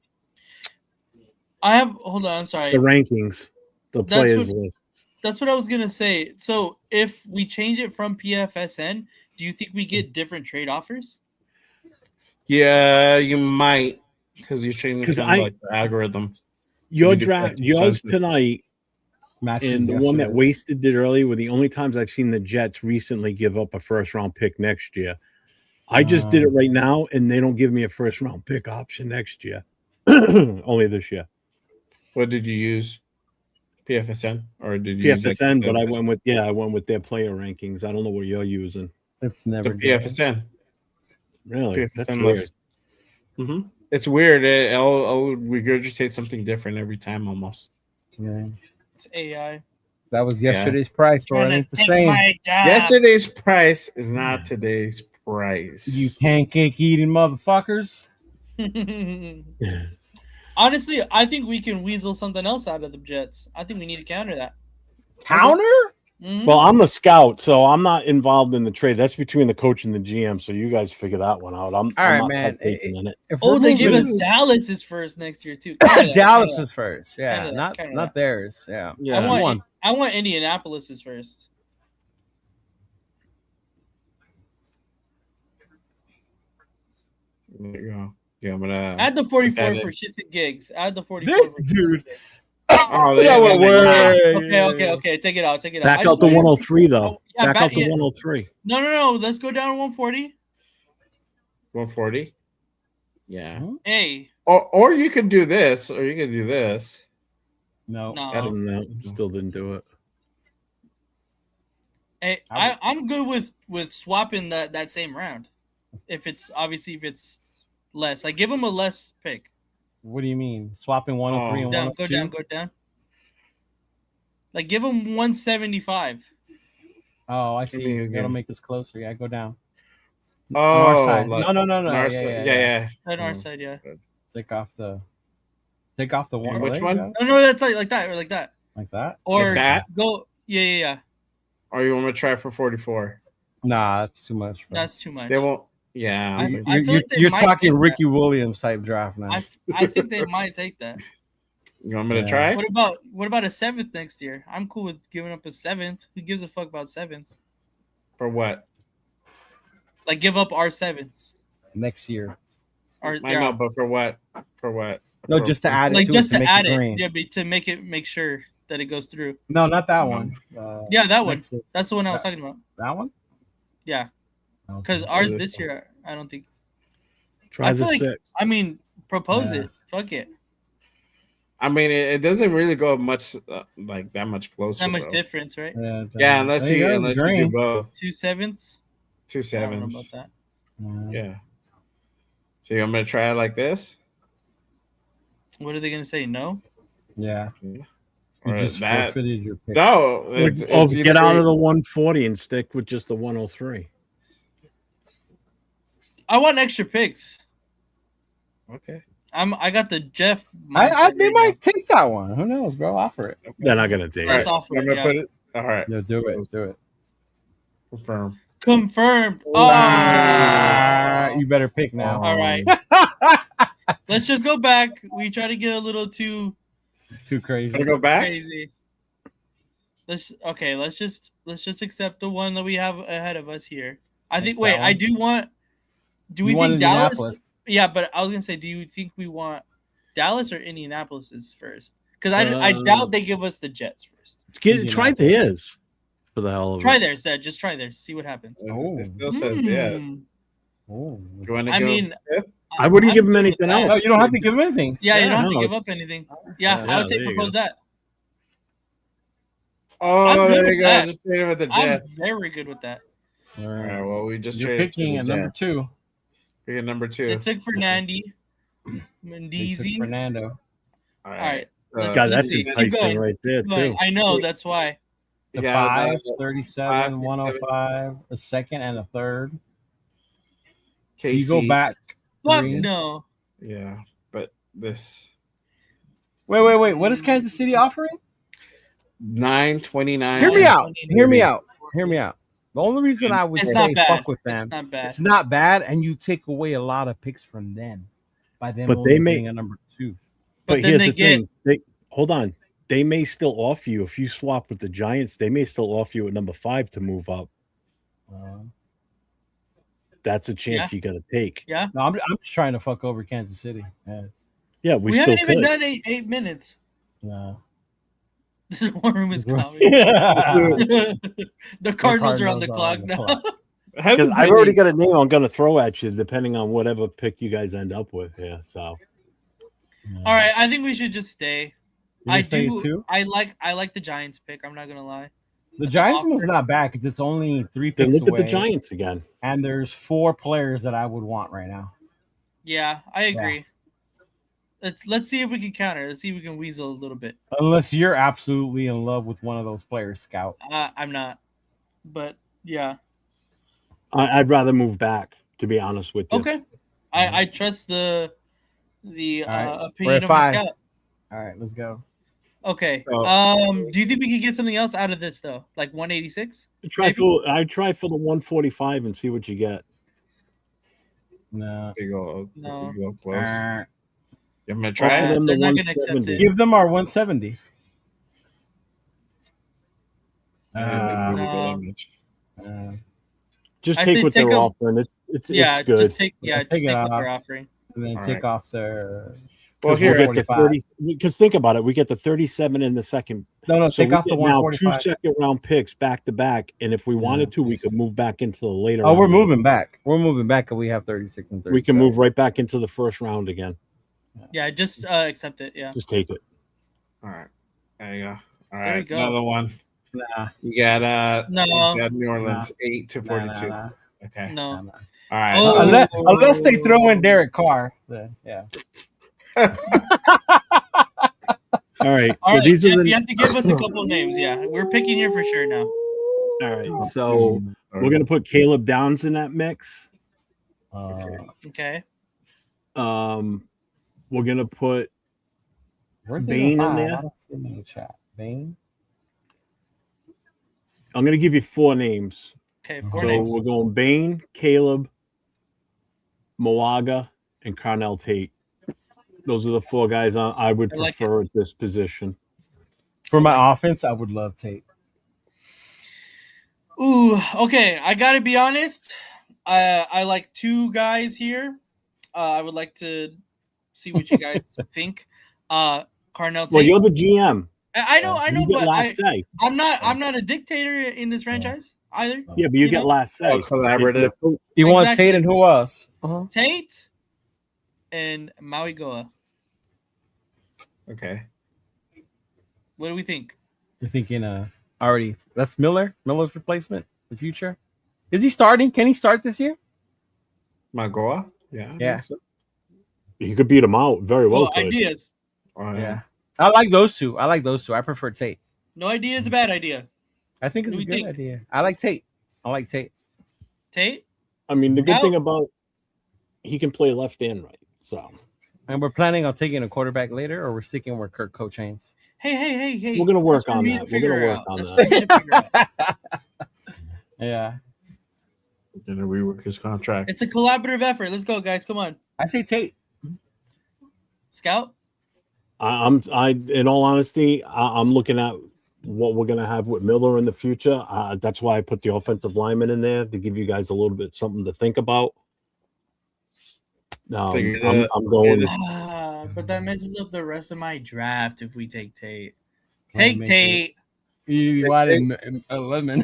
Hold on, I'm sorry. The rankings, the players list. That's what I was gonna say. So if we change it from PFSN, do you think we get different trade offers? Yeah, you might, because you're changing the algorithm. Your draft, yours tonight, and the one that Wasted did earlier were the only times I've seen the Jets recently give up a 1st round pick next year. I just did it right now, and they don't give me a 1st round pick option next year. Only this year. What did you use? PFSN, or did you PFSN? But I went with their player rankings. I don't know what you're using. It's never PFSN. Really? PFSN That's weird. Mm-hmm. It's weird. I'll regurgitate something different every time, almost. Yeah. It's AI. That was yesterday's price, bro. It ain't the same. Yesterday's price is not today's price. You pancake eating motherfuckers. Honestly, I think we can weasel something else out of the Jets. I think we need to counter that. Counter? Mm-hmm. Well, I'm the scout, so I'm not involved in the trade. That's between the coach and the GM. So you guys figure that one out. I'm not partaking in it. They give us Dallas's first next year too. Dallas's first, yeah, not theirs. Yeah. I want Indianapolis's first. There you go. Yeah, I'm gonna add the 44 for shits and gigs. Add the 44. This dude. Okay. Take it out. Back out the 103 though. Back out the 103. No. Let's go down to 140. 140. Yeah. Hey. Or you could do this, or you could do this. No. Still didn't do it. Hey, I'm good with swapping that same round. If it's less, I give him a less pick. What do you mean? Swapping 103 and 102? Go down. Like give him 175. Oh, I see. That'll make this closer. Yeah, go down. Oh, on our side. No. Yeah. On our side, yeah. Take off the one. Which one? No, that's like that or like that. Like that? Or like that? go. Yeah. Or you want me to try for 44? Nah, that's too much. Bro. That's too much. They won't. Yeah. I feel like they you're might talking take Ricky Williams type draft now. I think they might take that. You want me to try? What about a 7th next year? I'm cool with giving up a 7th. Who gives a fuck about 7ths? For what? Like give up our 7ths next year. Or I know, but for what? For what? No, just to add it. Like to just it, to make add it it. green. Yeah, but to make sure that it goes through. No, not that one. Yeah, that one. next year. That's the one I was talking about. That one? Yeah. Because ours this year, I don't think. Try I the feel like, 6. I mean, propose it. Fuck it. I mean, it doesn't really go much like that much closer. Not much though. difference, right? Yeah, unless you do both. 2 7ths. 2 I don't know 7s. about that. Yeah. So I'm gonna try it like this. What are they gonna say? No. Yeah. You just forfeited your pick. No. Or get out of the 140 and stick with just the 103. I want extra picks. Okay. I got the Jeff. They might take that one. Who knows, bro? Offer it. They're not gonna take Let's it. offer I'm it. gonna put it. All right. No, do it. Do it. Confirm. Confirmed. You better pick now. All right. Let's just go back. We try to get a little too crazy. Wanna go back? Crazy. Let's just accept the one that we have ahead of us here. I think. Wait, I do want. Do we think Dallas? Yeah, but I was gonna say, do you think we want Dallas or Indianapolis is first? Because I doubt they give us the Jets first. Try theirs for the hell of it. Try theirs, Ed. Just try theirs. See what happens. It still says yeah. You want to I mean, I wouldn't give I'm him good with anything that. else. No, you don't have to give him anything. Yeah, you don't have no. to give up anything. Yeah, Yeah, I would say there you propose go. that. Oh, I'm good there with you go. that. Just trade it with the I'm Jets. very good with that. All right. Well, we just You're traded picking to at the number Jets. 2. Picking number 2. They took Fernandy, They took Mendeezy. Fernando. All All right. God, that's see. Keep enticing going. right there Keep going. too. I know, that's why. The Yeah, 5, the 37, 5, 105, a second and a third. So KC. you go back. Fuck 3. no. Yeah, but this Wait. What is Kansas City offering? 929. Hear me out. Hear me out. Hear me out. The only reason I would It's say not bad. fuck with them, It's not bad. it's not bad, and you take away a lot of picks from them by them But only they may- being a number 2. But then here's they the get- thing. Hold on. They may still offer you, if you swap with the Giants, they may still offer you at number 5 to move up. That's a chance you got to take. Yeah. No, I'm just trying to fuck over Kansas City. Yeah, We still haven't even could. done 8 minutes. No. This war room is coming. Yeah. The Cardinals are on the Cardinals clock are on now. Because I've already got a name I'm going to throw at you, depending on whatever pick you guys end up with. Yeah, so. All right, I think we should just stay. You stay too? I like the Giants pick. I'm not gonna lie. The Giants one's not bad because it's only 3 Then picks look away. at the Giants again. And there's 4 players that I would want right now. Yeah, I agree. Let's see if we can counter. Let's see if we can weasel a little bit. Unless you're absolutely in love with one of those players, Scout. I'm not, but yeah. I'd rather move back, to be honest with you. Okay, I trust the All right. We're opinion at of my 5. scout. All right, let's go. Okay. Oh. Do you think we could get something else out of this though? Like 186? I'd try for the 145 and see what you get. No. You go, No. you go close. You want me to try Offer it? them the They're not gonna accept 170. it. Give them our 170. Just I'd take say what take they're them- offering. It's Yeah, good. just take Take what it they're off. offering. And then All take right. off their. Well, Because here, we'll get the 45. 30. Because think about it, we get the 37 in the second. No, So take we off the get now 145. 2 second round picks back to back, and if we wanted to, we could move back into the later. Oh, we're round. moving back. We're moving back because we have 36 and 37. We can move right back into the first round again. Yeah, just accept it. Yeah. Just take it. All right. There you go. All There right. we go. Another one. Nah. You got No. you got New Orleans 8 to 42. Nah. Okay. No. All right. Oh. Unless they throw in Derek Carr, then yeah. All right. All So right, these Jeff, are the. you have to give us a couple names. Yeah, we're picking you for sure now. All right. So we're gonna put Caleb Downs in that mix. Okay. We're gonna put Where's Bain in the 5? there. I don't see him in the chat. Bain. I'm going to give you 4 names. Okay, 4 So names. we're going Bain, Caleb, Moaga, and Carnell Tate. Those are the 4 guys I would prefer at this position. For my offense, I would love Tate. Ooh, okay. I gotta be honest. I like 2 guys here. I would like to see what you guys think. Carnell Tate. Well, you're the GM. I know, You get but last say. I'm not a dictator in this franchise either. Yeah, but you get know? last say. Collaborative. You want Tate and who else? Tate and Maui Goa. Okay. What do we think? You're thinking already that's Miller's replacement, the future. Is he starting? Can he start this year? Magoa? Yeah. I Yeah. think so. You could beat them out very well. Well, ideas. Yeah. I like those two. I prefer Tate. No idea is a bad idea. I think it's What a do you good think? idea. I like Tate. Tate? I mean, the good Scout? thing about he can play left and right. So And we're planning on taking a quarterback later, or we're sticking with Kirk Cochains. Hey. we're gonna work That's for on me that. to We're gonna figure work out. on That's that. for me to figure out. Yeah. Gonna rework his contract. It's a collaborative effort. Let's go, guys. Come on. I say Tate. Scout? In all honesty, I'm looking at what we're gonna have with Miller in the future. That's why I put the offensive lineman in there to give you guys a little bit something to think about. I'm going. But that messes up the rest of my draft if we take Tate. Take Tate. You wanted a lemon.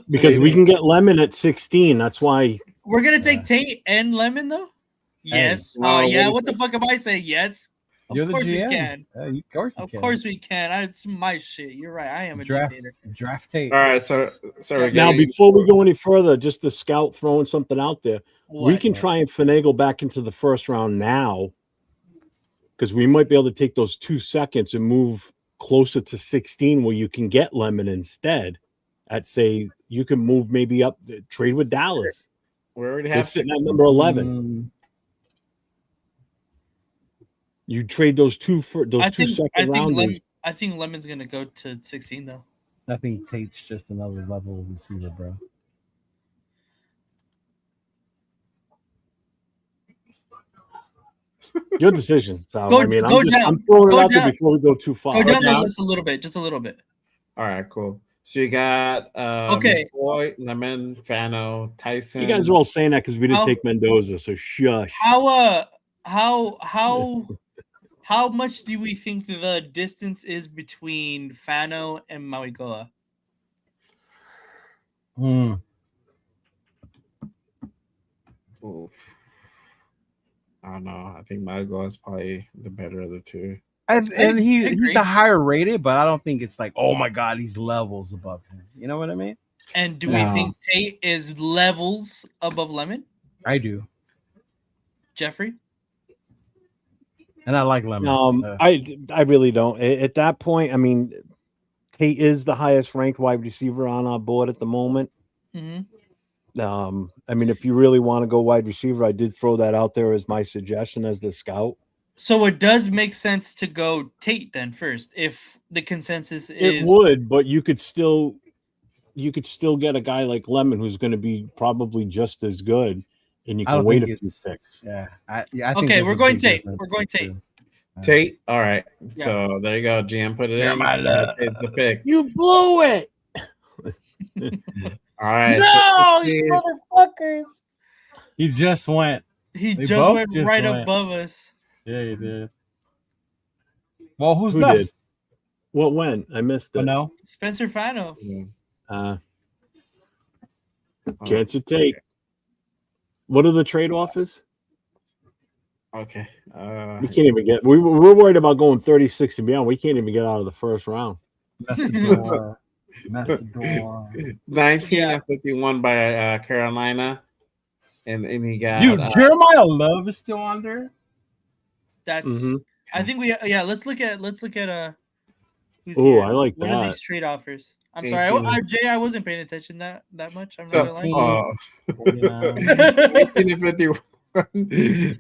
Because we can get Lemon at 16. That's why We're gonna take Tate and Lemon though? Yes. no, Yeah. what What the fuck am I saying? Yes. You're Of the course we GM. can. Of Of course we can. It's my shit. You're right. I am a Draft dictator. Tate. All right, so we're now getting, before we go any further, just the Scout throwing something out there. We What? can try and finagle back into the first round now, because we might be able to take those 2 seconds and move closer to 16, where you can get Lemon instead. At say you can move maybe up, trade with Dallas. we already They're have sitting at number 11. You trade those two for those I two think second rounders. I think Lemon's gonna go to 16 though. I think Tate's just another level receiver, bro. Your decision. So Go- I mean, go I'm down. throwing it Go out there down. before we go too far. Go down the list a little bit, just a little bit. All right, cool. So you got Okay. McCoy, Lemon, Fano, Tyson. You guys are all saying that because we didn't How- take Mendoza, so shush. How much do we think the distance is between Fano and Mauigoa? Ooh. I don't know. I think Mago is probably the better of the two. And he's a higher rated, but I don't think it's like, oh my god, he's levels above him. You know what I mean? And do we think Tate is levels above Lemon? I do. Jeffrey? And I like Lemon. I really don't. At that point, I mean, Tate is the highest ranked wide receiver on our board at the moment. Mm-hmm. I mean, if you really want to go wide receiver, I did throw that out there as my suggestion as the scout. So it does make sense to go Tate then first, if the consensus is. It would, but you could still get a guy like Lemon who's going to be probably just as good, and you can wait a few picks. Yeah, okay, we're going Tate. We're going Tate. Tate. All right. Yeah. So there you go. GM put it You're in. my love. Tate's the pick. You blew it. All right. No, so you motherfuckers. He just went. He They just both went just right went. above us. Yeah, he did. Well, who's Who left? did? What went? I missed it. No. Spencer Fano. Can't you take? What are the trade offers? Okay. We can't even get. We're worried about going 36 and beyond. We can't even get out of the first round. Messidor. 19 and 51 by Carolina. And he got Dude, Jeremiah Love is still on there. That's. I think we. Yeah. Let's look at. Who's Oh, here. I like What are that. these trade offers? I'm 18. sorry, Jay. I wasn't paying attention that much. I'm So, not gonna lie. 19 and 51.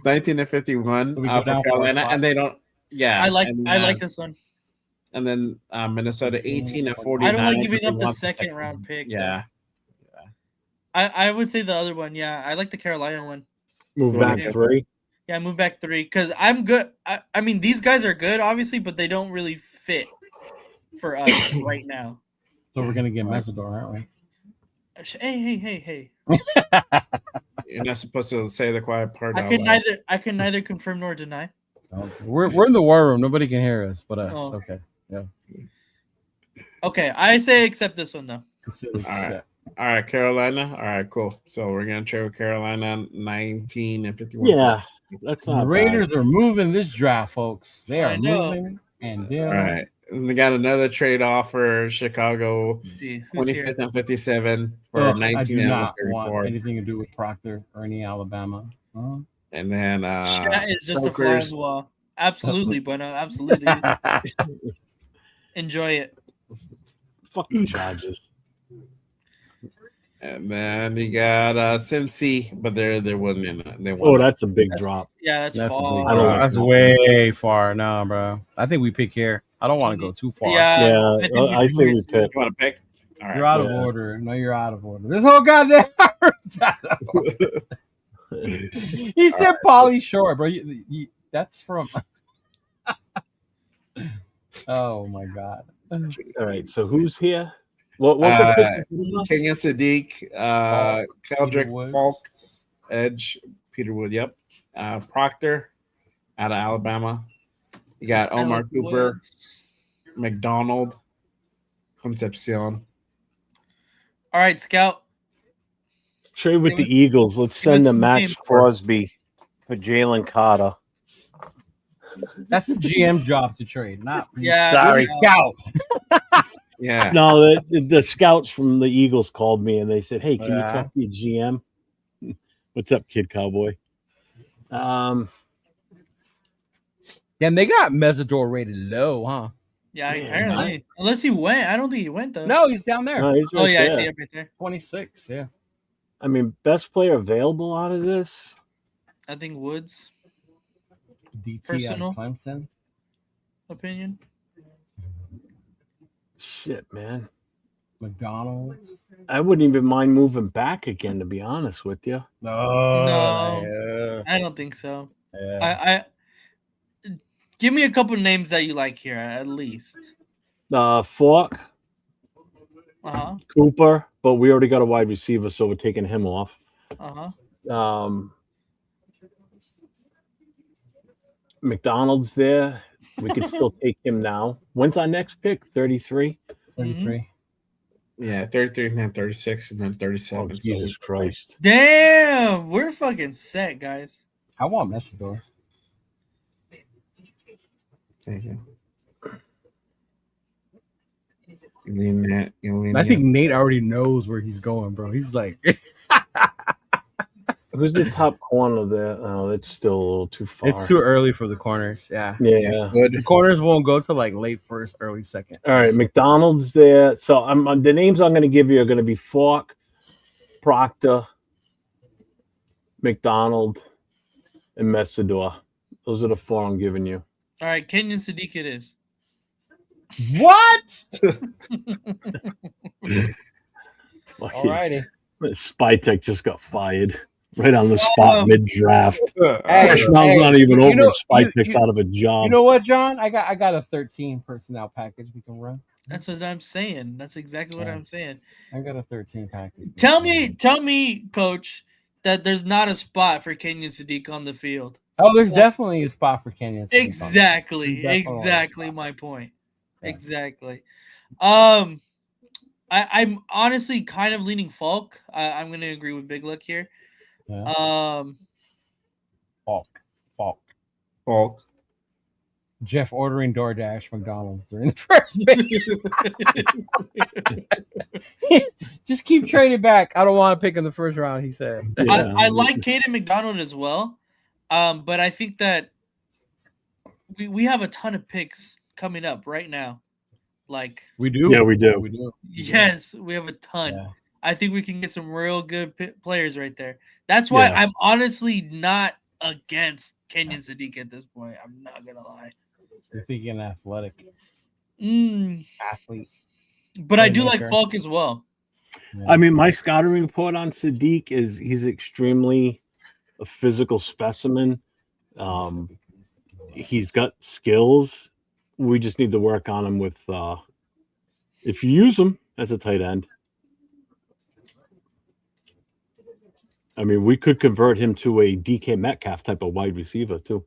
19 and 51 So we go for down 4 Carolina, and they spots. don't. Yeah, I like. and, I like this one. And then Minnesota 18 and 49. I don't like giving up the wants second round pick. Yeah. I would say the other one. Yeah, I like the Carolina one. Move back 3. Yeah, move back 3 because I'm good. I mean, these guys are good, obviously, but they don't really fit for us right now. So we're gonna get Mesidor, aren't we? Hey. You're not supposed to say the quiet part. I can neither confirm nor deny. Okay. We're in the war room. Nobody can hear us but us. Oh. Okay. Yeah. Okay, I say accept this one though. All right, Carolina. All right, cool. So we're gonna trade with Carolina 19 and 51. Yeah, that's The not Raiders bad. are moving this draft, folks. They I are know. moving, and All they're right. And we got another trade offer, Chicago, See, who's here? 25th and 57 for Ugh, 19 I do and not 34. want anything to do with Proctor or any Alabama. And then Chat is just a fly on Strokers. the wall. Absolutely, Bueno. Absolutely. Enjoy it. Fuck the Chargers. And then you got Cincy, but they're winning. They Oh, won. that's a big drop. Yeah, that's A far. big I don't like that's that. way far. No, bro. I think we pick here. I don't want to go too far. Yeah, I think I say we pick. You want to pick? All right. You're out of Yeah. order. No, you're out of order. This whole goddamn room's out of order. He said Pauly Shore, bro. That's from. Oh my god. All right, so who's here? What the pick? Kenyon Sadiq, Keldrick Woods. Falk, Edge, Peter Wood, yep. Proctor out of Alabama. You got Omar Alex Cooper, Woods. McDonald, Concepcion. All right, Scout. Trade with Give the Eagles. Let's give us send them some Max game. Crosby for Jalen Carter. That's the GM job to trade, not for you. Yeah, Sorry. Scout. Yeah. No, the scouts from the Eagles called me and they said, "Hey, can you Yeah. talk to your GM?" What's up, Kid Cowboy? And they got Mesidor rated low, huh? Yeah, Man, apparently. Unless he went. I don't think he went though. No, he's down there. No, he's Oh right yeah, I there. see it right there. 26, yeah. I mean, best player available out of this. I think Woods DT Personal? out of Clemson. opinion. Shit, man. McDonald. I wouldn't even mind moving back again, to be honest with you. No, I don't think so. I give me a couple names that you like here at least. Falk, Uh Cooper, but we already got a wide receiver, so we're taking him off. huh. McDonald's there. We could still take him now. When's our next pick? 33? 33. Yeah, 33 and then 36 and then 37. Oh, Jesus Christ. Damn, we're fucking set, guys. I want Mesidor. Thank you. I think Nate already knows where he's going, bro. He's like, Who's the top corner there? Oh, that's still a little too far. it's too early for the corners. Yeah. Yeah. The corners won't go to like late first, early second. All right, McDonald's there. So the names I'm going to give you are going to be Falk, Proctor, McDonald, and Mesidor. Those are the 4 I'm giving you. All right, Kenyon Sadiq it is. What? Fucking Alrighty. Spytek just got fired right on the spot mid-draft. Hey, First round's not even over. Spytek's you- out of a job. You know what, John? I got a 13 personnel package we can run. That's what I'm saying. That's exactly what Yeah. I'm saying. I got a 13 package. Tell me, Coach, that there's not a spot for Kenyon Sadiq on the field. Oh, there's definitely a spot for Kenyon. Exactly my point. Yeah. Exactly. I'm honestly kind of leaning Falk. I'm going to agree with Big Luck here. Yeah. Falk. Jeff ordering DoorDash McDonald's during the first pick. Just keep trading back. I don't want to pick in the first round, he said. Yeah. I like Caden McDonald as well. But I think that we have a ton of picks coming up right now. Like we do. Yeah, we do. Yes, we have a ton. Yeah. I think we can get some real good players right there. That's why I'm honestly not against Kenyon Sadiq at this point. I'm not gonna lie. You're thinking athletic. athlete. But I do like Playmaker. Falk as well. I mean, my scouting report on Sadiq is he's extremely a physical specimen. He's got skills. We just need to work on him with if you use him as a tight end. I mean, we could convert him to a DK Metcalf type of wide receiver too.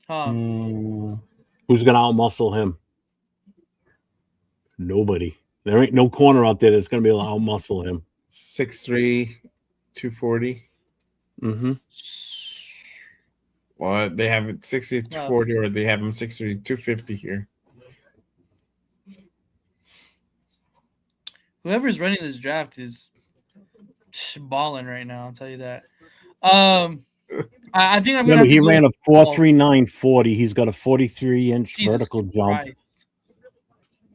Who's going to outmuscle him? Nobody. There ain't no corner out there that's going to be able to outmuscle him. 6'3", 240. Mm-hmm. Well, they have it 60 to 40, or they have him 6'3", 250 here. Whoever's running this draft is balling right now. I'll tell you that. I think I'm gonna. He ran a 4.3940. He's got a 43-inch vertical jump.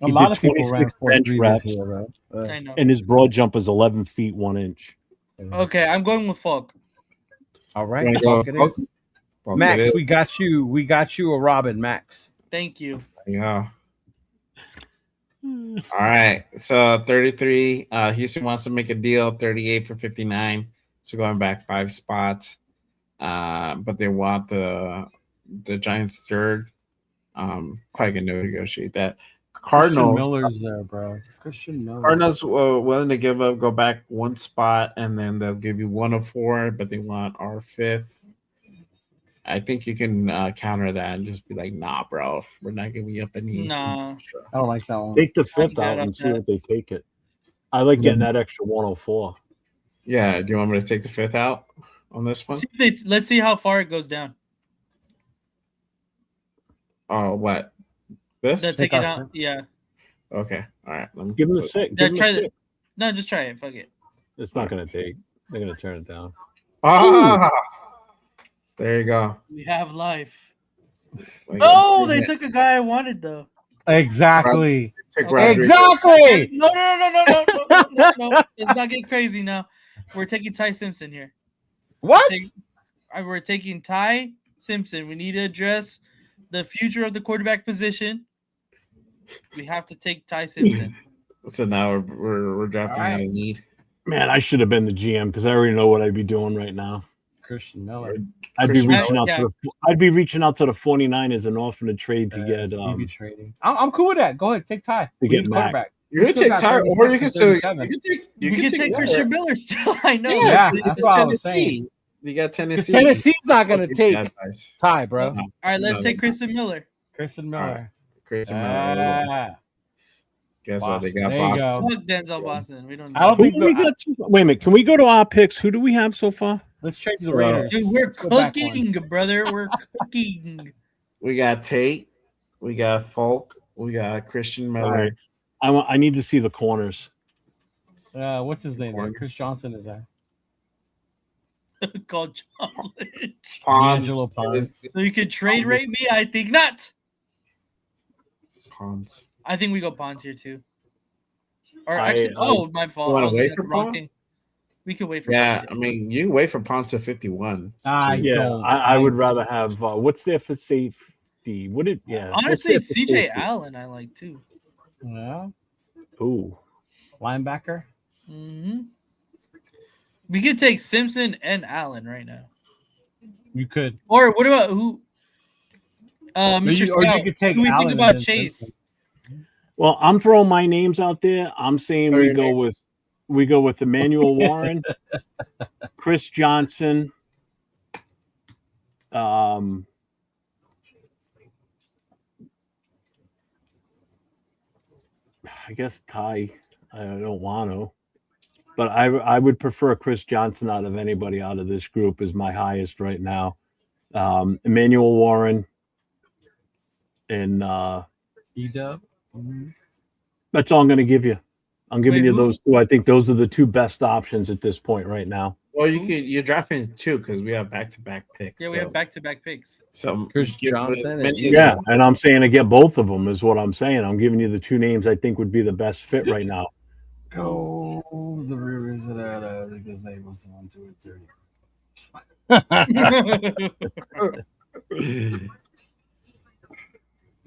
A lot of people ran 4.3 reps, this year, I know. and his broad jump is 11 feet 1 inch. Okay, I'm going with Falk. All right, Falk it is. Max, we got you. We got you a Robin, Max. Thank you. Yeah. All right. So 33. Houston wants to make a deal. 38 for 59. So going back 5 spots. But they want the Giants third. Probably gonna negotiate that. Cardinals. Christian Miller's there, bro. Christian Miller. Cardinals willing to go back 1 spot, and then they'll give you 104, but they want our 5th. I think you can counter that and just be like, nah, bro, we're not giving you up any. Nah. I don't like that one. Take the 5th out and see what they take it. I like getting that extra 104. Yeah. Do you want me to take the 5th out on this one? Let's see how far it goes down. Oh, what? This? Take it out. Yeah. Okay. All right. Let me Give him the 6. Yeah, try it. No, just try it. Fuck it. It's not going to take. They're going to turn it down. Ah. There you go. We have life. Oh, they took a guy I wanted though. Exactly. Okay. Exactly. No. Let's not get crazy now. We're taking Ty Simpson here. What? We're taking Ty Simpson. We need to address the future of the quarterback position. We have to take Ty Simpson. So now we're drafting out of need. Man, I should have been the GM because I already know what I'd be doing right now. Christian Miller. I'd be reaching out to the 49ers and offering a trade to get trading. I'm cool with that. Go ahead, take Ty. To get quarterback. You can take Ty, or you can still you can take Christian Miller still. I know. Yeah, that's what I was saying. You got Tennessee. Tennessee's not going to take Ty, bro. All right, let's take Christian Miller. Christian Miller. Christian Miller. Guess what? They got Boston. Fuck Denzel Boston. We don't. I don't think wait a minute. Can we go to our picks? Who do we have so far? Let's trade the Raiders. Dude, we're cooking, brother. We're cooking. We got Tate. We got Falk. We got Christian Miller. Right. I need to see the corners. What's his name? Chris Johnson is there. Called College. Angelo Pons. So you could trade rate me? I think not. Pons. I think we go Pons here too. Or actually, my fault. Want to wait for Pons? We could wait for. Yeah, I mean, you can wait for Pons to 51. I would rather have. What's there for safety? Would it? Yeah. Honestly, it's CJ Allen. I like too. Yeah. Ooh. Linebacker. Mm-hmm. We could take Simpson and Allen right now. You could. Or what about who? Mr. Or Scout, you could take who we Allen think about and Chase? Simpson. Well, I'm throwing my names out there. I'm saying we go with Emmanuel Warren, Chris Johnson, I guess Ty. I don't want to, but I would prefer Chris Johnson out of anybody out of this group is my highest right now. Emmanuel Warren and E-Dub. That's all I'm going to give you. I'm giving you those two. I think those are the two best options at this point right now. Well, you're drafting 2 because we have back-to-back picks. Yeah, we have back-to-back picks. So Chris Johnson. And I'm saying to get both of them is what I'm saying. I'm giving you the 2 names I think would be the best fit right now. Go the Rivers of that. I think his name was the 1, 2, and 30.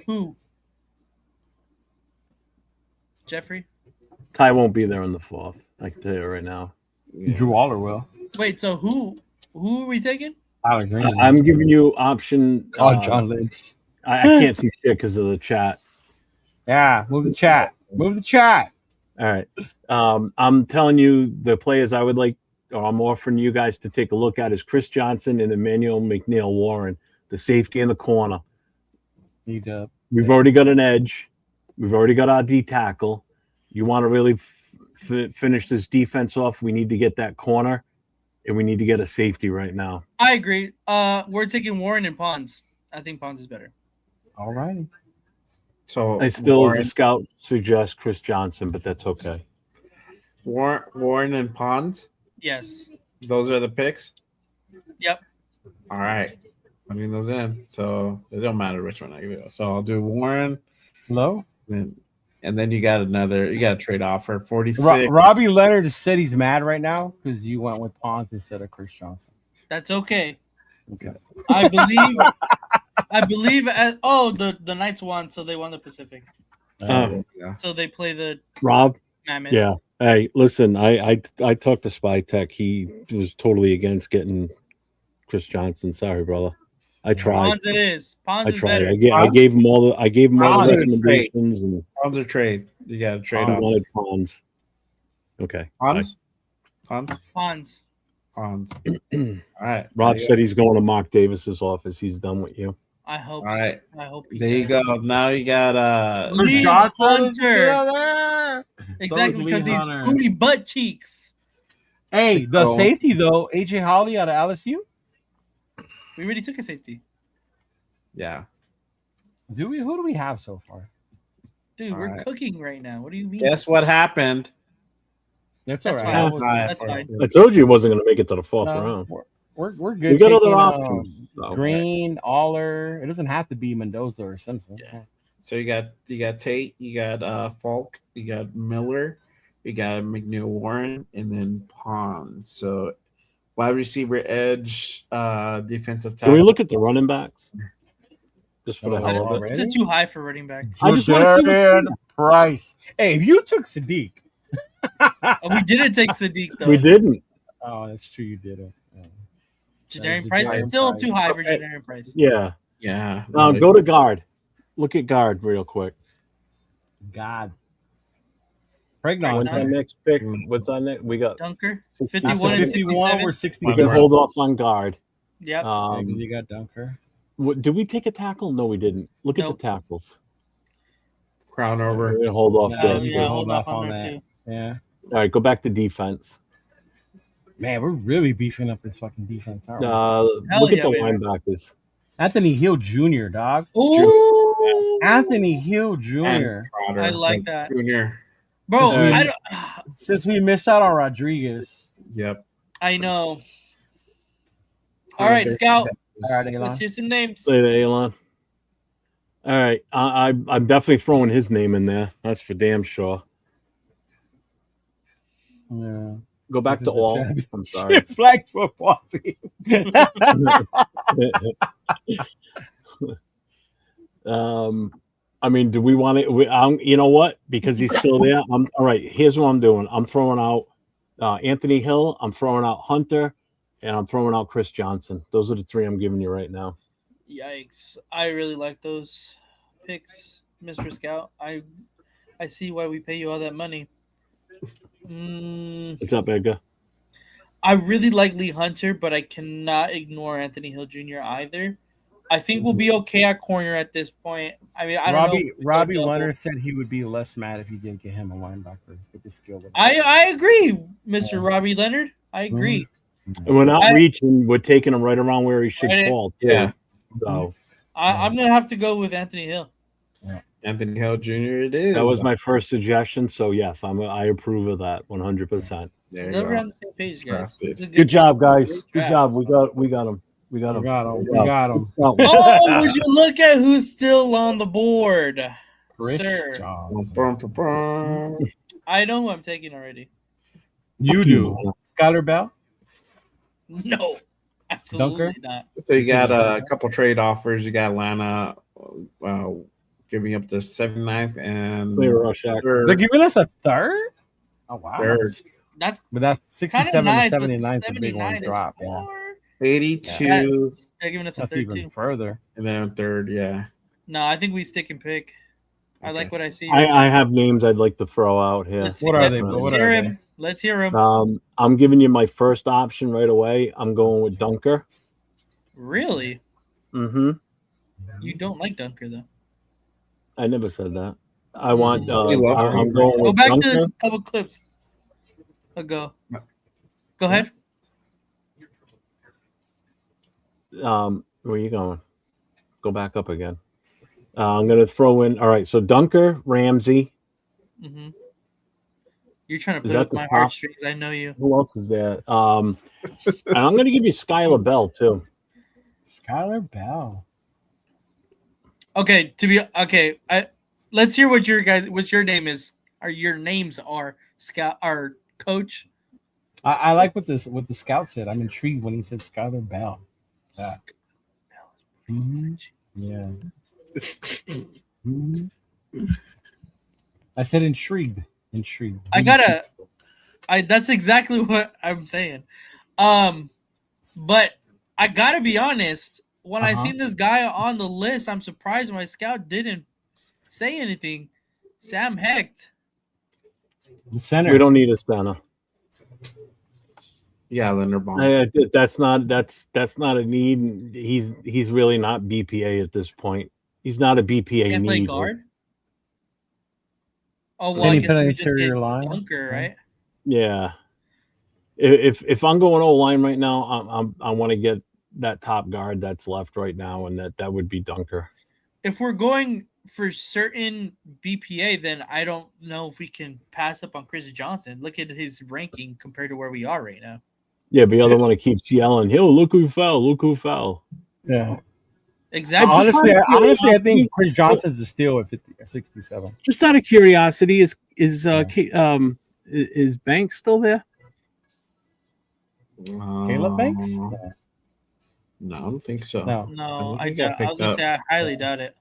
Who? Jeffrey? Ty won't be there on the 4th. I can tell you right now. Drew Waller will. Wait, so who are we taking? Tyler Green. I'm giving you option. John Lynch. I can't see shit because of the chat. Yeah, move the chat. Move the chat. All right. I'm telling you the players I would like, or I'm offering you guys to take a look at is Chris Johnson and Emmanuel McNeil Warren, the safety in the corner. We've already got an edge. We've already got our D tackle. You want to really finish this defense off? We need to get that corner, and we need to get a safety right now. I agree. We're taking Warren and Pons. I think Pons is better. All right. So I still, Warren, as a scout, suggest Chris Johnson, but that's okay. Warren and Pons. Yes. Those are the picks. Yep. All right. Putting those in. So it don't matter which one I do. So I'll do Warren. Low. And then you got a trade offer. 46. Robbie Leonard said he's mad right now because you went with Pons instead of Chris Johnson. That's okay. Okay. I believe the Knights won, so they won the Pacific. So they play the Rob. Mammoth. Yeah. Hey, listen, I talked to Spytek. He was totally against getting Chris Johnson. Sorry, brother. I tried. Pons it is. Pons I is tried. better. I gave him all the Pons is recommendations and Pons or trade. You got to trade I off. wanted Pons. Okay. Pons? Pons. All right. Rob said he's going to Mark Davis's office. He's done with you. I hope. All right. I hope. There you go. Now you got Lee Hunter. Exactly, because he's booty butt cheeks. Hey, the safety though, AJ Holly out of LSU. We already took a safety. Yeah. Do we? Who do we have so far? Dude, we're cooking right now. What do you mean? Guess what happened? That's Fine. That's fine. I told you he wasn't going to make it to the 4th round. We're good. We got other options. Green, Aller. It doesn't have to be Mendoza or Simpson. Yeah. So you got Tate, you got Falk, you got Miller, you got McNeil Warren, and then Pons. So wide receiver, edge, defensive tackle. Can we look at the running backs? Just for the hell of it. Is it too high for running back? I just want to see what's Price. Hey, if you took Sadiq. We didn't take Sadiq though. We didn't. Oh, that's true. You didn't. Janarian Price is still too high for Janarian Price. Yeah. Yeah. Go to guard. Look at guard real quick. God. What's our next pick? What's our next? We got Dunker. 51 and 51 or 67. We can hold off on guard. Yep. Because you got Dunker. Did we take a tackle? No, we didn't. Look at the tackles. Crown over. We're gonna hold off there. Yeah, hold off on that too. Yeah. All right, go back to defense. Man, we're really beefing up this fucking defense. Aren't we? Look at the linebackers. Anthony Hill Jr., dog. Ooh. Anthony Hill Jr. I like that. Junior. Bro, Since we missed out on Rodriguez. Yep. I know. All right, Scout. All right, Elon. Let's hear some names. Say that, Elon. All right, I'm definitely throwing his name in there. That's for damn sure. Yeah. Go back to all. I'm sorry. Flag football team. I mean, do we want to? You know what? Because he's still there. All right. Here's what I'm doing. I'm throwing out Anthony Hill. I'm throwing out Hunter, and I'm throwing out Chris Johnson. Those are the three I'm giving you right now. Yikes! I really like those picks, Mr. Scout. I see why we pay you all that money. What's up, Edgar? I really like Lee Hunter, but I cannot ignore Anthony Hill Jr. either. I think we'll be okay at corner at this point. I mean, I don't know. Robbie Leonard said he would be less mad if you didn't get him a linebacker with the skill. I agree, Mr. Robbie Leonard. I agree. And we're not reaching. We're taking him right around where he should fall. Yeah. So I'm gonna have to go with Anthony Hill. Yeah. Anthony Hill Jr. It is. That was my first suggestion. So yes, I approve of that 100%. We're on the same page, guys. Good job, guys. Good job. We got him. We got him. We got him. Oh, would you look at who's still on the board, Chris sir? Johnson. I know who I'm taking already. You do. Skylar Bell? No, absolutely Dunker? not. So you got a couple trade offers. You got Atlanta, giving up their 79th and Clear Rorschach. They're giving us a third? Oh, wow. third. That's But that's 67 to nice, but 79 is a big 79 one is drop. Yeah. 82 They're giving us a That's third even too. further. and then third, yeah. No, I think we stick and pick. I like what I see. I have names I'd like to throw out here. Let's What are they? Let's What hear are him. Let's hear him. I'm giving you my first option right away. I'm going with Dunker. Really? Mm-hmm. You don't like Dunker though. I never said that. I want. We love I'm him. going Go with back Dunker. to a couple clips ago. Go ahead. Where are you going? Go back up again. I'm going to throw in. All right. So Dunker, Ramsey. Mm-hmm. You're trying to Is play that with the my top? heartstrings. I know you. Who else is there? And I'm going to give you Skylar Bell too. Skylar Bell. Okay, let's hear what your name is. Or your names are Scout or Coach. I like what the scout said. I'm intrigued when he said Skylar Bell. Yeah. Yeah. I said intrigued. Intrigued. That's exactly what I'm saying. But I gotta be honest. When I seen this guy on the list, I'm surprised my scout didn't say anything. Sam Hecht. The center. We don't need a center. Yeah, Linderbaum. That's not a need. He's really not BPA at this point. He's not a BPA Can't play need. guard. Oh well, Can I he guess play we just interior get line? Dunker, right? Yeah. If I'm going O line right now, I want to get that top guard that's left right now, and that would be Dunker. If we're going for certain BPA, then I don't know if we can pass up on Chris Johnson. Look at his ranking compared to where we are right now. Yeah, the other one that keeps yelling, "Yo, look who fell! Look who fell!" Yeah. Exactly. Honestly, I think Chris Johnson's a steal at 67. Just out of curiosity, is Banks still there? Caleb Banks? No, I don't think so. No, I I think he got doubt. I was gonna picked say I highly doubt it.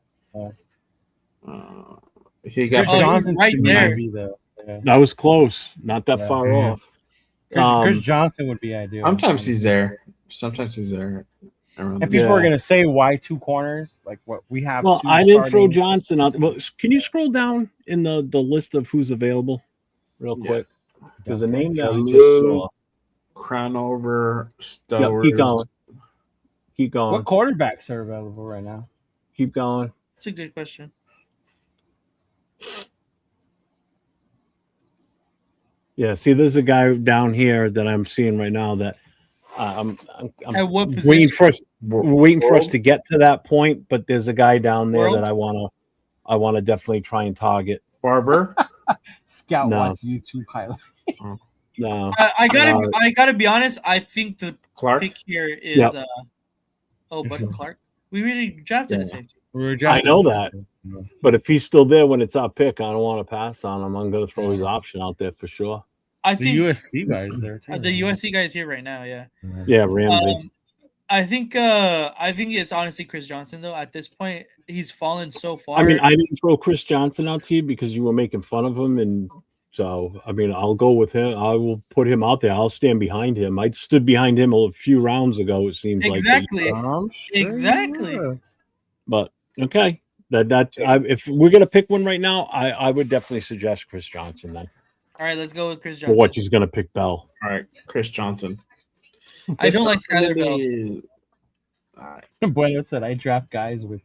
He got Chris Johnson right should there. be though. Yeah. That was close, not that far off. Chris Johnson would be ideal. Sometimes he's there. Sometimes he's there. And people are gonna say, "Why two corners?" Like what we have. Well, two I didn't throw starting- Johnson out. Well, can you scroll down in the list of who's available, real quick? There's a name that I just saw. Crownover, Yep, Stowers. keep going. Keep going. What quarterbacks are available right now? Keep going. It's a good question. Yeah, see, there's a guy down here that I'm seeing right now that I'm At what waiting position? we're waiting for us to get to that point, but there's a guy down there that I wanna definitely try and target. Barber. Scout No. watch YouTube highlight. No, I gotta be honest. I think the Clark? pick here is Yep. Button Clark. We really drafted the same team. I know that. But if he's still there when it's our pick, I don't want to pass on him. I'm going to throw his option out there for sure. I The think USC guys there too. the USC guy is here right now. Yeah. Yeah, Ramsey. I think it's honestly Chris Johnson though. At this point, he's fallen so far. I mean, I didn't throw Chris Johnson out to you because you were making fun of him, and so I mean, I'll go with him. I will put him out there. I'll stand behind him. I stood behind him a few rounds ago. It seems exactly, like exactly. But okay, if we're gonna pick one right now, I would definitely suggest Chris Johnson then. All right, let's go with Chris For Johnson. what he's gonna pick Bell. All right, Chris Johnson. I don't like Skyler Bell. Bueno said I draft guys with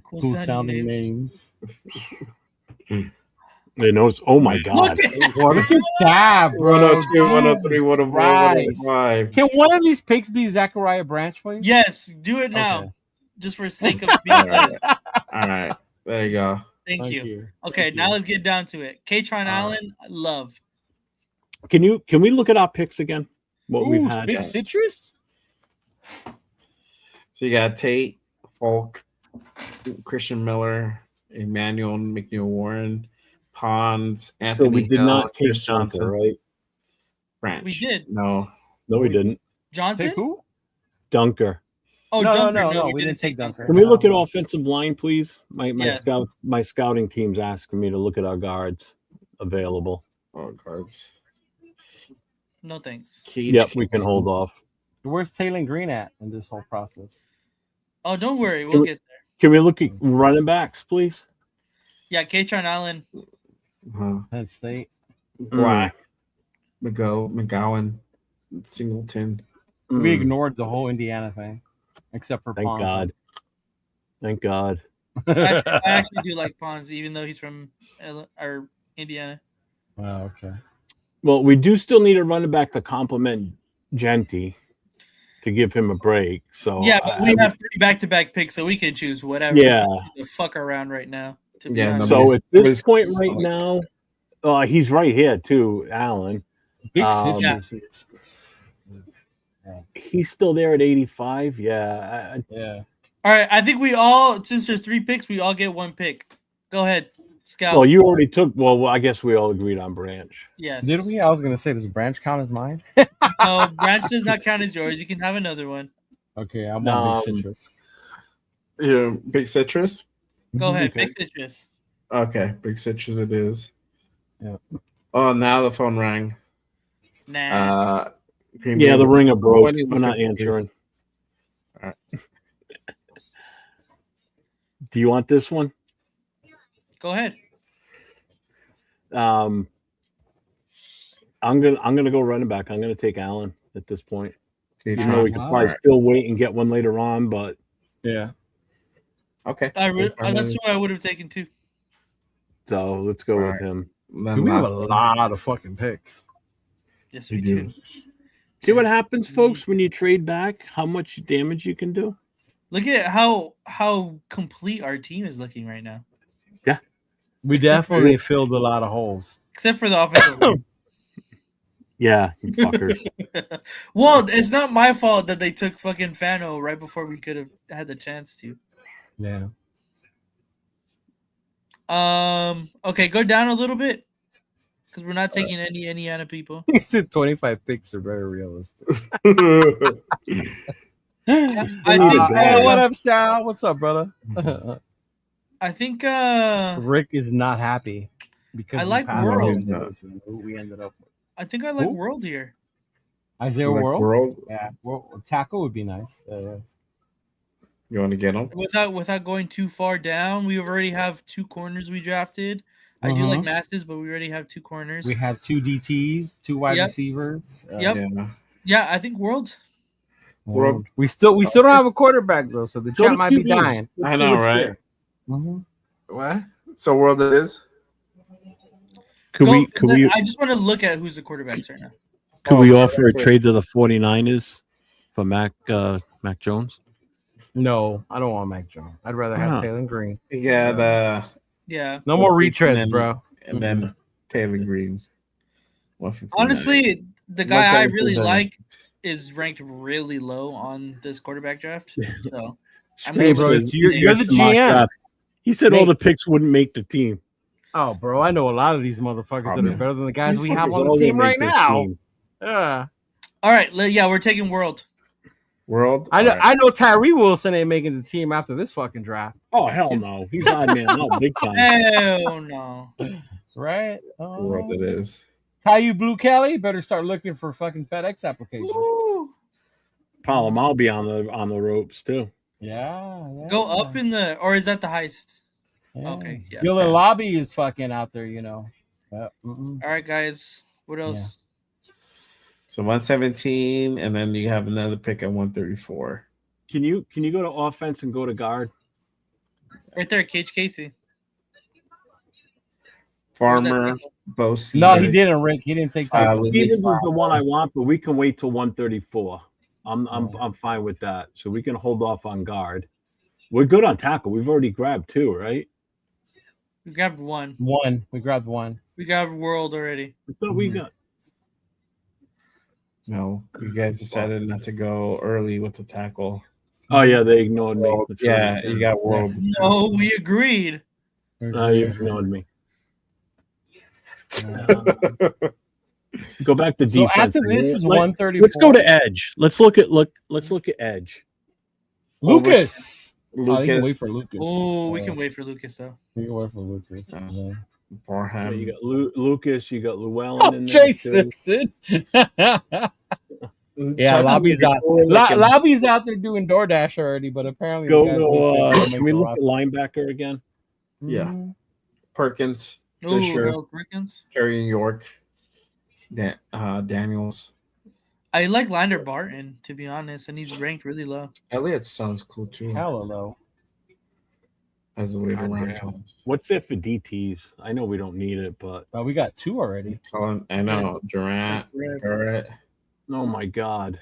cool sounding names. They knows. Oh my God! Look at that, bro. 102, 103, 104, 105. Can one of these picks be Zachariah Branch, please? Yes, do it now, Okay. just for sake of being honest. All right, there you go. Thank you. Okay, now let's get down to it. Katron Allen, love. Can we look at our picks again? What we've had. Big citrus. So you got Tate, Falk, Christian Miller, Emmanuel McNeil Warren, Pons, Anthony. So we did Hill, not take Chris Johnson, Johnson, right? Branch. We did. No. No, we didn't. Johnson? Take who? Dunker. Oh, no, Dunker, no. We didn't take Dunker. Can we look at offensive line, please? My Yes. my scouting team's asking me to look at our guards available. Oh, guards. No thanks. Yep, we can hold off. Where's Taylor Green at in this whole process? Oh, don't worry, we'll get there. Can we look at running backs, please? Yeah, Katron Allen. Penn State. Black. McGowan. Singleton. We ignored the whole Indiana thing, except for Thank Pons. God. Thank God. I actually do like Pons, even though he's from Indiana. Oh, okay. Well, we do still need a running back to complement Genty to give him a break. So Yeah, but we have 3 back-to-back picks, so we can choose whatever. Yeah. The fuck around right now. To be Yeah, honest. So at this point right now, he's right here too, Alan. Big Yeah. He's still there at 85. Yeah. Yeah. All right, I think we all, since there's 3 picks, we all get 1 pick. Go ahead, Scout. Well, you already took. Well, I guess we all agreed on Branch. Yes. Did we? I was gonna say, does Branch count as mine? No, Branch does not count as yours. You can have another one. Okay, I'm on Big Citrus. Yeah, Big Citrus. Go ahead, Okay. Big Citrus. Okay, Big Citrus it is. Yeah. Oh, now the phone rang. Nah. Yeah, the ringer broke. When We're not answering. All right. Do you want this one? Go ahead. I'm gonna go running back. I'm gonna take Allen at this point. Even though we could probably still wait and get one later on, but yeah. Okay. That's who I would have taken too. So let's go with him. We have a lot of fucking picks. Yes, we do. See what happens, folks, when you trade back? How much damage you can do? Look at how complete our team is looking right now. Yeah. We definitely filled a lot of holes. Except for the offensive line. Yeah, you fuckers. Well, it's not my fault that they took fucking Fano right before we could have had the chance to. Yeah. Okay, go down a little bit. Because we're not taking any Indiana people. He said 25 picks are very realistic. I think what up, Sal? What's up, brother? I think Rick is not happy because I like we passed World. him. Who we ended up with. I think I like Who? World here. Isaiah You like World? World? Yeah, tackle would be nice. You want to get him? Without going too far down, we already have 2 corners we drafted. I do like Masters, but we already have 2 corners. We have 2 DTs, 2 wide receivers. Yeah, I think World. World. We still don't have a quarterback though, so the chat might be dying. I know, right? What? So World it is. Could we I just want to look at who's the quarterbacks right now. could we offer a trade to the 49ers for Mac Jones? No, I don't want Mac Jones. I'd rather have Taylor Green. Yeah, no more retreads, bro. And then Taylor Green. Honestly, the guy I really like is ranked really low on this quarterback draft. So, Hey, bro, you're the GM. He said all the picks wouldn't make the team. Oh, bro, I know a lot of these motherfuckers that are better than the guys we have Motherfuckers on the all team gonna right make this now. team. Yeah. all right, yeah, we're taking World. World. I know Tyree Wilson ain't making the team after this fucking draft. Oh hell no, he's odd man out big time. Hell no. Right? World it is. Caillou Blue Kelly better start looking for fucking FedEx applications. Problem, I'll be on the ropes too. Yeah. Go up in the, or is that the heist? Yeah. Okay. Yeah. Dylan Lobby is fucking out there, you know. All right, guys. What else? So 117, and then you have another pick at 134. Can you go to offense and go to guard? Right there, Cage Casey. Farmer, Bose. No, he didn't, Rick. He didn't take Tyson. Stevens is the one I want, but we can wait till 134. I'm fine with that. So we can hold off on guard. We're good on tackle. We've already grabbed 2, right? We grabbed 1. We grabbed 1. We grabbed World already. I thought we got. No, you guys decided not to go early with the tackle. Oh yeah, they ignored me. World, yeah, you got World. No, we agreed. No, you ignored me. Go back to So defense. after this is 134. Let's go to edge. Let's look at edge. Lucas. Lucas. Oh, you can wait for Lucas. Oh, we can wait for Lucas though. We can wait for Lucas. Yeah. For Yeah, him. you got Lucas, you got Llewellyn Oh, in there Jay too. Simpson. Yeah, Lobby's out. Lobby's out there doing DoorDash already, but apparently Go the guys to. Can we look at linebacker again? Yeah. Perkins. Oh, Fisher. Harold Perkins. Terry York. Daniels. I like Lander Barton, to be honest, and he's ranked really low. Elliott sounds cool too. Hella low. As a way to God run damn. college. What's it for DTs? I know we don't need it, but we got 2 already. I know. Durant, Barrett, oh my God.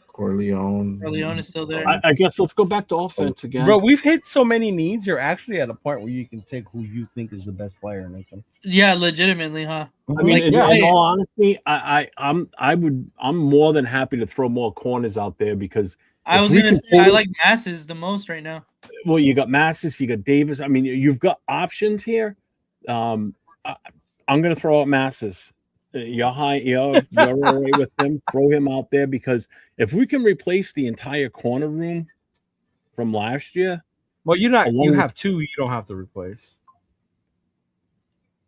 Corleone. Corleone is still there. I guess let's go back to offense again. Bro, we've hit so many needs. You're actually at a point where you can take who you think is the best player, Nathan. Yeah, legitimately, huh? I mean, in all honesty, I'm more than happy to throw more corners out there because I was gonna say I like Masses the most right now. Well, you got Massis, you got Davis. I mean, you've got options here. I'm gonna throw out Massis. You're all right with him. Throw him out there because if we can replace the entire corner room from last year, well, you have 2 you don't have to replace.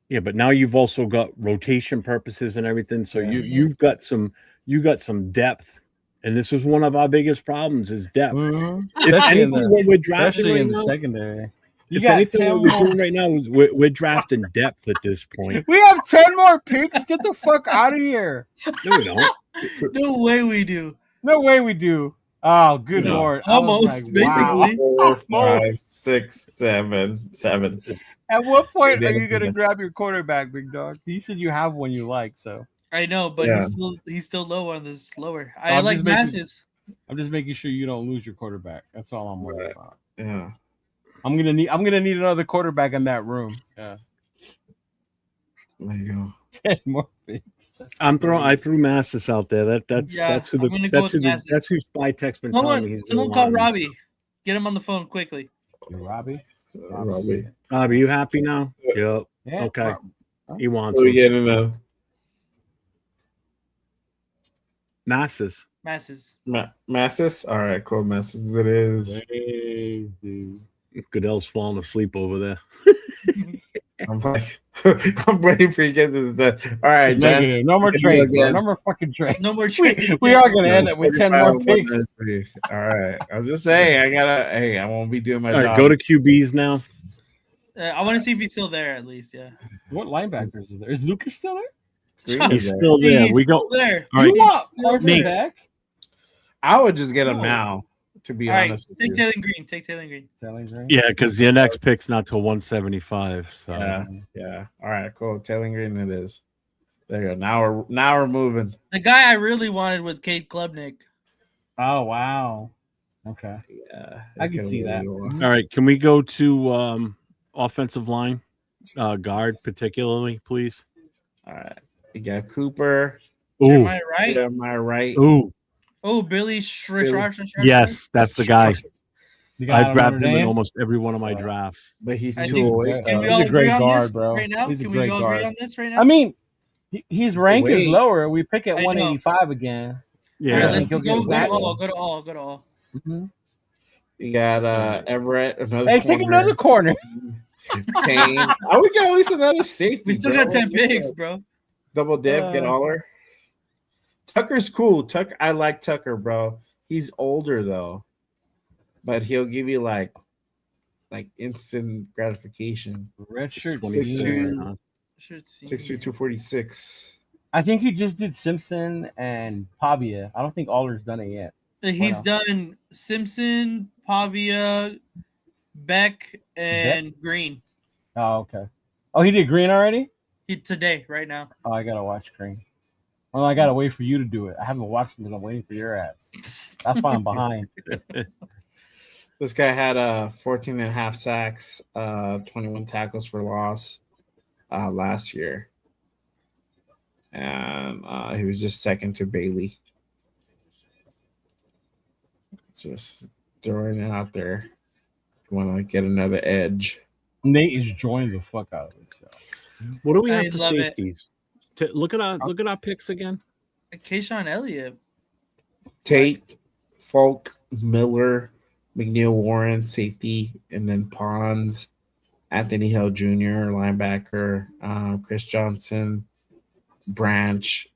Yeah, but now you've also got rotation purposes and everything. So you got some depth, and this was one of our biggest problems is depth. If anything, what we're drafting especially right in the now, secondary. if anything, what we're doing right now is we're drafting depth at this point. We have 10 more picks. Get the fuck out of here. No, we don't. No way we do. No way we do. Oh, good Lord. Almost, basically. 4, 5, 6, 7. At what point are you going to grab your quarterback, big dog? You said you have one you like, so. I know, but he's still low on this lower. I like Masses. I'm just making sure you don't lose your quarterback. That's all I'm worried about. Yeah. I'm gonna need another quarterback in that room. Yeah. There you go. 10 more picks. I threw Massis out there. That's who Spytek's been telling me. Someone call Robbie. Get him on the phone quickly. Robbie. Robbie, you happy now? Yep. Yeah. Okay. He wants. What are we getting now? Massis. Massis? All right, cool. Massis it is. Goodell's falling asleep over there. I'm like, I'm waiting for you to get to the. All right, John. No more trades, bro. No more fucking trades. No more trades. We are going to end up with 10 more picks. All right. I was just saying, I won't be doing my job. All right, go to QBs now. I want to see if he's still there at least, yeah. What linebackers is there? Is Lucas still there? He's still there. He's we go still there. All right. You want Carson back? I would just get him now, to be All right, honest. take Taylor Green. Take Taylor Green. Yeah, because your next pick's not till 175. So Yeah. All right, cool. Taylor Green it is. There you go. Now we're moving. The guy I really wanted was Cade Klubnik. Oh wow. Okay. Yeah. I can see that. all right, can we go to offensive line? Guard particularly, please. All right. You got Cooper. Jeremiah Wright. Jeremiah Wright. Ooh. Oh, Billy Schreier. Yes, that's the guy. I've drafted him in name? almost every one of my drafts. But he's I too think- away. Can we He's all a great agree on guard, this bro. right now? He's a Can we great all guard. agree on this right now? I mean, his rank is Wait. lower. We pick at I know. 185 again. Yeah. All right, I let's think go he'll to get all. back. Go to all. You got Everett. Another Hey, take another corner. Kane. We got at least another safety. We still bro. got 10 picks, bro. Double dip, get Aller. Tucker's cool. I like Tucker, bro. He's older though, but he'll give you like instant gratification. Red shirt 6'2", Should see. 6'2", 246. I think he just did Simpson and Pavia. I don't think Aller's done it yet. He's done Simpson, Pavia, Beck, and Green. Oh, okay. Oh, he did Green already? Today, right now. Oh, I gotta watch Green. Well, I gotta wait for you to do it. I haven't watched him because I'm waiting for your ass. That's why I'm behind. This guy had 14 and a half sacks, 21 tackles for loss last year. And he was just second to Bailey. Just throwing it out there. Want to get another edge. Nate is joining the fuck out of himself. What do we I have for love it. safeties? Look at our picks again. Kayshawn Elliott. Tate, Folk, Miller, McNeil Warren, safety, and then Pons, Anthony Hill Jr., linebacker, Chris Johnson, Branch,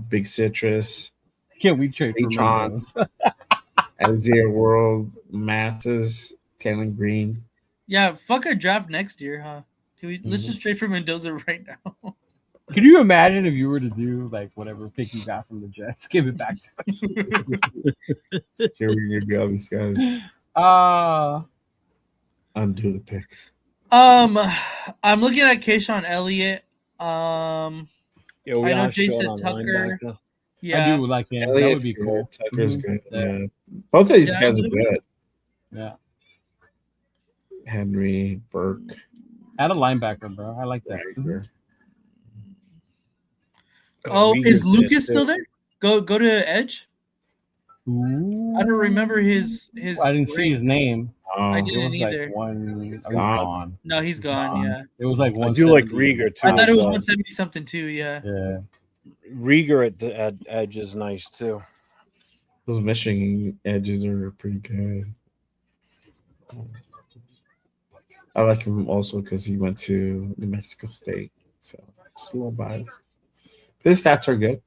Big Citrus, Yeah, we trade for Tron, Mendoza. Azir World, Masses, Taylor Green. Yeah, fuck a draft next year, huh? Let's just trade for Mendoza right now. Could you imagine if you were to do like whatever pick you got from the Jets, give it back to Here we're gonna do all these guys. Undo the pick. I'm looking at Kayshawn Elliott. Yeah, we I know are short Jason on Tucker. linebacker. Yeah, I do like him. That Elliott's would be good. cool. Tucker's Mhm. good. Yeah. Yeah. Both of these Yeah, guys are it'll be- good. Yeah. Henry, Burke, Add a linebacker, bro. I like that. Riker. Oh, Regan's is there, Lucas too. still there? Go to Edge. Ooh. I don't remember his. I didn't see his name. I Oh, It didn't was either. like one. Oh, he's gone. gone. No, he's gone. Yeah, It was like I one. do like Rieger too. I thought it was so 170 something too. Yeah. Yeah. Rieger at edge is nice too. those Michigan edges are pretty good. I like him also because he went to New Mexico State, so just a little biased. His stats are good.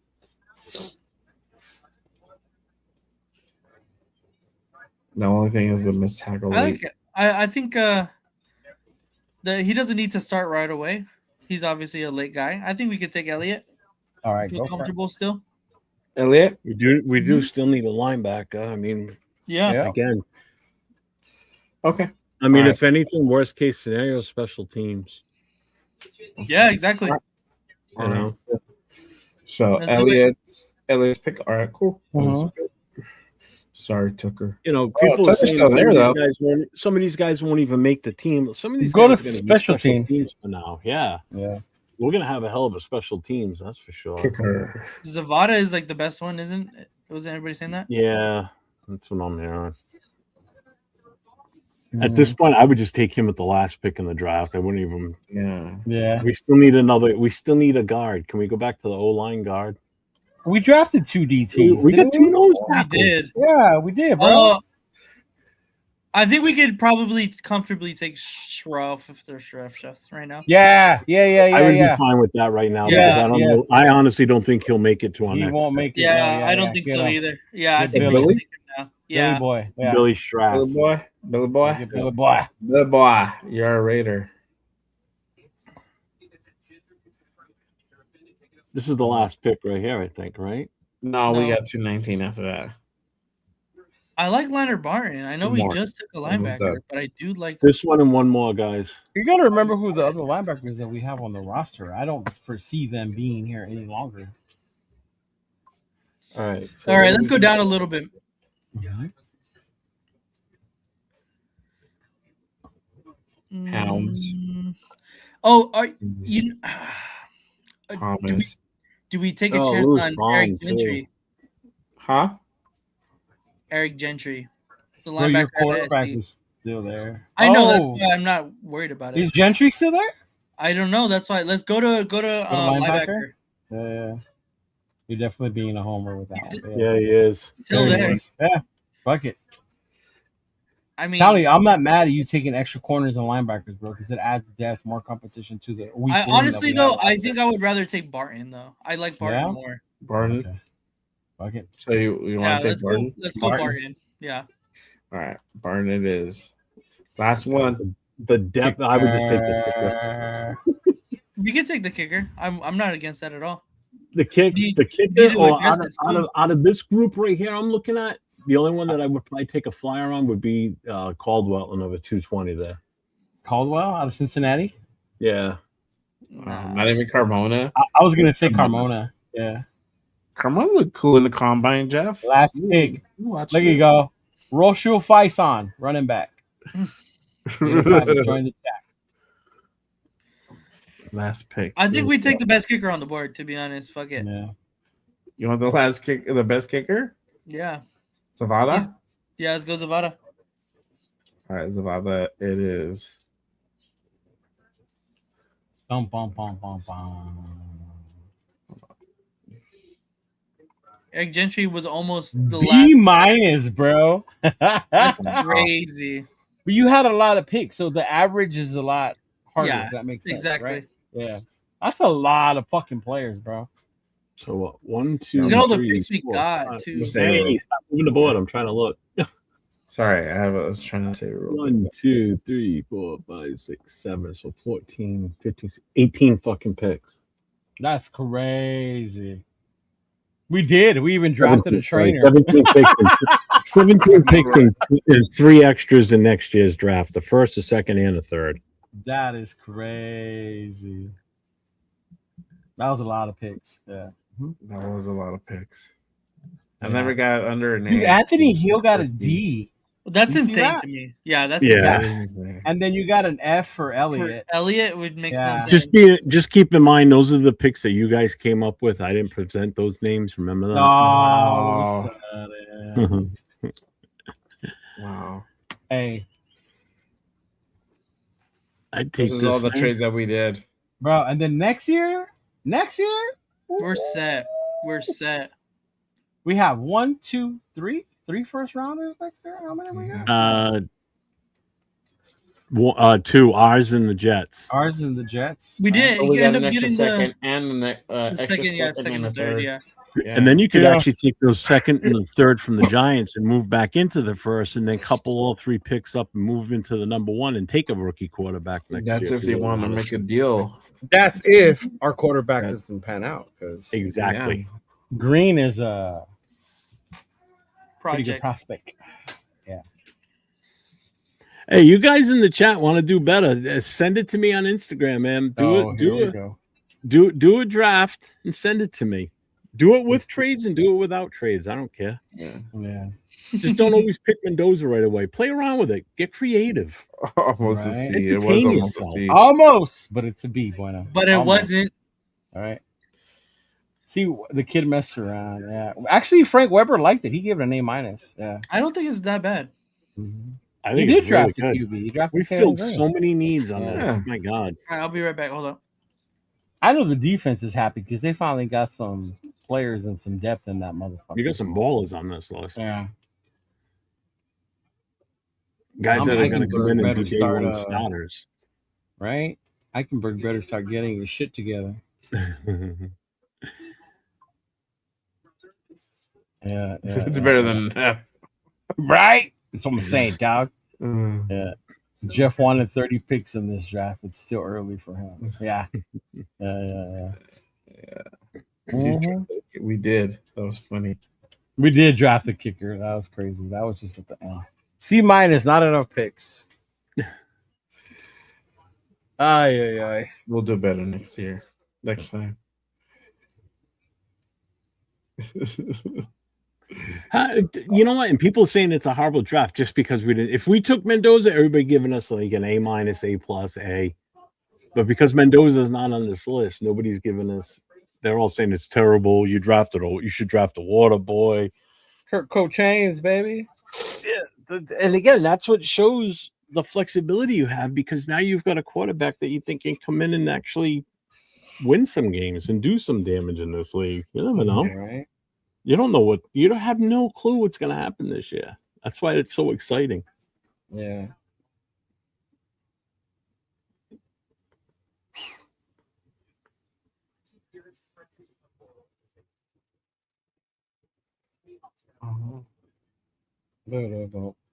The only thing is the missed tackle I rate. like it. I think that he doesn't need to start right away. He's obviously a late guy. I think we could take Elliott. All right, Feel go for it. comfortable still. Elliott, We do still need a linebacker. I mean, Yeah. Yeah. again, okay. I mean, All right. if anything, worst case scenario, special teams. Yeah, exactly. You know, So Let's do it. Elliott's pick. All right, cool. Mhm. Sorry, Tucker. you know, people are Tucker's saying still there, though. some of these guys won't even make the team. Some of these Go guys to are gonna be special teams. for now. Yeah, Yeah. we're gonna have a hell of a special teams. That's for sure. Kicker. Zavada is like the best one, isn't it? Wasn't everybody saying that? Yeah, that's what I'm hearing. At this point, I would just take him at the last pick in the draft. I wouldn't even. Yeah. Yeah. We still need another. We still need a guard. Can we go back to the O line guard? We drafted two DTs. We got didn't two nose We tackles. did. Yeah, we did, bro. I think we could probably comfortably take Shroff if they're Shroff right now. Yeah. I would be fine with that right now. Yes, because I don't know. yes. I honestly don't think he'll make it to our He next. won't make it. Yeah, I don't think Get so him. either. Yeah, I Get think we Billy. should take him now. Yeah. Billy boy. Yeah. Billy Straff. Billy boy. Billy boy. Get Billy boy. Billy boy. You're a Raider. This is the last pick right here, I think, right? No, we No. got 219 after that. I like Leonard Barton. I know we More. just took a Almost linebacker, done. but I do like This one and one more, guys. You got to remember who the other linebackers that we have on the roster. I don't foresee them being here any longer. All right. All right, let's go down a little bit. Pounds. Oh, are you? Thomas. Do we take a Oh, chance Louis on Vaughn, Eric too. Gentry? Huh? Eric Gentry, the Bro, your linebacker. at quarterback SC. is still there. I know that's Oh, why I'm not worried about it. is Gentry still there? I don't know. That's why. Let's go to linebacker. Yeah. You're definitely being a homer with that one. Yeah, he is. Still there. Yeah. Fuck it. I mean, Tally, I'm not mad at you taking extra corners and linebackers, bro, because it adds depth, more competition to the weak. I wing that honestly we though, have. I think I would rather take Barton though. I like Barton Yeah? more. Barton. Okay. Fuck it. So you Yeah, want to let's take go. Barton? Let's go Barton. Yeah. All right. Barton it is. Last one. The depth. I would just take the kicker. We can take the kicker. I'm not against that at all. The kicker. Need The to kicker. Or address out, it of, out, soon. of, out of this group right here, I'm looking at the only one that I would probably take a flyer on would be Caldwell at number 220 there. Caldwell out of Cincinnati. Yeah. Not even Carmona. I was gonna say Carmona. Yeah. Carmona looked cool in the combine, Jeff. Last pick. Watch Look it. you go. Roshul Faison, running back. 85 to join the chat. Last pick. I think we take the best kicker on the board. To be honest, fuck it. Yeah. You want the last kick, the best kicker? Yeah. Zavada. Yeah. Let's go Zavada. All right, Zavada. It is. Bum, bum, bum, bum, bum. Eric Gentry was almost the B last. minus, bro. That's crazy. But you had a lot of picks, so the average is a lot harder. Yeah, If that makes sense, exactly. right? Yeah, that's a lot of fucking players, bro. So what? 1, 2, Look at all the 3, picks we 4, got, 5. too. Hey, stop moving the board. I'm trying to look. Sorry, I was trying to say real quick. 1, 2, 3, 4, 5, 6, 7. So 14, 15, 18 fucking picks. That's crazy. We did. We even drafted a trainer. 17 picks. 17 picks and 3 extras in next year's draft. The first, the second, and the third. That is crazy. That was a lot of picks. Yeah. That was a lot of picks. I Yeah. never got under an Dude, A. Anthony Hill got a D. That's You see insane that? to me. Yeah, that's Yeah. insane. And then you got an F for Elliott. For Elliott would make Yeah. no sense. Just keep in mind those are the picks that you guys came up with. I didn't present those names. Remember that? Oh, Wow. Hey, I'd take This is this all the man. trades that we did. bro. And then next year, We're set. We're set. we have 1, 2, 3 first rounders next year. How many we got? 2 ours and the Jets. Ours and the Jets. We did. Oh, we You got end an up extra getting second and an the extra second, yeah, second second and a and third, third. yeah. And then you could Yeah. actually take those second and the third from the Giants and move back into the first, and then couple all 3 picks up and move into the number 1 and take a rookie quarterback next That's year. if they want to make a deal. That's if our quarterback doesn't pan out. Because Exactly. Green is a pretty good Project. prospect. Yeah. Hey, you guys in the chat want to do better? Send it to me on Instagram, man. Do a draft and send it to me. Do it with trades and do it without trades. I don't care. Yeah. Just don't always pick Mendoza right away. Play around with it. Get creative. Almost a Right. C. It was Entertain almost yourself. a C. Almost, but it's a B, bueno. But it Almost. wasn't. All right. See, the kid messed around. Yeah. Actually, Frank Weber liked it. He gave it an A minus. Yeah. I don't think it's that bad. I He think did it's really draft a good. QB. He drafted We Taylor filled Green. so many needs on Yeah. this. My God. All right, I'll be right back. Hold on. I know the defense is happy because they finally got some players and some depth in that motherfucker. You got some ballers on this list. Yeah. Guys that are going to come in and better be day start, one starters. Right? Eichenberg better start getting his shit together. Yeah. It's better than F. Right? That's what I'm saying, dog. Mm. Yeah. Jeff wanted 30 picks in this draft. It's still early for him. Yeah. Yeah. Mhm. We did. That was funny. We did draft a kicker. That was crazy. That was just at the end. C minus, not enough picks. Aye. We'll do better next year. Next time. You know what? And people saying it's a horrible draft just because we didn't. If we took Mendoza, everybody giving us like an A minus, A plus, A. But because Mendoza is not on this list, nobody's giving us. They're all saying it's terrible. You should draft a water boy. Kirk Cochains, baby. Yeah, and again, that's what shows the flexibility you have because now you've got a quarterback that you think can come in and actually win some games and do some damage in this league. You never know. Yeah, right? You don't know you don't have no clue what's going to happen this year. That's why it's so exciting. Yeah.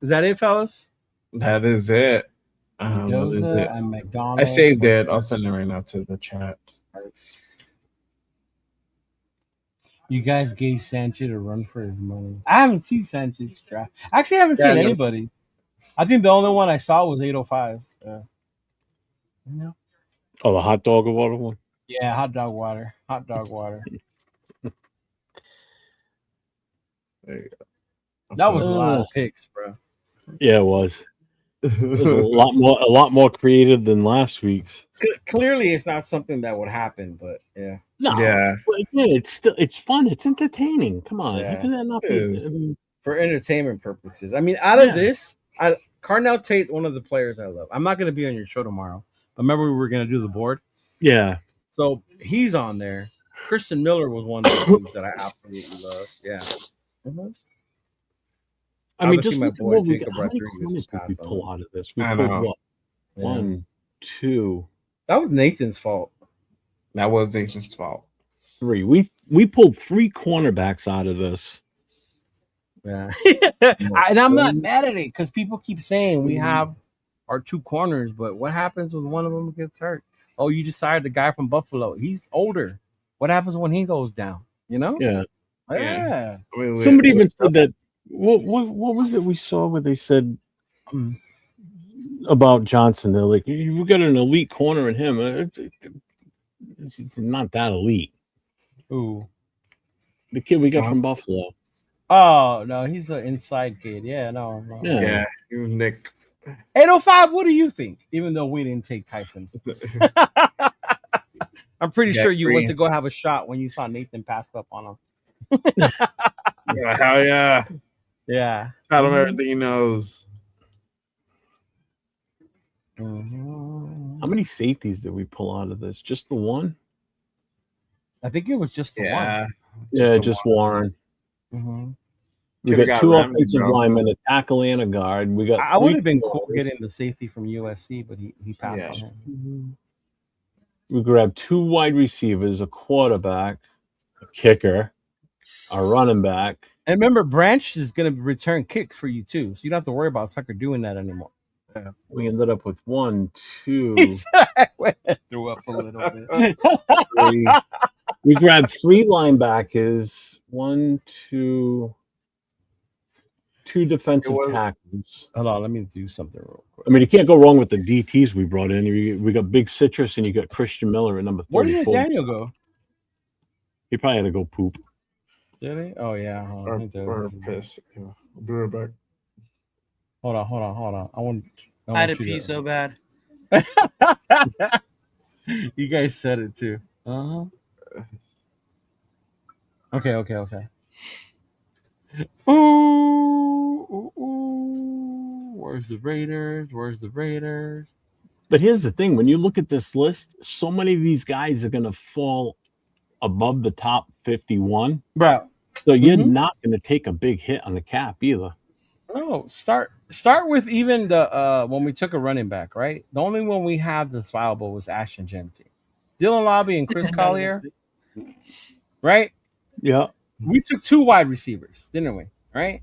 Is that it, fellas? That is it. That is Mendoza it. and McDonald. I saved it. I'll send it right now to the chat. You guys gave Sanchez a run for his money. I haven't seen Sanchez draft. Actually, I haven't seen anybody's. I think the only one I saw was 805s. Yeah. Oh, the hot dog or water one? Yeah, hot dog water. Hot dog water. There you go. That was a lot of picks, bro. Yeah, it was. It was a lot more creative than last week's. Clearly, it's not something that would happen, but yeah. No, Yeah. but again, it's fun. It's entertaining. Come on, Yeah. how can that not It be? is. I mean, For entertainment purposes. I mean, out of this, Carnell Tate, one of the players I love. I'm not going to be on your show tomorrow. But remember, we were going to do the board. yeah, So he's on there. Christian Miller was one of the dudes that I absolutely loved. Yeah. I mean, Obviously, just my look at boy what we Jacob got. How many Rodriguez corners was did we passed pull on. out of this? We I pulled know. what? Yeah. 1, 2, That was Nathan's fault. That was Nathan's fault. 3. We pulled 3 cornerbacks out of this. Yeah. And I'm not mad at it because people keep saying we have our 2 corners, but what happens when one of them gets hurt? Oh, you decided the guy from Buffalo. He's older. What happens when he goes down? You know? Yeah. Yeah. I mean, Somebody even said that. What was it we saw where they said about Johnson? They're like, we got an elite corner in him. It's not that elite. Ooh. The kid we got from Buffalo. Oh, no, he's an inside kid. Yeah, no. Yeah, you Nick. 805, what do you think? Even though we didn't take Tyson's. I'm pretty sure you went to go have a shot when you saw Nathan passed up on him. Yeah, hell yeah. Yeah. Tell him everything he knows. How many safeties did we pull out of this? Just the one? I think it was just the one. Yeah, just Warren. We Could've got got 2 Ramsey, offensive bro. linemen, a tackle, and a guard. We got. I would 3 have been cool corners. getting the safety from USC, but he passed on him. We grabbed 2 wide receivers, a quarterback, a kicker, a running back. And remember, Branch is going to return kicks for you too, so you don't have to worry about Tucker doing that anymore. Yeah. We ended up with 1, 2. Threw up a little bit. 3. We grabbed 3 linebackers, 1, 2, 2 defensive tackles. Hold on, let me do something real quick. I mean, you can't go wrong with the DTs we brought in. We got Big Citrus, and you got Christian Miller at number 34. Where did Daniel go? He probably had to go poop. Did he? Oh yeah. Or piss. Yeah. I'll be right back. Hold on. I had to pee so bad. You guys said it too. Okay. Ooh. Where's the Raiders? But here's the thing: when you look at this list, so many of these guys are going to fall above the top 51, bro. So you're not going to take a big hit on the cap either. No, start with even the when we took a running back, right? The only one we have that's viable was Ashton Genty, Dylan Lobby, and Chris Collier, right? Yeah. We took 2 wide receivers, didn't we? Right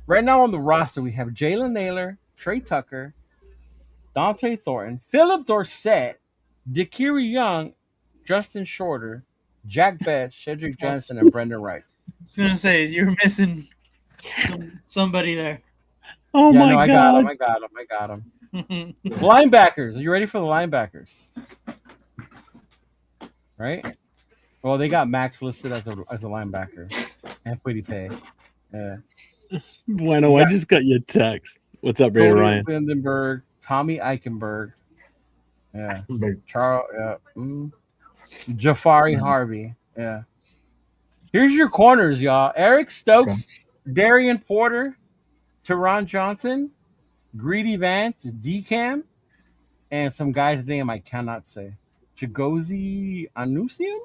now on the roster, we have Jalen Naylor, Trey Tucker, Dante Thornton, Philip Dorsett, Dikiri Young, Justin Shorter, Jack Betts, Cedric Johnson, and Brendan Rice. I was gonna say you're missing somebody there. Oh yeah, my no, God! I got him. Linebackers. Are you ready for the linebackers? Right. Well, they got Max listed as a linebacker and Pretty Pay. Yeah. Bueno, I just got your text. What's up, Ray Ryan? Lindenberg, Tommy Eichenberg. Yeah. Charles. Yeah. Jafari Harvey. Yeah. Here's your corners, y'all. Eric Stokes, Darian Porter, Teron Johnson, Greedy Vance, Decam, and some guy's name I cannot say. Chigozie Anusium?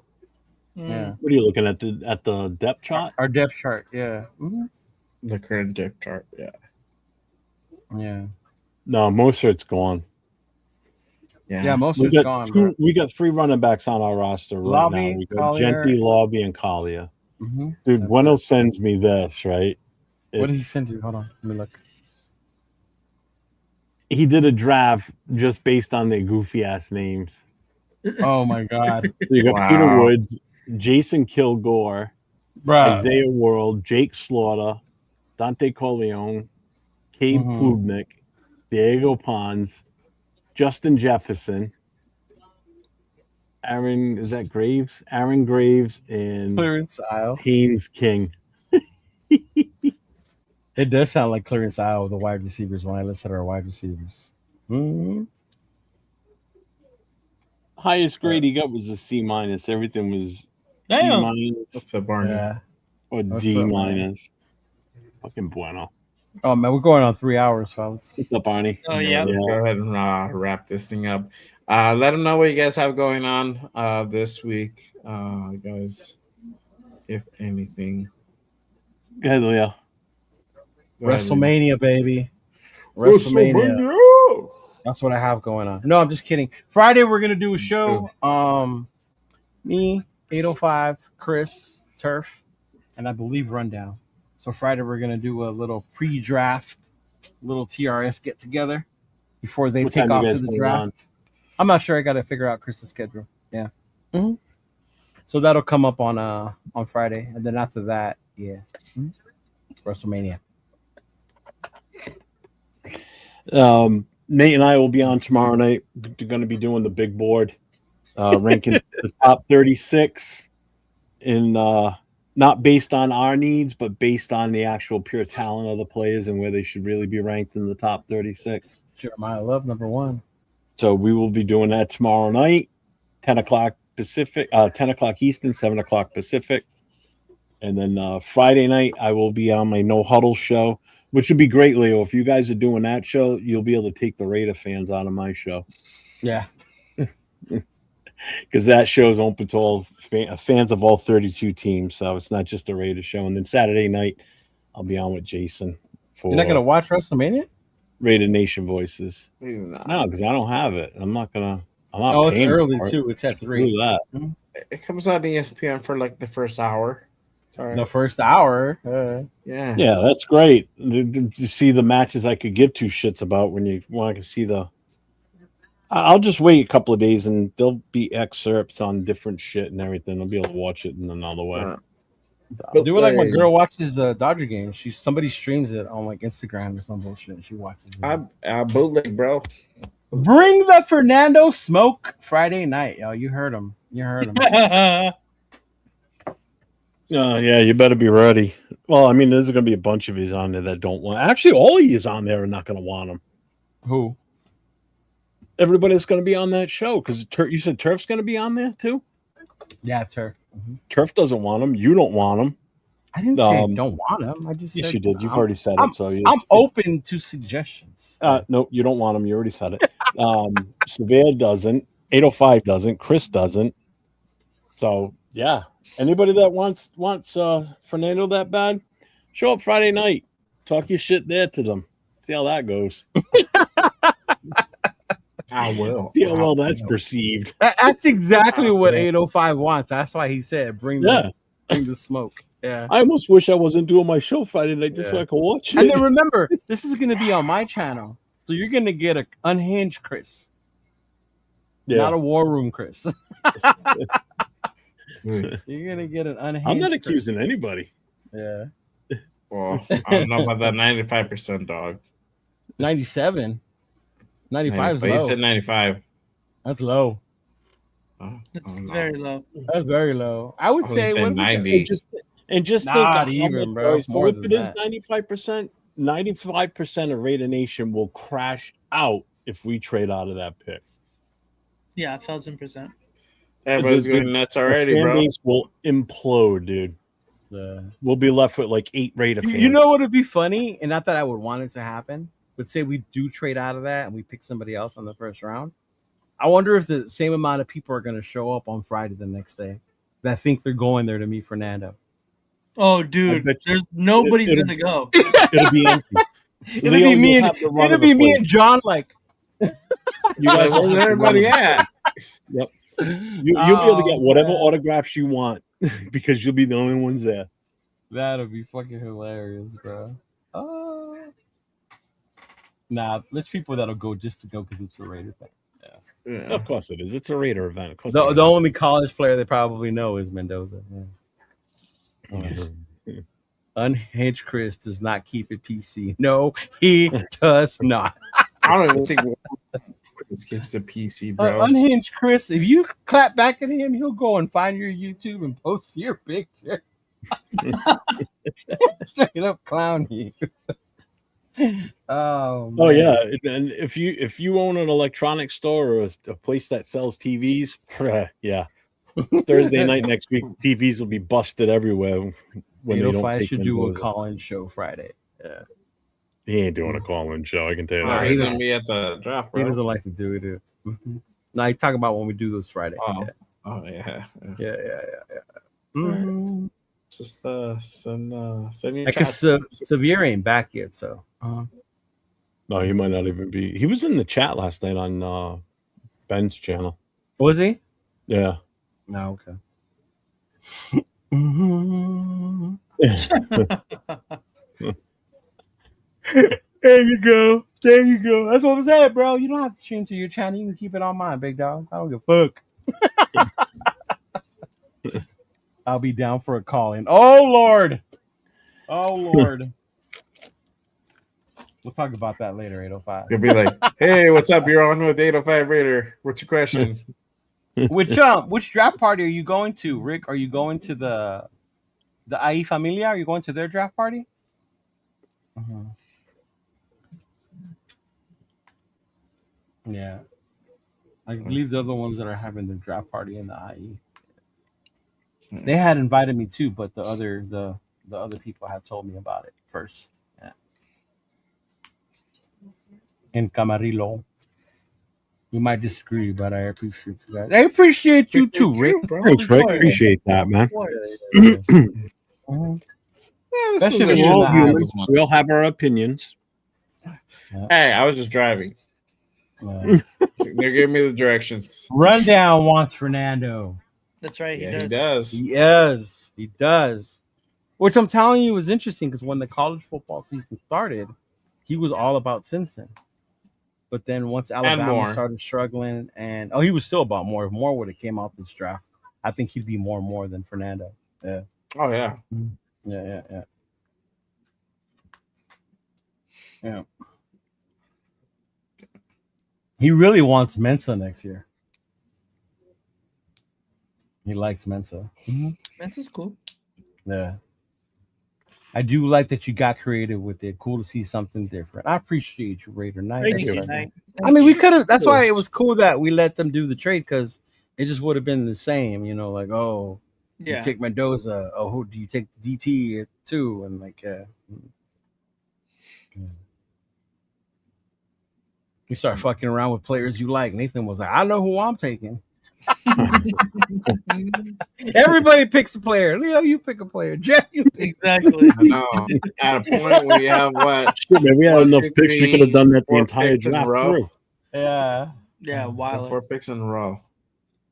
Yeah. What are you looking at the depth chart? Our depth chart, yeah. The current depth chart, yeah. Yeah. No, most of it's gone. Yeah, most of it's gone. We got 3 running backs on our roster right Lobby, now. We got Collier. Genty, Lobby, and Collier. Dude, Bueno sends me this, right? What did he send you? Hold on. Let me look. He did a draft just based on their goofy ass names. Oh my God. So you got Peter Woods, Jason Kilgore, Isaiah World, Jake Slaughter, Dante Corleone, Cade Klubnik, Diego Pons, Justin Jefferson, Aaron Graves, and Clarence Isle. Haynes King. It does sound like Clarence Isle with the wide receivers when I listed our wide receivers. Highest grade he got was a C-. Everything was Damn. D-. What's up, Barney? Yeah. Or What's D-. up, man? Fucking bueno. Oh man, we're going on 3 hours, fellas. What's up, Barney? Oh yeah. Let's go ahead and wrap this thing up. Let them know what you guys have going on this week, guys. If anything, Go ahead, Leo. WrestleMania, baby. WrestleMania. That's what I have going on. No, I'm just kidding. Friday we're gonna do a show. Me, 805, Chris, Turf, and I believe Rundown. So Friday we're gonna do a little pre-draft, little TRS get together before they What take time you off to guys the going draft. on? I'm not sure. I got to figure out Chris's schedule. Yeah. So that'll come up on Friday, and then after that, yeah, WrestleMania. Nate and I will be on tomorrow night. We're going to be doing the big board, ranking the top 36 in not based on our needs, but based on the actual pure talent of the players and where they should really be ranked in the top 36. Jeremiah Love, number 1. So we will be doing that tomorrow night, 10 o'clock Pacific, 10 o'clock Eastern, 7 o'clock Pacific. And then Friday night, I will be on my No Huddle show, which would be great, Leo. If you guys are doing that show, you'll be able to take the Raider fans out of my show. Yeah. Because that show is open to all fans of all 32 teams. So it's not just a Raider show. And then Saturday night, I'll be on with Jason for You're not going to watch WrestleMania? Raider Nation Voices. No, because I don't have it. I'm not it's paying early for it. too. It's at 3. Do that. It comes on ESPN for like the first hour. Sorry. The first hour. Yeah. Yeah, that's great. To see the matches I could give two shits about when you want to see the. I'll just wait a couple of days and there'll be excerpts on different shit and everything. I'll be able to watch it in another way. I'll do it like my girl watches Dodger games. Somebody streams it on like Instagram or some bullshit. And she watches it. I bootleg, bro. Bring the Fernando Smoke Friday night, yo. You heard him. Yeah, you better be ready. Well, I mean, there's going to be a bunch of these on there that don't want. Actually, all of yous on there are not going to want them. Who? Everybody that's going to be on that show, because you said Turf's going to be on there too. Yeah, Turf. Turf doesn't want them. You don't want them. I didn't say I don't want them. I just yes, said you did. You've already said it. So I'm open to suggestions. No, you don't want them. You already said it. Severe doesn't. 805 doesn't. Chris doesn't. So yeah, anybody that wants Fernando that bad, show up Friday night. Talk your shit there to them. See how that goes. I will. See how well that's perceived. That's exactly what 805 wants. That's why he said, bring the smoke. Yeah. I almost wish I wasn't doing my show Friday night just so I could watch it. And then remember, this is going to be on my channel. So you're going to get an unhinged Chris. Yeah. Not a war room Chris. You're going to get an unhinged I'm not Chris. accusing anybody. Yeah. Well, I don't know about that 95% dog. 97. 95 is low. You said 95. That's low. That's very low. That's very low. I would say 90. And just not think even, bro. So if it is 95%, 95% of Raider Nation will crash out if we trade out of that pick. Yeah, 1,000%. Everybody's going nuts already, the fan bro. base will implode, dude. We'll be left with like 8 Raider fans. You know what would be funny? And not that I would want it to happen, but say we do trade out of that and we pick somebody else on the first round. I wonder if the same amount of people are going to show up on Friday the next day that think they're going there to meet Fernando. Oh, dude, nobody's going to go. It'll be empty. It'll be me and John. Like, you guys, where's everybody at? Yep. You'll be able to get whatever autographs you want because you'll be the only ones there. That'll be fucking hilarious, bro. Nah, there's people that'll go just to go because it's a Raider thing. Yeah. Of course it is. It's a Raider event. Of course the only college player they probably know is Mendoza. Yeah. Unhinged Chris does not keep it PC. No, he does not. I don't even think Chris keeps a PC, bro. Unhinged Chris, if you clap back at him, he'll go and find your YouTube and post your picture. Straight up clown you. Oh yeah, and if you own an electronics store or a place that sells TVs, yeah, Thursday night next week, TVs will be busted everywhere. When they don't I take should do Mendoza. a call-in show Friday. Yeah, he ain't doing a call-in show. I can tell you Nah, that. he's gonna be at the draft, bro. He doesn't like to do it. No, I talk about when we do this Friday. Oh, Yeah. oh yeah. Yeah. Alright. Mm-hmm. Just send your Like chat. Severe ain't back yet, so. No, he might not even be. He was in the chat last night on Ben's channel. Was he? Yeah. No, okay. There you go. There you go. That's what I'm saying, bro. You don't have to stream to your channel. You can keep it on mine, big dog. I don't give a fuck. I'll be down for a call in. Oh, Lord. Oh, Lord. We'll talk about that later, 805. You'll be like, hey, what's up? You're on with 805 Raider. What's your question? Which draft party are you going to, Rick? Are you going to the Ahí Familia? Are you going to their draft party? Yeah. I believe they're the ones that are having the draft party in the IE. They had invited me too, but the other people had told me about it first. Yeah. In Camarillo. We might disagree, but I appreciate you guys. I appreciate you too, Rick. Thanks, Rick. Appreciate that, man. Especially We're all humans. We all have our opinions. Hey, I was just driving. They're giving me the directions. Rundown wants Fernando. That's right. Yeah, he does. He does. Which I'm telling you was interesting because when the college football season started, he was all about Simpson. But then once Alabama started struggling, and he was still about Moore. If Moore would have came out this draft, I think he'd be more than Fernando. Yeah. Oh yeah. Yeah. He really wants Mensa next year. He likes Mensa. Mensa's cool. Yeah. I do like that you got creative with it. Cool to see something different. I appreciate you, Raider Knight. Thank you, Knight. I mean, we could have. That's why it was cool that we let them do the trade because it just would have been the same. You know, like you take Mendoza. Oh, who do you take DT too? And like, you start fucking around with players you like. Nathan was like, I know who I'm taking. Everybody picks a player. Leo, you pick a player. Jeff, you pick. Exactly. I know. At a point where you have what? Shit, man, we had enough picks. We could have done that the entire draft through. Yeah. Yeah, wild. 4 picks in a row.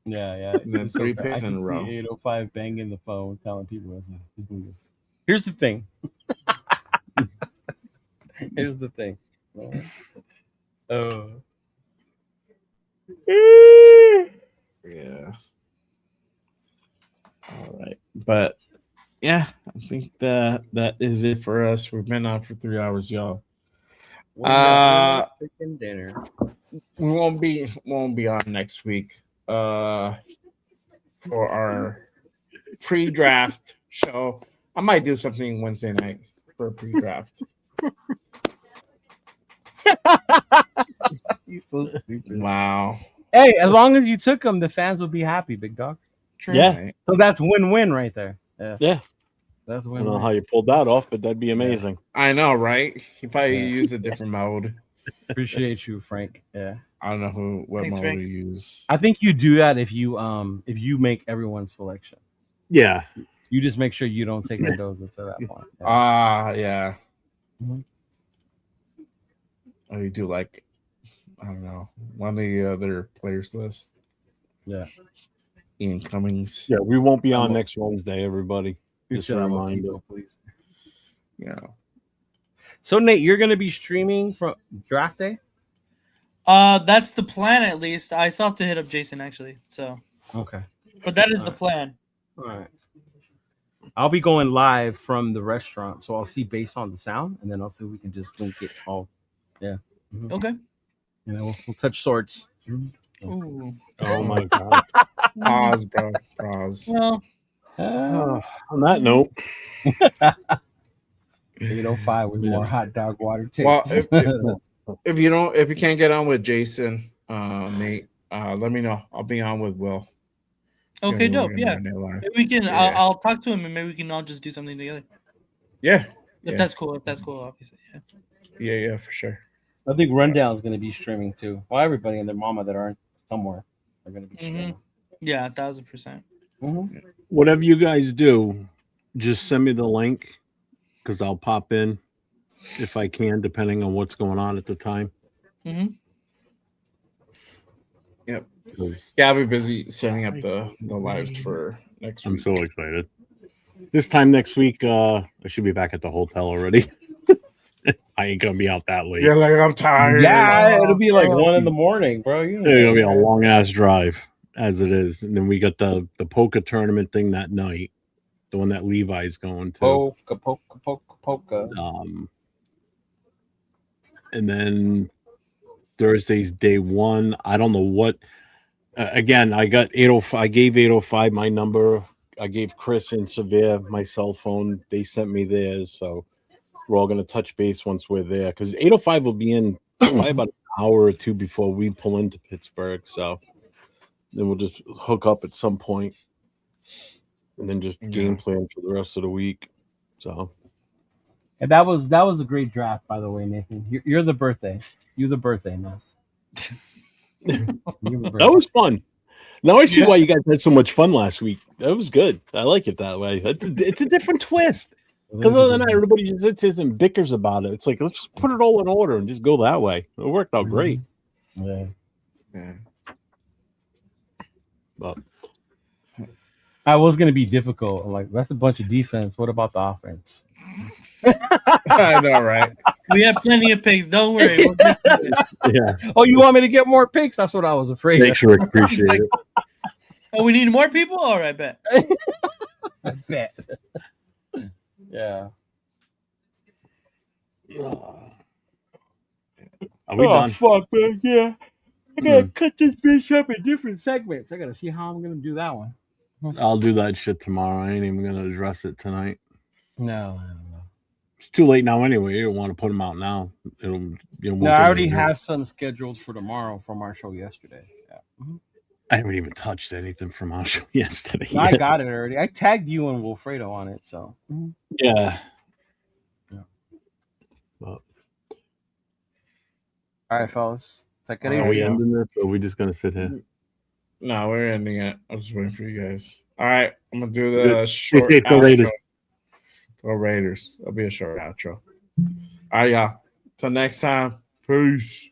Yeah. And then 3 picks in a row. 805 banging the phone, telling people, here's the thing. Here's the thing. Yeah. All right. But yeah, I think that is it for us. We've been on for 3 hours, y'all. Freaking dinner. We won't be on next week for our pre-draft show. I might do something Wednesday night for a pre-draft. He's so stupid. Wow. Hey, as long as you took him, the fans will be happy, big dog. True. Yeah. So that's win-win right there. Yeah. That's I win-win. don't know how you pulled that off, but that'd be amazing. I know, right? He probably used a different mode. Appreciate you, Frank. Yeah. I don't know what Thanks, mode Frank. to use. I think you do that if you make everyone's selection. Yeah. You just make sure you don't take Mendoza to that point. Yeah. Mhm. Oh, you do like, I don't know, one of the other players list. Yeah. Ian Cummings. Yeah, we won't be on next Wednesday, everybody. Just a Shut up, reminder. people, please. Yeah. So Nate, you're gonna be streaming from draft day? That's the plan at least. I still have to hit up Jason actually. So Okay. but that is the plan. All right. I'll be going live from the restaurant, so I'll see based on the sound, and then I'll see if we can just link it all. Yeah. Mhm. Okay. You know, we'll touch swords. Ooh. Oh my god. Pause, bro. Pause. Well, On that note, 805 with more hot dog water takes. Well, if you can't get on with Jason, Nate, let me know. I'll be on with Will. okay, Yeah, dope. we're Yeah. gonna live. Maybe we can. Yeah. I'll talk to him and maybe we can all just do something together. Yeah. If that's cool. Obviously. Yeah. Yeah, for sure. I think Rundown's going to be streaming too. Well, everybody and their mama that aren't somewhere. are going to be Mhm. strong. Yeah, 1000%. Whatever you guys do, just send me the link because I'll pop in if I can, depending on what's going on at the time. Mm-hmm. Yep. Yeah, I'll be busy setting up the lives for next week. I'm so excited. This time next week, I should be back at the hotel already. I ain't gonna be out that late. Yeah, like I'm tired. Yeah, it'll be like 1 a.m, bro. It's gonna be a long ass drive as it is, and then we got the poker tournament thing that night, the one that Levi's going to. Polka. And then Thursday's day one. I don't know what. Again, I got 805. I gave 805 my number. I gave Chris and Severe my cell phone. They sent me theirs, so we're all gonna touch base once we're there because 805 will be in probably about an hour or two before we pull into Pittsburgh. So then we'll just hook up at some point, and then just game plan for the rest of the week. So. And that was a great draft, by the way, Nathan. You're the birthday. You're the birthday, man. That was fun. Now I see why you guys had so much fun last week. That was good. I like it that way. It's a different twist. Because other than that, everybody just sits and bickers about it. It's like, let's just put it all in order and just go that way. It worked out great. Yeah. But I was going to be difficult. I'm like, that's a bunch of defense. What about the offense? I know, right? We have plenty of picks. Don't worry. We'll get to it. Yeah. Oh, you want me to get more picks? That's what I was afraid Thanks, of. Rick. Appreciate it. Oh, we need more people? All right, bet. I bet. Yeah. Are we done? Fuck, man. Yeah. I gotta cut this bitch up in different segments. I gotta see how I'm gonna do that one. I'll do that shit tomorrow. I ain't even going to address it tonight. No. It's too late now anyway. You don't want to put them out now. No, I already have some scheduled for tomorrow from our show yesterday. Yeah. I haven't even touched anything from our show yesterday. No, I got it already. I tagged you and Wilfredo on it, so. Yeah. All right, fellas. Take it Are we easy. ending this or are we just going to sit here? No, we're ending it. I'm just waiting for you guys. All right, I'm gonna do the short Stay safe, go outro. Raiders. Go Raiders. It'll be a short outro. All right, y'all. Till next time. Peace.